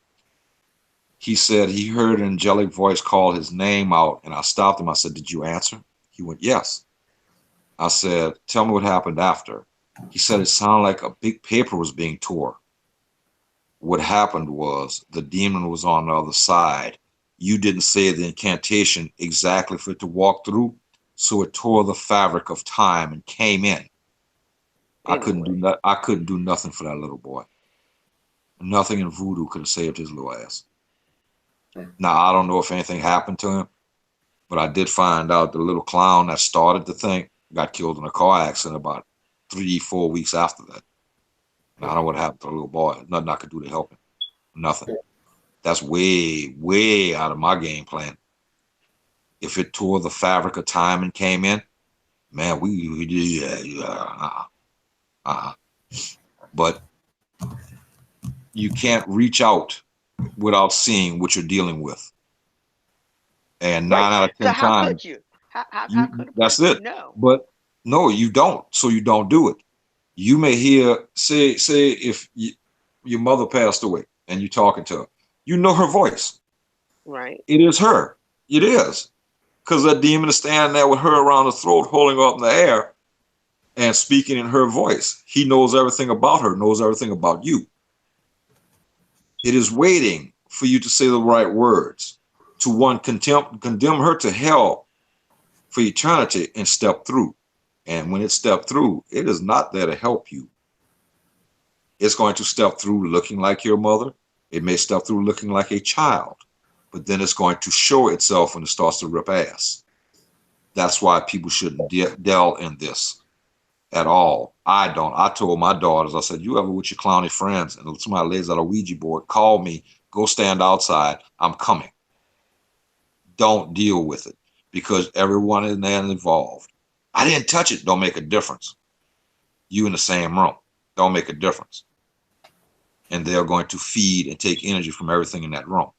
He said he heard an angelic voice call his name out, and I stopped him. I said, did you answer? He went, yes. I said, tell me what happened after. He said it sounded like a big paper was being tore. What happened was the demon was on the other side. You didn't say the incantation exactly for it to walk through, so it tore the fabric of time and came in. I couldn't do nothing for that little boy. Nothing in voodoo could have saved his little ass. Now, I don't know if anything happened to him, but I did find out the little clown that started the thing got killed in a car accident about 3-4 weeks after that. Now, I don't know what happened to the little boy. Nothing I could do to help him. Nothing. That's way, way out of my game plan. If it tore the fabric of time and came in, man, we did. But you can't reach out without seeing what you're dealing with. And 9 out of 10 so how times, could you? How could that's it. No. But no, you don't. So you don't do it. You may hear, say if your mother passed away and you're talking to her, you know her voice. Right. It is her. It is. Because that demon is standing there with her around the throat, holding her up in the air and speaking in her voice. He knows everything about her, knows everything about you. It is waiting for you to say the right words, to one, condemn her to hell for eternity and step through. And when it stepped through, it is not there to help you. It's going to step through looking like your mother. It may step through looking like a child, but then it's going to show itself when it starts to rip ass. That's why people shouldn't delve in this at all. I don't. I told my daughters, I said, you ever with your clowny friends and somebody lays out a Ouija board, call me, go stand outside. I'm coming. Don't deal with it because everyone in there is involved. I didn't touch it. Don't make a difference. You in the same room. Don't make a difference. And they're going to feed and take energy from everything in that room.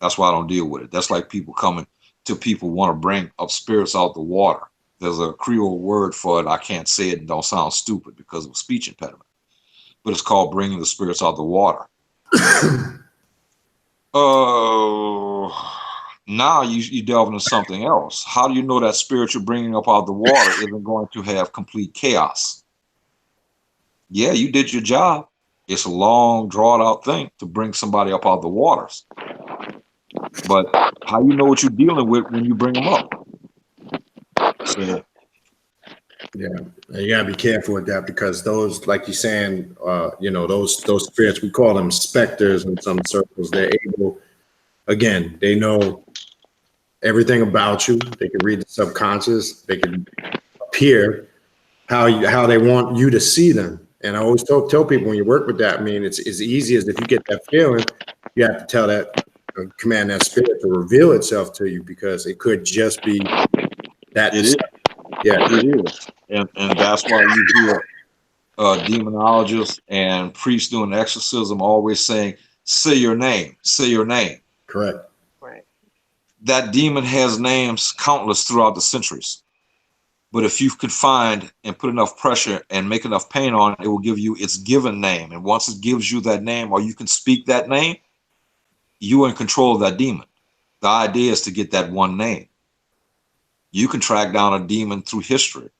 That's why I don't deal with it. That's like people coming to people want to bring up spirits out the water. There's a Creole word for it. I can't say it and don't sound stupid because of a speech impediment. But it's called bringing the spirits out the water. Now you delve into something else. How do you know that spirit you're bringing up out of the water isn't going to have complete chaos? Yeah, you did your job. It's a long, drawn out thing to bring somebody up out of the waters. But how you know what you're dealing with when you bring them up? So, yeah, you gotta be careful with that because those, like you're saying, those spirits, we call them specters in some circles. They're able, again, they know everything about you. They can read the subconscious. They can appear how they want you to see them. And I always tell people when you work with that, I mean, it's as easy as if you get that feeling, you have to tell that, command that spirit to reveal itself to you because it could just be that. It is. Yeah, it is. And that's why you hear demonologists and priests doing exorcism always saying, say your name, say your name. Correct. Right. That demon has names countless throughout the centuries. But if you could find and put enough pressure and make enough pain on it, it will give you its given name. And once it gives you that name, or you can speak that name, you are in control of that demon. The idea is to get that one name. You can track down a demon through history,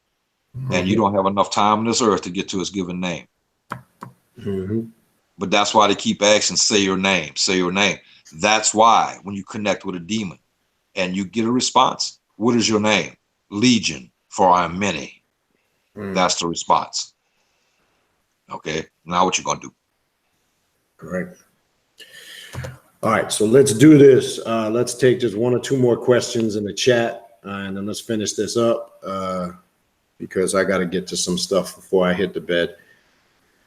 and you don't have enough time on this earth to get to its given name. But that's why they keep asking, say your name, say your name. That's why when you connect with a demon and you get a response, what is your name? Legion, for I am many. That's the response. Okay, now what you gonna do? Correct. All right, so let's do this. Let's take just one or two more questions in the chat, and then let's finish this up because I got to get to some stuff before I hit the bed.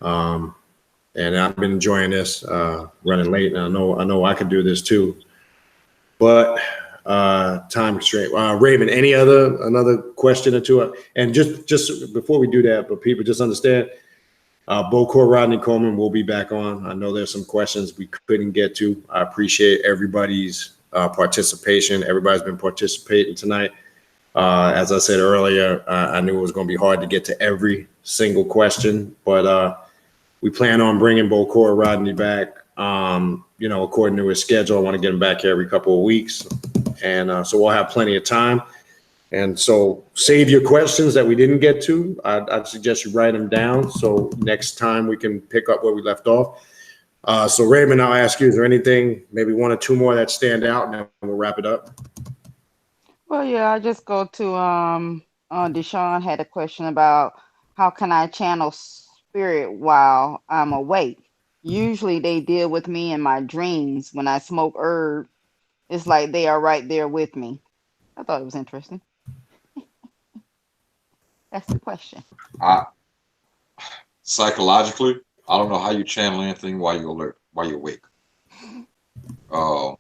And I've been enjoying this, running late, and I know I could do this too. But time constraint. Raven, another question or two? And just before we do that, but people just understand, Bokor, Rodney, Coleman will be back on. I know there's some questions we couldn't get to. I appreciate everybody's participation. Everybody's been participating tonight. As I said earlier, I knew it was going to be hard to get to every single question, but we plan on bringing Bokor, Rodney back. According to his schedule, I want to get him back here every couple of weeks. And so we'll have plenty of time. And so save your questions that we didn't get to. I'd suggest you write them down so next time we can pick up where we left off. So Raymond, I'll ask you, is there anything, maybe one or two more that stand out, and then we'll wrap it up? Well, yeah, I just go to Deshaun had a question about how can I channel spirit while I'm awake? Usually they deal with me in my dreams when I smoke herb. It's like they are right there with me. I thought it was interesting. That's the question. Psychologically, I don't know how you channel anything while you're alert, while you're awake,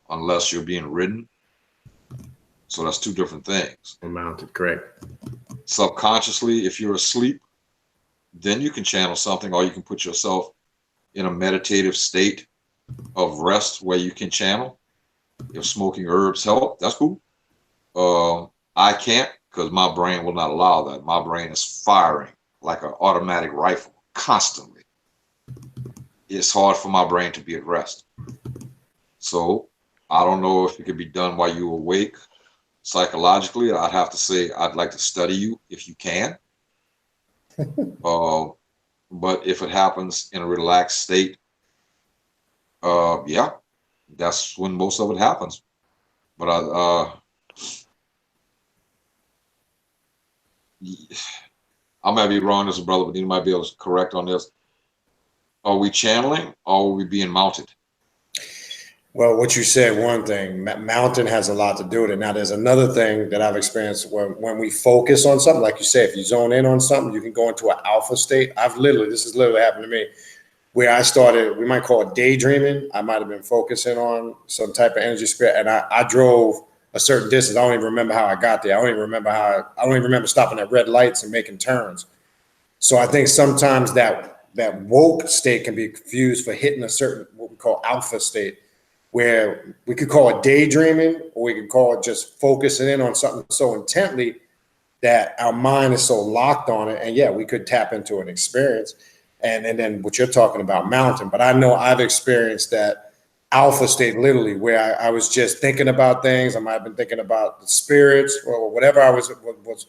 unless you're being ridden. So that's two different things. Mounted, correct. Subconsciously, if you're asleep, then you can channel something, or you can put yourself in a meditative state of rest where you can channel. If smoking herbs help, that's cool. I can't, because my brain will not allow that. My brain is firing like an automatic rifle constantly. It's hard for my brain to be at rest. So I don't know if it could be done while you're awake. Psychologically, I'd have to say I'd like to study you if you can. But if it happens in a relaxed state, yeah, that's when most of it happens. But I might be wrong as a brother, but you might be able to correct on this. Are we channeling, or are we being mounted? Well, what you said, one thing, mountain has a lot to do with it. Now, there's another thing that I've experienced when we focus on something, like you say, if you zone in on something, you can go into an alpha state. This has literally happened to me, where I started, we might call it daydreaming. I might have been focusing on some type of energy spirit, and I drove a certain distance. I don't even remember how I got there. I don't even remember stopping at red lights and making turns. So I think sometimes that woke state can be confused for hitting a certain, what we call alpha state, where we could call it daydreaming, or we could call it just focusing in on something so intently that our mind is so locked on it. And yeah, we could tap into an experience. And then what you're talking about, mountain. But I know I've experienced that alpha state literally, where I was just thinking about things. I might have been thinking about the spirits or whatever was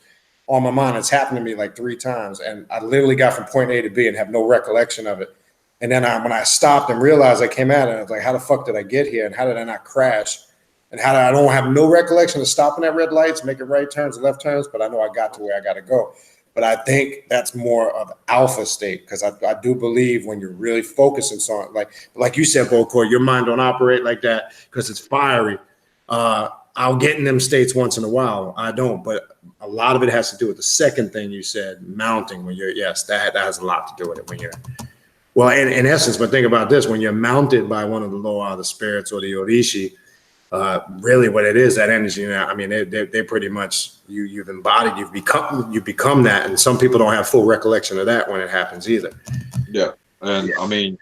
on my mind. It's happened to me like 3 times. And I literally got from point A to B and have no recollection of it. And then when I stopped and realized I came out, and I was like, how the fuck did I get here? And how did I not crash? And how did I don't have no recollection of stopping at red lights, making right turns, left turns, but I know I got to where I got to go. But I think that's more of alpha state, because I do believe when you're really focusing on, like you said, Bokor, your mind don't operate like that because it's fiery. I'll get in them states once in a while. I don't, but a lot of it has to do with the second thing you said, mounting. When that has a lot to do with it when you're. Well, in essence, but think about this: when you're mounted by one of the lower, the spirits or the Orishi, really what it is, that energy. Now, I mean, they're pretty much you've embodied, you've become that, and some people don't have full recollection of that when it happens either. Yeah, and I mean,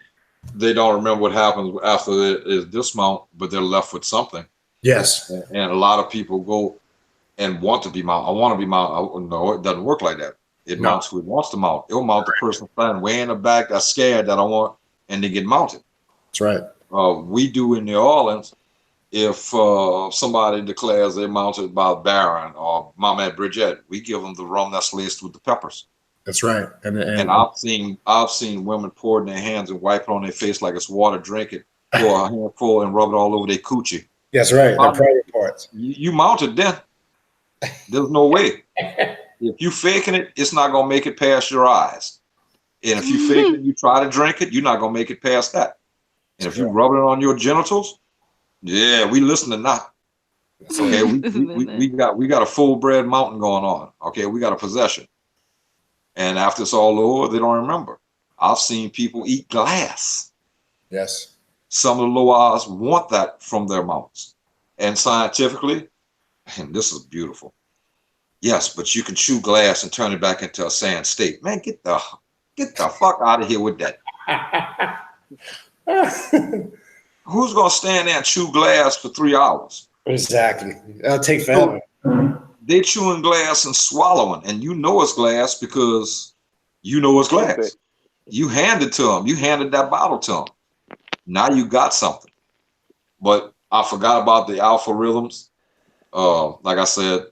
they don't remember what happens after it is dismount, but they're left with something. Yes, and a lot of people go and want to be mounted. I want to be mounted. No, it doesn't work like that. It mounts who it wants to mount. It'll mount the person standing way in the back that's scared that I want, and they get mounted. That's right. We do in New Orleans. If somebody declares they're mounted by Baron or Mama at Bridget, we give them the rum that's laced with the peppers. That's right. And I've seen women pour it in their hands and wipe it on their face like it's water, drink it, pour a handful and rub it all over their coochie. That's right. The private parts. You mounted then. There's no way. If you faking it, it's not gonna make it past your eyes. And if you fake it, you try to drink it, you're not gonna make it past that. And if you rub it on your genitals, yeah, we listen to that. Okay, we got a full bred mountain going on. Okay, we got a possession. And after it's all over, they don't remember. I've seen people eat glass. Yes. Some of the Loas want that from their mounts. And scientifically, and this is beautiful. Yes, but you can chew glass and turn it back into a sand state. Man, get the fuck out of here with that. Who's gonna stand there and chew glass for 3 hours? Exactly. That'll take forever. They chewing glass and swallowing, and you know it's glass because you know it's glass. You hand it to them. You handed that bottle to them. Now you got something. But I forgot about the alpha rhythms. Like I said,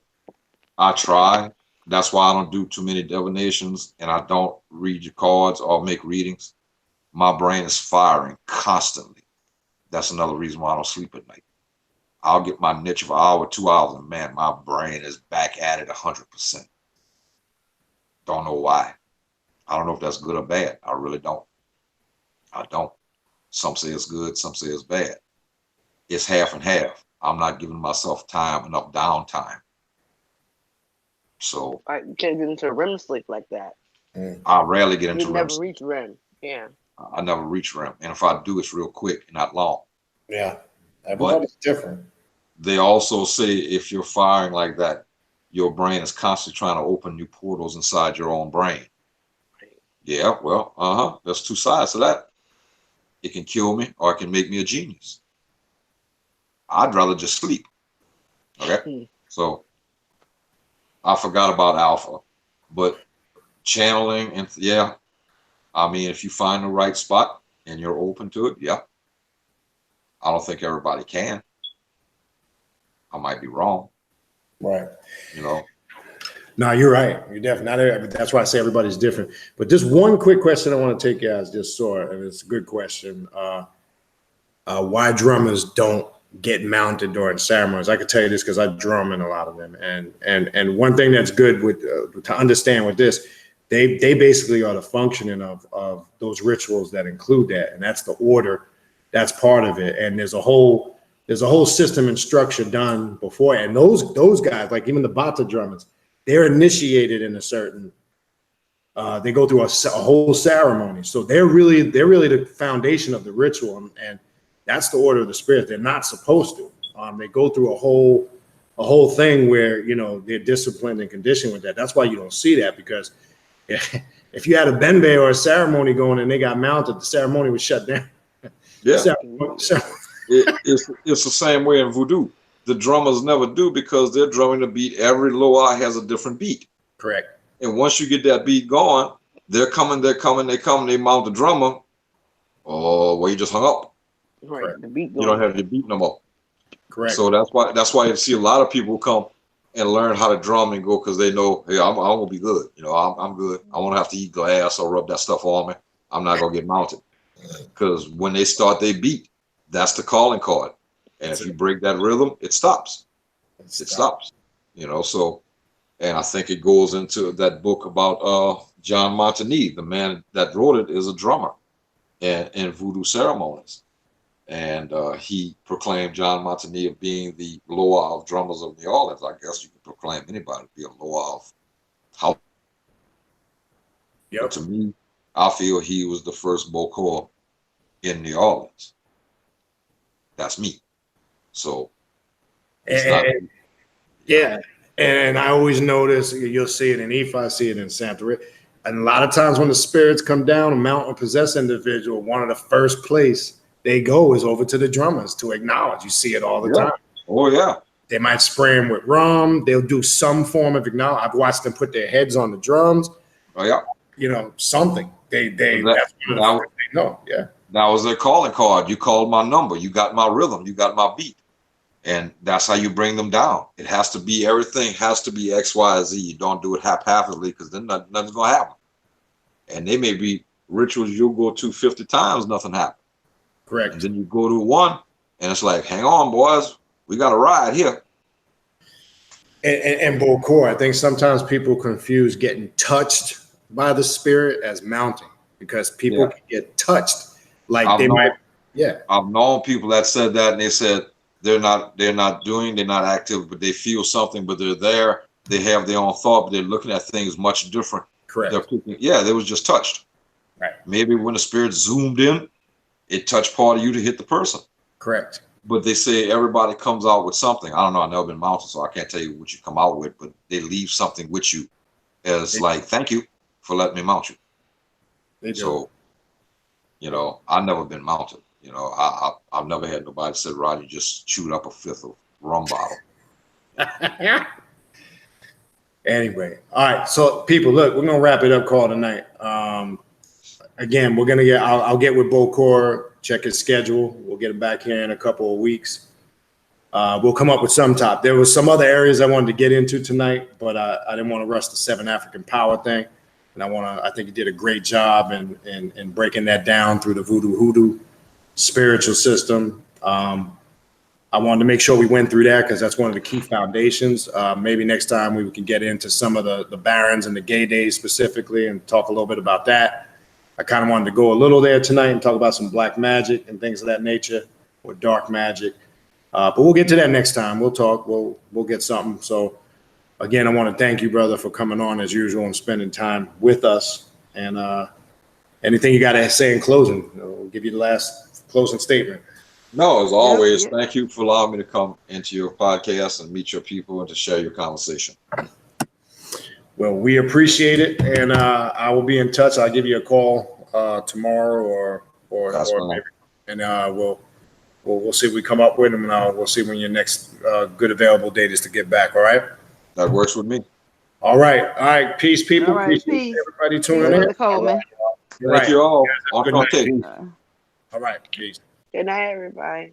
I try. That's why I don't do too many divinations, and I don't read your cards or make readings. My brain is firing constantly. That's another reason why I don't sleep at night. I'll get my niche of an hour, 2 hours, and man, my brain is back at it 100%. Don't know why. I don't know if that's good or bad. I really don't. I don't. Some say it's good, some say it's bad. It's half and half. I'm not giving myself enough downtime. So I can't get into REM sleep like that. I rarely get into You REM. never reach REM. Yeah. I never reach REM. And if I do, it's real quick and not long. Yeah. Everybody's different. They also say if you're firing like that, your brain is constantly trying to open new portals inside your own brain. Yeah, well, there's two sides to that. It can kill me or it can make me a genius. I'd rather just sleep. Okay? So I forgot about alpha, but channeling and yeah, I mean, if you find the right spot and you're open to it, yeah. I don't think everybody can. I might be wrong. Right. You know. No, you're right. You're definitely. That's why I say everybody's different. But just one quick question I want to take you guys just saw, and it's a good question. Why drummers don't get mounted during ceremonies? I can tell you this because I drum in a lot of them, and one thing that's good with to understand with this, they basically are the functioning of those rituals that include that, and that's the order. That's part of it, and there's a whole system and structure done before, and those guys, like even the bata drummers, they're initiated in a certain. They go through a whole ceremony, so they're really the foundation of the ritual, and that's the order of the spirit. They're not supposed to. They go through a whole thing where they're disciplined and conditioned with that. That's why you don't see that, because if you had a benbe or a ceremony going and they got mounted, the ceremony was shut down. Yeah, it's the same way in voodoo. The drummers never do because they're drumming a beat. Every loa has a different beat. Correct. And once you get that beat going, they mount the drummer. Oh, well, you just hung up. Right. The beat you don't have your beat no more. Correct. So that's why you see a lot of people come and learn how to drum and go because they know, hey, I'm gonna be good. I'm good. I won't have to eat glass or rub that stuff on me. I'm not gonna get mounted. Because when they start their beat, that's the calling card. And if you break that rhythm, it stops. It stops. So, and I think it goes into that book about John Montagny, the man that wrote it is a drummer in voodoo ceremonies. And he proclaimed John Montagny of being the loa of drummers of New Orleans. I guess you could proclaim anybody to be a loa of how. Yep. But to me, I feel he was the first Bokor in New Orleans. That's me. So It's not. Yeah. And I always notice, you'll see it in Ifa, I see it in Santa Rita. And a lot of times when the spirits come down and mount a possessed individual, one of the first place they go is over to the drummers to acknowledge. You see it all the time. Oh, yeah. They might spray them with rum. They'll do some form of acknowledge. I've watched them put their heads on the drums. Oh, yeah. You know, something. That's one of the things they know. Yeah. That was their calling card. You called my number. You got my rhythm. You got my beat. And that's how you bring them down. It has to be, everything has to be X, Y, Z. You don't do it haphazardly, because then nothing's going to happen. And they may be rituals you'll go to 50 times, nothing happens. Correct. And then you go to one, and it's like, hang on, boys. We got a ride here. And Bokor, I think sometimes people confuse getting touched by the spirit as mounting, because people can get touched. Like I've known people that said that, and they said, they're not active, but they feel something, but they're there. They have their own thought, but they're looking at things much different. Correct. They was just touched. Right. Maybe when the spirit zoomed in, it touched part of you to hit the person. Correct. But they say everybody comes out with something. I don't know. I've never been mounted, so I can't tell you what you come out with, but they leave something with you as like, thank you for letting me mount you. They do. So, I've never been mounted. I've never had nobody say, Rodney just chewed up a fifth of rum bottle. Anyway, all right. So people, look, we're gonna wrap it up call tonight. Again, we're gonna I'll get with Bokor, check his schedule. We'll get him back here in a couple of weeks. We'll come up with some top. There was some other areas I wanted to get into tonight, but I didn't want to rush the 7 African power thing. And I think he did a great job in breaking that down through the Voodoo-Hoodoo spiritual system. I wanted to make sure we went through that because that's one of the key foundations. Maybe next time we can get into some of the barons and the gay days specifically and talk a little bit about that. I kind of wanted to go a little there tonight and talk about some black magic and things of that nature, or dark magic. But we'll get to that next time. We'll talk. We'll get something. So again, I want to thank you, brother, for coming on as usual and spending time with us. And anything you got to say in closing? We'll give you the last closing statement. No, as always, thank you for allowing me to come into your podcast and meet your people and to share your conversation. Well, we appreciate it, and I will be in touch. I'll give you a call tomorrow or maybe, and we'll see what we come up with, and we'll see when your next good available date is to get back. All right. That works with me. All right. Peace, people. All right, peace. peace. Everybody tuning in. Coleman. Thank you all. Good night. Okay. All right. Peace. Good night, everybody.